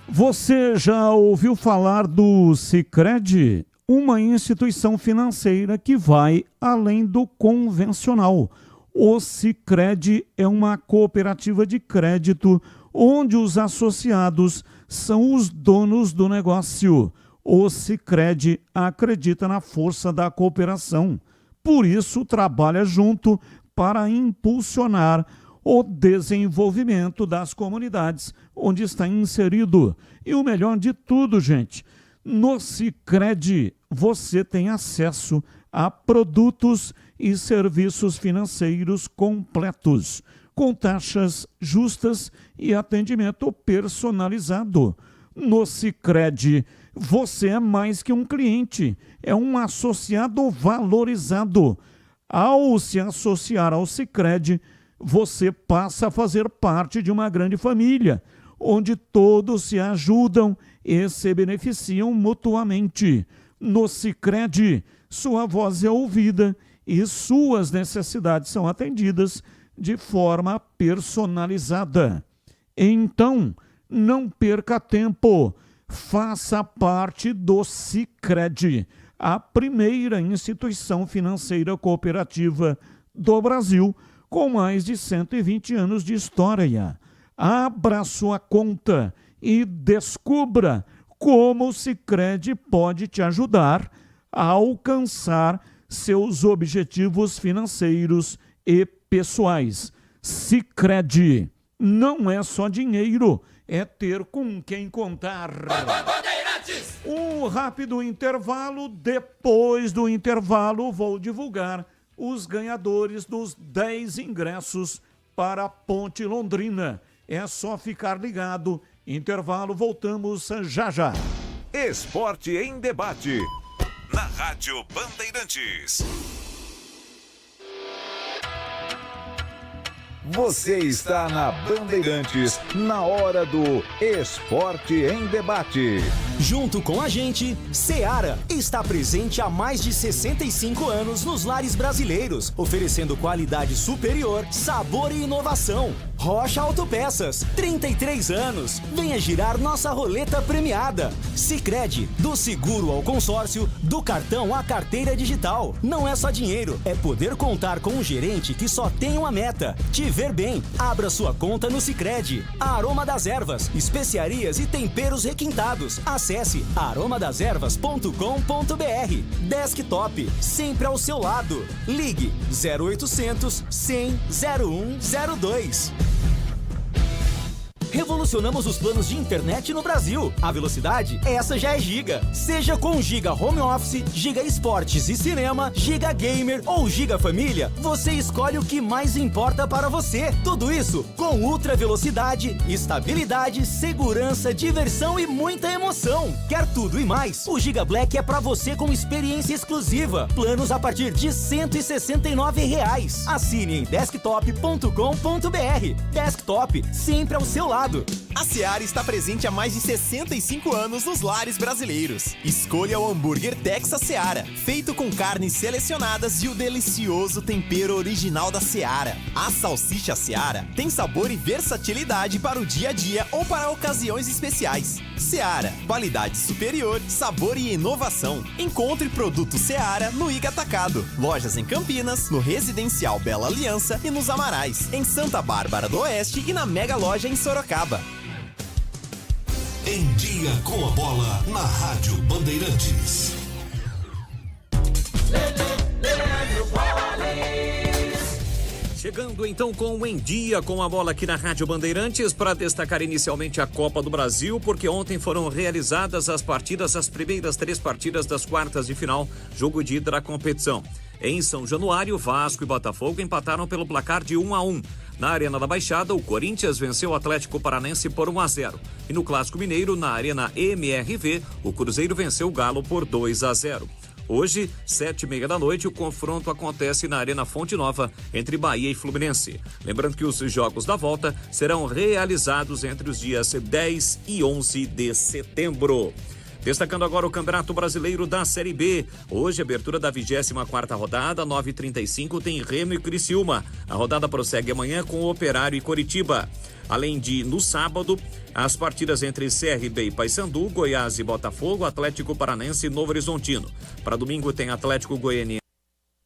Você já ouviu falar do Sicredi? Uma instituição financeira que vai além do convencional. O Sicredi é uma cooperativa de crédito onde os associados são os donos do negócio. O Sicredi acredita na força da cooperação. Por isso, trabalha junto para impulsionar o desenvolvimento das comunidades onde está inserido. E o melhor de tudo, gente, no Sicredi você tem acesso a produtos e serviços financeiros completos, com taxas justas e atendimento personalizado. No Sicredi você é mais que um cliente, é um associado valorizado. Ao se associar ao Sicredi, você passa a fazer parte de uma grande família, onde todos se ajudam e se beneficiam mutuamente. No Sicredi, sua voz é ouvida e suas necessidades são atendidas de forma personalizada. Então, não perca tempo. Faça parte do Sicredi, a primeira instituição financeira cooperativa do Brasil, com mais de 120 anos de história. Abra sua conta e descubra como o Sicredi pode te ajudar a alcançar seus objetivos financeiros e pessoais. Sicredi não é só dinheiro, é ter com quem contar. Um rápido intervalo. Depois do intervalo, vou divulgar os ganhadores dos 10 ingressos para a Ponte Londrina. É só ficar ligado. Intervalo, voltamos já já. Esporte em debate. Na Rádio Bandeirantes. Você está na Bandeirantes, na hora do Esporte em Debate. Junto com a gente, Seara está presente há mais de 65 anos nos lares brasileiros, oferecendo qualidade superior, sabor e inovação. Rocha Autopeças, 33 anos. Venha girar nossa roleta premiada. Sicredi, do seguro ao consórcio, do cartão à carteira digital. Não é só dinheiro, é poder contar com um gerente que só tem uma meta: te ver bem. Abra sua conta no Sicredi. Aroma das Ervas, especiarias e temperos requintados. Acesse aromadeservas.com.br. Desktop, sempre ao seu lado. Ligue 0800 100 0102. Revolucionamos os planos de internet no Brasil. A velocidade, essa já é Giga. Seja com Giga Home Office, Giga Esportes e Cinema, Giga Gamer ou Giga Família, você escolhe o que mais importa para você. Tudo isso com ultra velocidade, estabilidade, segurança, diversão e muita emoção. Quer tudo e mais? O Giga Black é para você com experiência exclusiva. Planos a partir de R$ 169. Assine em desktop.com.br. Desktop, sempre ao seu lado. A Seara está presente há mais de 65 anos nos lares brasileiros. Escolha o hambúrguer Texas Seara, feito com carnes selecionadas e o delicioso tempero original da Seara. A salsicha Seara tem sabor e versatilidade para o dia a dia ou para ocasiões especiais. Seara, qualidade superior, sabor e inovação. Encontre produto Seara no Iga Atacado. Lojas em Campinas, no Residencial Bela Aliança e nos Amarais, em Santa Bárbara do Oeste e na Mega Loja em Sorocaba. Em Dia com a Bola, na Rádio Bandeirantes. Chegando então com o Em Dia com a Bola aqui na Rádio Bandeirantes para destacar inicialmente a Copa do Brasil, porque ontem foram realizadas as primeiras 3 partidas das quartas de final, jogo de ida da competição. Em São Januário, Vasco e Botafogo empataram pelo placar de 1-1. Na Arena da Baixada, o Corinthians venceu o Atlético Paranense por 1-0. E no Clássico Mineiro, na Arena MRV, o Cruzeiro venceu o Galo por 2-0. Hoje, 7h30 da noite, o confronto acontece na Arena Fonte Nova, entre Bahia e Fluminense. Lembrando que os jogos da volta serão realizados entre os dias 10 e 11 de setembro. Destacando agora o Campeonato Brasileiro da Série B. Hoje, abertura da 24ª rodada, 9h35, tem Remo e Criciúma. A rodada prossegue amanhã com Operário e Coritiba. Além de, no sábado, as partidas entre CRB e Paysandu, Goiás e Botafogo, Atlético Paranense e Novo Horizontino. Para domingo tem Atlético Goianiense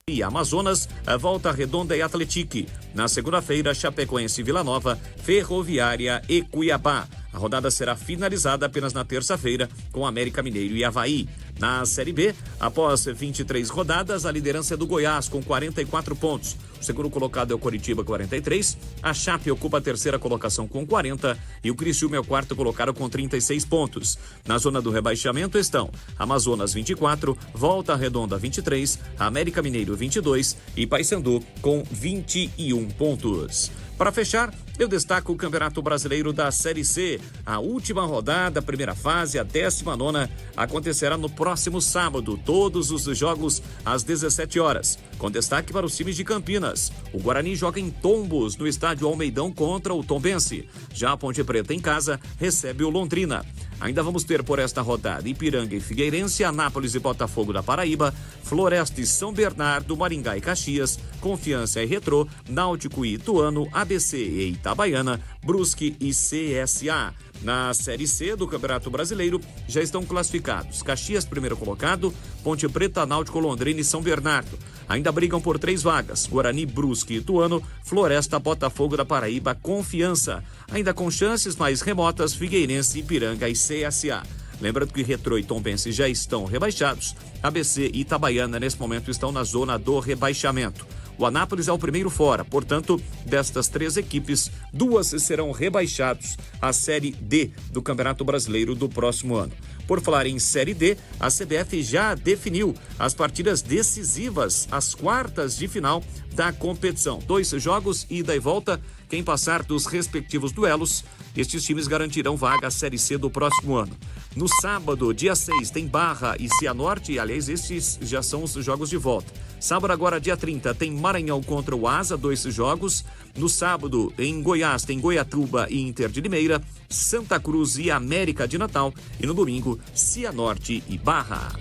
e Amazonas, Volta Redonda e Atletique. Na segunda-feira, Chapecoense e Vila Nova, Ferroviária e Cuiabá. A rodada será finalizada apenas na terça-feira com América Mineiro e Avaí. Na Série B, após 23 rodadas, a liderança é do Goiás com 44 pontos. O segundo colocado é o Coritiba, 43. A Chape ocupa a terceira colocação com 40 e o Criciúma é o quarto colocado com 36 pontos. Na zona do rebaixamento estão Amazonas, 24, Volta Redonda, 23, América Mineiro, 22 e Paysandu com 21 pontos. Para fechar, eu destaco o Campeonato Brasileiro da Série C. A última rodada, primeira fase, a 19ª, acontecerá no próximo sábado. Todos os jogos às 17 horas. Com destaque para os times de Campinas. O Guarani joga em Tombos, no estádio Almeidão, contra o Tombense. Já a Ponte Preta, em casa, recebe o Londrina. Ainda vamos ter por esta rodada Ipiranga e Figueirense, Anápolis e Botafogo da Paraíba, Floresta e São Bernardo, Maringá e Caxias, Confiança e Retrô, Náutico e Ituano, ABC e Itabaiana, Brusque e CSA. Na Série C do Campeonato Brasileiro já estão classificados Caxias, primeiro colocado, Ponte Preta, Náutico, Londrina e São Bernardo. Ainda brigam por 3 vagas, Guarani, Brusque e Ituano, Floresta, Botafogo da Paraíba, Confiança. Ainda com chances mais remotas, Figueirense, Ipiranga e CSA. Lembrando que Retrô e Tombense já estão rebaixados, ABC e Itabaiana nesse momento estão na zona do rebaixamento. O Anápolis é o primeiro fora, portanto, destas 3 equipes, 2 serão rebaixados à Série D do Campeonato Brasileiro do próximo ano. Por falar em Série D, a CBF já definiu as partidas decisivas, as quartas de final da competição. 2 jogos, ida e volta. Quem passar dos respectivos duelos, estes times garantirão vaga à Série C do próximo ano. No sábado, dia 6, tem Barra e Cianorte, e aliás, estes já são os jogos de volta. Sábado agora, dia 30, tem Maranhão contra o Asa, 2 jogos. No sábado, em Goiás, tem Goiatuba e Inter de Limeira, Santa Cruz e América de Natal. E no domingo, Cianorte e Barra.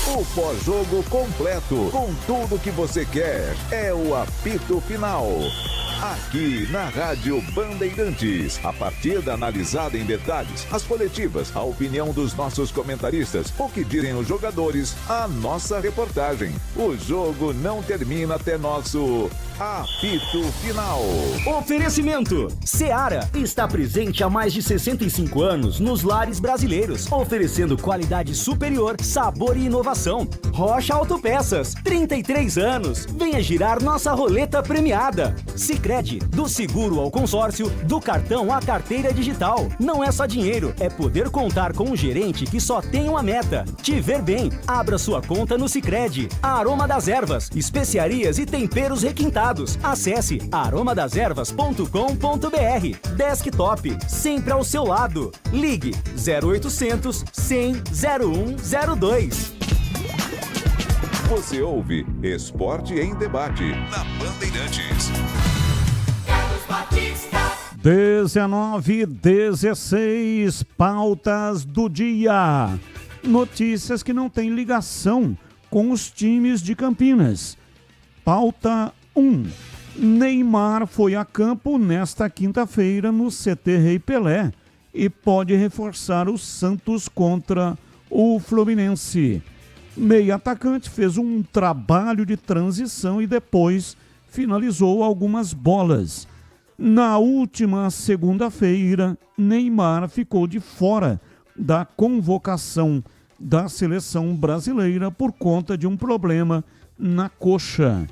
O pós-jogo completo, com tudo que você quer, é o apito final. Aqui na Rádio Bandeirantes, a partida analisada em detalhes, as coletivas, a opinião dos nossos comentaristas, o que dizem os jogadores, a nossa reportagem. O jogo não termina até nosso apito final. Oferecimento: Seara está presente há mais de 65 anos nos lares brasileiros, oferecendo qualidade superior, sabor e inovação. Rocha Autopeças, 33 anos. Venha girar nossa roleta premiada. Sicredi, do seguro ao consórcio, do cartão à carteira digital. Não é só dinheiro, é poder contar com um gerente que só tem uma meta: te ver bem. Abra sua conta no Sicredi. Aroma das Ervas, especiarias e temperos requintados. Acesse aromadeservas.com.br. Desktop, sempre ao seu lado. Ligue 0800 100 0102. Você ouve Esporte em Debate na Bandeirantes. 19:16, pautas do dia. Notícias que não têm ligação com os times de Campinas. Pauta 1. Neymar foi a campo nesta quinta-feira no CT Rei Pelé e pode reforçar o Santos contra o Fluminense. Meio atacante fez um trabalho de transição e depois finalizou algumas bolas. Na última segunda-feira, Neymar ficou de fora da convocação da seleção brasileira por conta de um problema na coxa.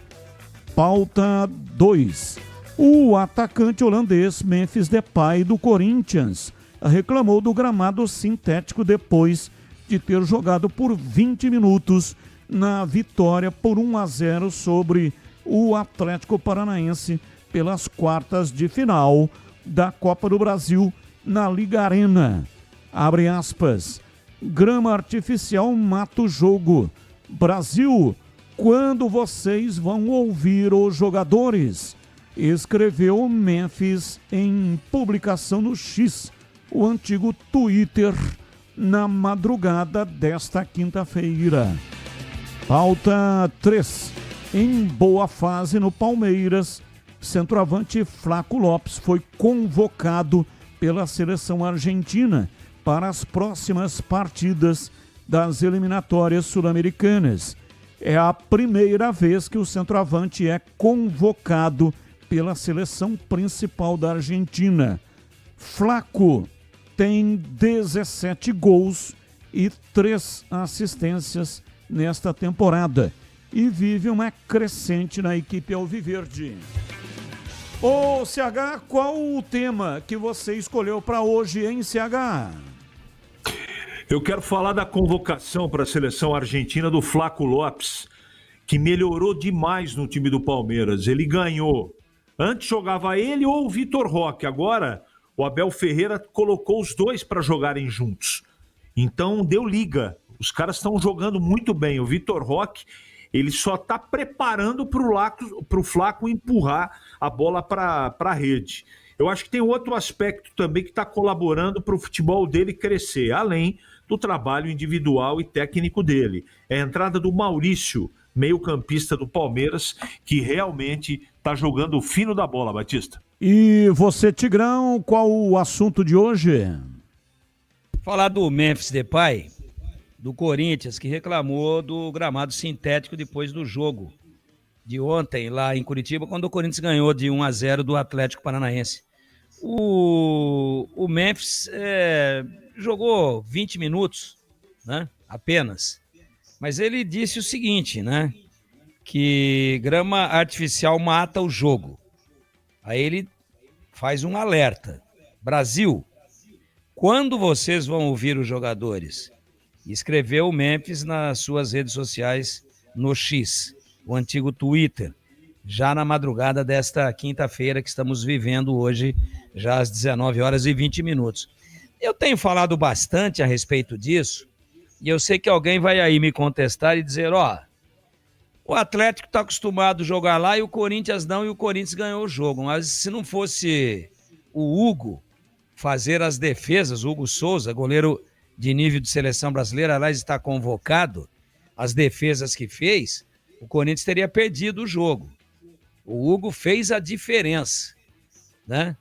Pauta 2. O atacante holandês Memphis Depay do Corinthians reclamou do gramado sintético depois de ter jogado por 20 minutos na vitória por 1-0 sobre o Atlético Paranaense pelas quartas de final da Copa do Brasil na Liga Arena. Abre aspas. Grama artificial mata o jogo. Brasil, quando vocês vão ouvir os jogadores? Escreveu Memphis em publicação no X, o antigo Twitter, na madrugada desta quinta-feira. Pauta 3. Em boa fase no Palmeiras, centroavante Flaco Lopes foi convocado pela seleção argentina para as próximas partidas das eliminatórias sul-americanas. É a primeira vez que o centroavante é convocado pela seleção principal da Argentina. Flaco tem 17 gols e 3 assistências nesta temporada e vive uma crescente na equipe alviverde. Ô, CH, qual o tema que você escolheu para hoje, hein, CH? Eu quero falar da convocação para a seleção argentina do Flaco Lopes, que melhorou demais no time do Palmeiras. Ele ganhou Antes jogava ele ou o Vitor Roque. Agora o Abel Ferreira colocou os dois para jogarem juntos. Então deu liga. Os caras estão jogando muito bem. O Vitor Roque, ele só está preparando para o Flaco empurrar a bola para a rede. Eu acho que tem outro aspecto também que está colaborando para o futebol dele crescer, além do trabalho individual e técnico dele. É a entrada do Maurício, meio-campista do Palmeiras, que realmente está jogando o fino da bola, Batista. E você, Tigrão, qual o assunto de hoje? Falar do Memphis Depay, do Corinthians, que reclamou do gramado sintético depois do jogo de ontem lá em Curitiba, quando o Corinthians ganhou de 1-0 do Atlético Paranaense. O Memphis jogou 20 minutos, né, apenas. Mas ele disse o seguinte, né, que grama artificial mata o jogo. Aí ele faz um alerta. Brasil, quando vocês vão ouvir os jogadores? Escreveu o Memphis nas suas redes sociais no X, o antigo Twitter, já na madrugada desta quinta-feira que estamos vivendo hoje, já às 19h20. Eu tenho falado bastante a respeito disso, e eu sei que alguém vai aí me contestar e dizer, o Atlético está acostumado a jogar lá e o Corinthians não, e o Corinthians ganhou o jogo. Mas se não fosse o Hugo fazer as defesas, o Hugo Souza, goleiro de nível de seleção brasileira, aliás, está convocado, as defesas que fez, o Corinthians teria perdido o jogo. O Hugo fez a diferença, né?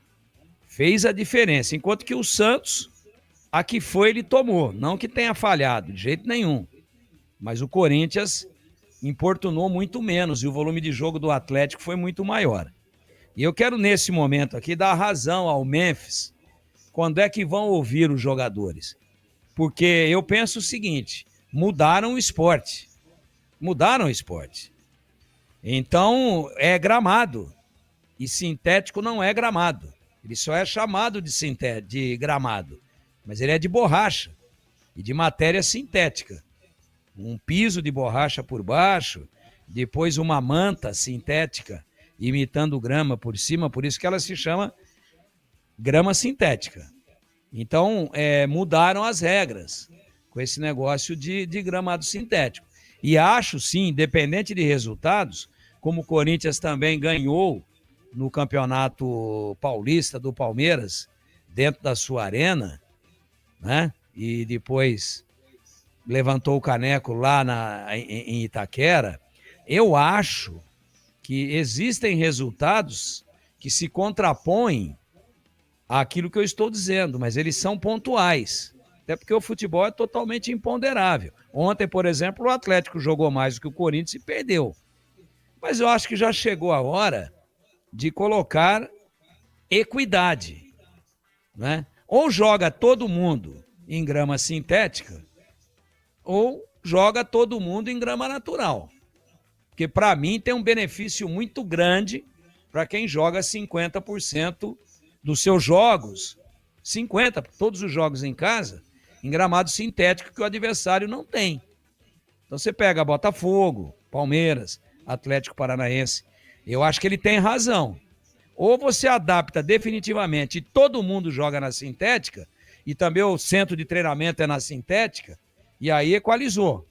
Fez a diferença, enquanto que o Santos, a que foi, ele tomou. Não que tenha falhado, de jeito nenhum. Mas o Corinthians importunou muito menos e o volume de jogo do Atlético foi muito maior. E eu quero, nesse momento aqui, dar razão ao Memphis quando é que vão ouvir os jogadores. Porque eu penso o seguinte, mudaram o esporte. Mudaram o esporte. Então, é gramado. E sintético não é gramado. Ele só é chamado de gramado. Mas ele é de borracha e de matéria sintética. Um piso de borracha por baixo, depois uma manta sintética imitando grama por cima, por isso que ela se chama grama sintética. Então, mudaram as regras com esse negócio de gramado sintético. E acho, sim, independente de resultados, como o Corinthians também ganhou no Campeonato Paulista do Palmeiras, dentro da sua arena, né? E depois levantou o caneco lá em Itaquera, eu acho que existem resultados que se contrapõem àquilo que eu estou dizendo, mas eles são pontuais. Até porque o futebol é totalmente imponderável. Ontem, por exemplo, o Atlético jogou mais do que o Corinthians e perdeu. Mas eu acho que já chegou a hora de colocar equidade, né? Ou joga todo mundo em grama sintética, ou joga todo mundo em grama natural. Porque, para mim, tem um benefício muito grande para quem joga 50% dos seus jogos, 50%, todos os jogos em casa, em gramado sintético que o adversário não tem. Então você pega Botafogo, Palmeiras, Atlético Paranaense, eu acho que ele tem razão. Ou você adapta definitivamente e todo mundo joga na sintética, e também o centro de treinamento é na sintética, e aí equalizou.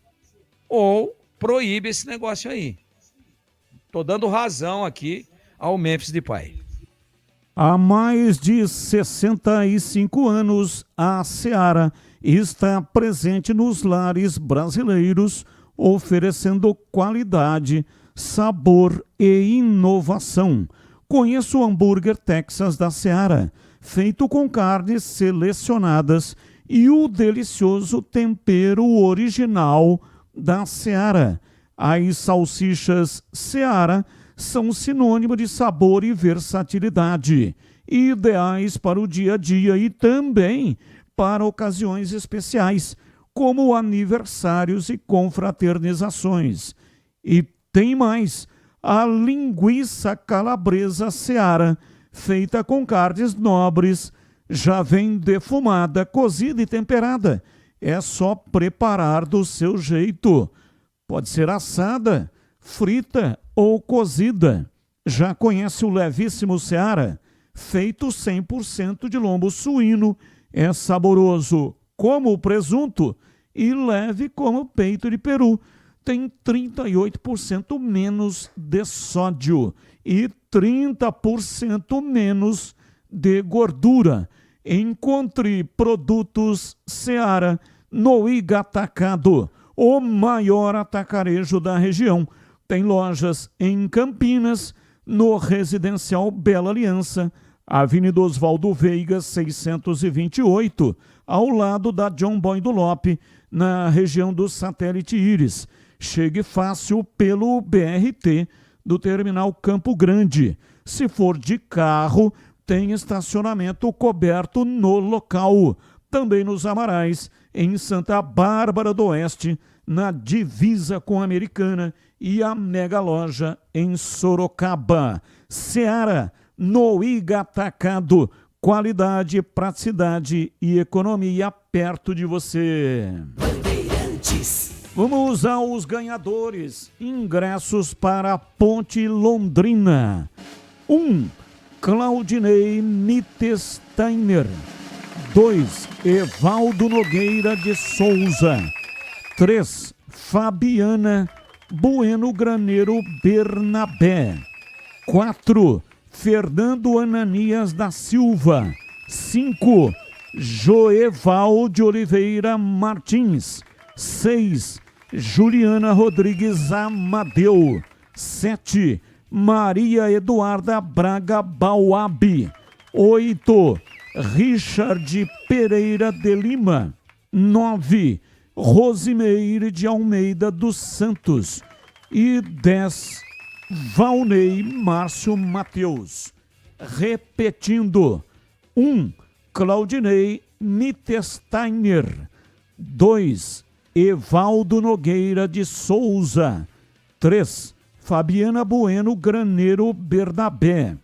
Ou proíbe esse negócio aí. Estou dando razão aqui ao Memphis Depay. Há mais de 65 anos, a Seara está presente nos lares brasileiros, oferecendo qualidade, sabor e inovação. Conheça o hambúrguer Texas da Seara, feito com carnes selecionadas e o delicioso tempero original da Seara. As salsichas Seara são sinônimo de sabor e versatilidade, ideais para o dia a dia e também para ocasiões especiais, como aniversários e confraternizações. E tem mais, a linguiça calabresa Seara, feita com carnes nobres, já vem defumada, cozida e temperada. É só preparar do seu jeito. Pode ser assada, frita ou cozida. Já conhece o levíssimo Seara? Feito 100% de lombo suíno. É saboroso como o presunto e leve como o peito de peru. Tem 38% menos de sódio e 30% menos de gordura. Encontre produtos Seara no Igatacado, o maior atacarejo da região. Tem lojas em Campinas, no Residencial Bela Aliança, Avenida Oswaldo Veiga, 628, ao lado da John Boy do Lope, na região do Satélite Íris. Chegue fácil pelo BRT do Terminal Campo Grande. Se for de carro, tem estacionamento coberto no local. Também nos Amarais, em Santa Bárbara do Oeste, na divisa com a Americana, e a Mega Loja em Sorocaba. Seara, no Igatacado. Qualidade, praticidade e economia perto de você. Vamos aos ganhadores. Ingressos para a Ponte Londrina. 1. Claudinei Mitesteiner. 2. Evaldo Nogueira de Souza. 3. Fabiana Bueno Graneiro Bernabé. 4. Fernando Ananias da Silva. 5. Joeval de Oliveira Martins. 6. Juliana Rodrigues Amadeu. 7. Maria Eduarda Braga Bauab. 8. Richard Pereira de Lima. 9. Rosimeire de Almeida dos Santos. E 10. Valnei Márcio Mateus. Repetindo. 1. Claudinei Mitesteiner. 2. Evaldo Nogueira de Souza. 3. Fabiana Bueno Graneiro Bernabé.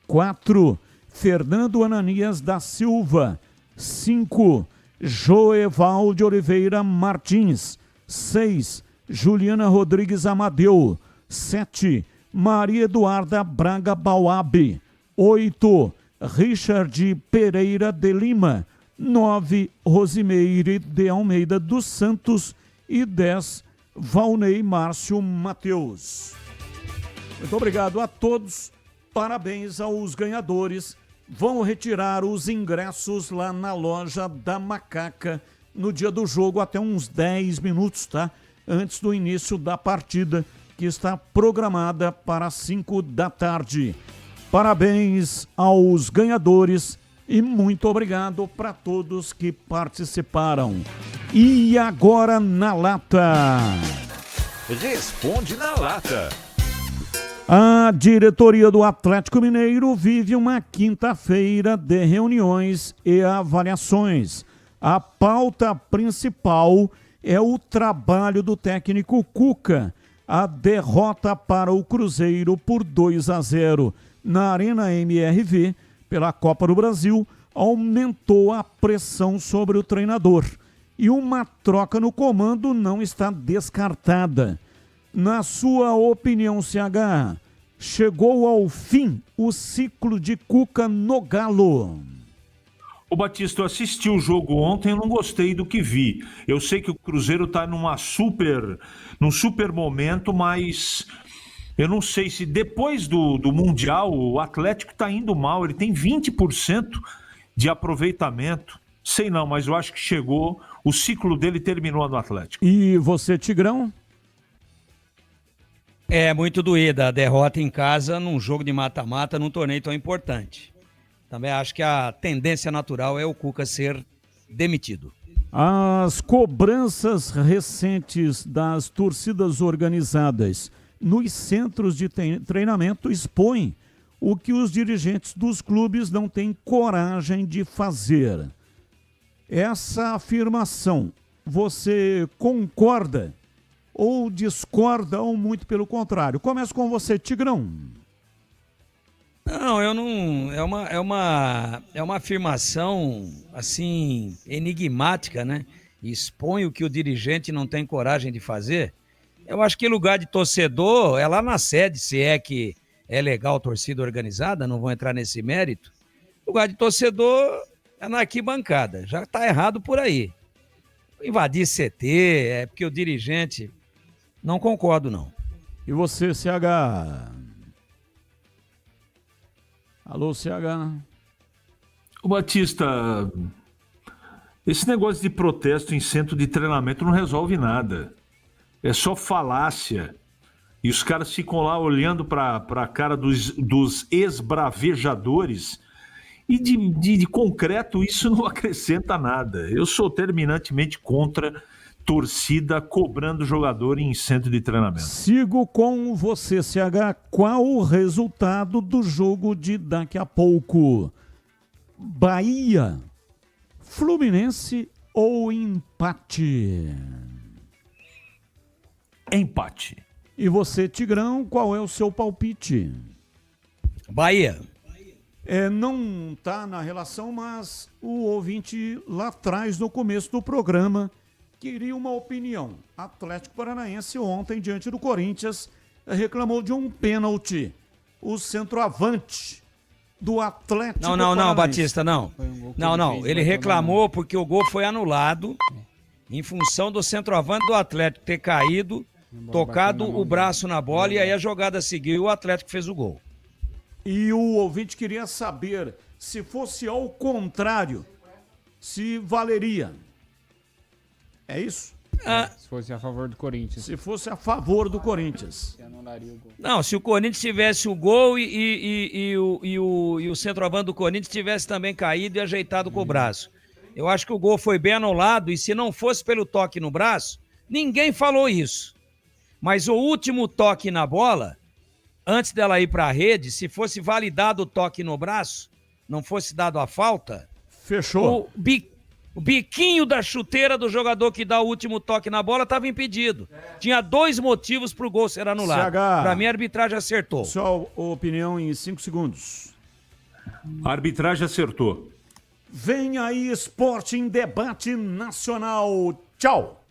4. Fernando Ananias da Silva. 5. Joeval de Oliveira Martins. 6. Juliana Rodrigues Amadeu. 7. Maria Eduarda Braga Bauab. 8. Richard Pereira de Lima. 9. Rosimeire de Almeida dos Santos. E 10. Valnei Márcio Mateus. Muito obrigado a todos. Parabéns aos ganhadores. Vão retirar os ingressos lá na loja da Macaca no dia do jogo, até uns 10 minutos, tá? Antes do início da partida, que está programada para 5 da tarde. Parabéns aos ganhadores e muito obrigado para todos que participaram. E agora na lata. Responde na lata. A diretoria do Atlético Mineiro vive uma quinta-feira de reuniões e avaliações. A pauta principal é o trabalho do técnico Cuca. A derrota para o Cruzeiro por 2-0 na Arena MRV pela Copa do Brasil aumentou a pressão sobre o treinador. E uma troca no comando não está descartada. Na sua opinião, CH, chegou ao fim o ciclo de Cuca no Galo? Ô Batista, eu assisti o jogo ontem, eu não gostei do que vi. Eu sei que o Cruzeiro está num super momento, mas eu não sei se depois do Mundial o Atlético está indo mal. Ele tem 20% de aproveitamento. Sei não, mas eu acho que chegou, o ciclo dele terminou no Atlético. E você, Tigrão? É muito doída a derrota em casa num jogo de mata-mata, num torneio tão importante. Também acho que a tendência natural é o Cuca ser demitido. As cobranças recentes das torcidas organizadas nos centros de treinamento expõem o que os dirigentes dos clubes não têm coragem de fazer. Essa afirmação, você concorda ou discorda ou muito pelo contrário? Começo com você, Tigrão. Não, eu não. É uma afirmação assim enigmática, né? Expõe o que o dirigente não tem coragem de fazer. Eu acho que lugar de torcedor é lá na sede, se é que é legal torcida organizada, não vou entrar nesse mérito. Lugar de torcedor é na arquibancada, já tá errado por aí. Invadir CT, é porque o dirigente... Não concordo, não. E você, CH? Alô, CH? Ô Batista, esse negócio de protesto em centro de treinamento não resolve nada. É só falácia. E os caras ficam lá olhando para a cara dos esbravejadores. E de concreto isso não acrescenta nada. Eu sou terminantemente contra torcida cobrando jogador em centro de treinamento. Sigo com você, CH. Qual o resultado do jogo de daqui a pouco? Bahia, Fluminense ou empate? Empate. E você, Tigrão, qual é o seu palpite? Bahia. Não está na relação, mas o ouvinte lá atrás, no começo do programa, queria uma opinião. Atlético Paranaense ontem, diante do Corinthians, reclamou de um pênalti. O centroavante do Atlético Paranaense. Não, Batista, não. Não. Ele reclamou porque o gol foi anulado em função do centroavante do Atlético ter caído, tocado o braço na bola e aí a jogada seguiu e o Atlético fez o gol. E o ouvinte queria saber se fosse ao contrário, se valeria. É isso? Se fosse a favor do Corinthians. Se fosse a favor do Corinthians. Não, se o Corinthians tivesse o gol e o centroavante do Corinthians tivesse também caído e ajeitado com o braço. Eu acho que o gol foi bem anulado e se não fosse pelo toque no braço, ninguém falou isso. Mas o último toque na bola, antes dela ir para a rede, se fosse validado o toque no braço, não fosse dado a falta... Fechou. O biquinho da chuteira do jogador que dá o último toque na bola estava impedido. Tinha 2 motivos para o gol ser anulado. Para mim, a arbitragem acertou. Só opinião em 5 segundos. A arbitragem acertou. Vem aí, Esporte em Debate Nacional. Tchau.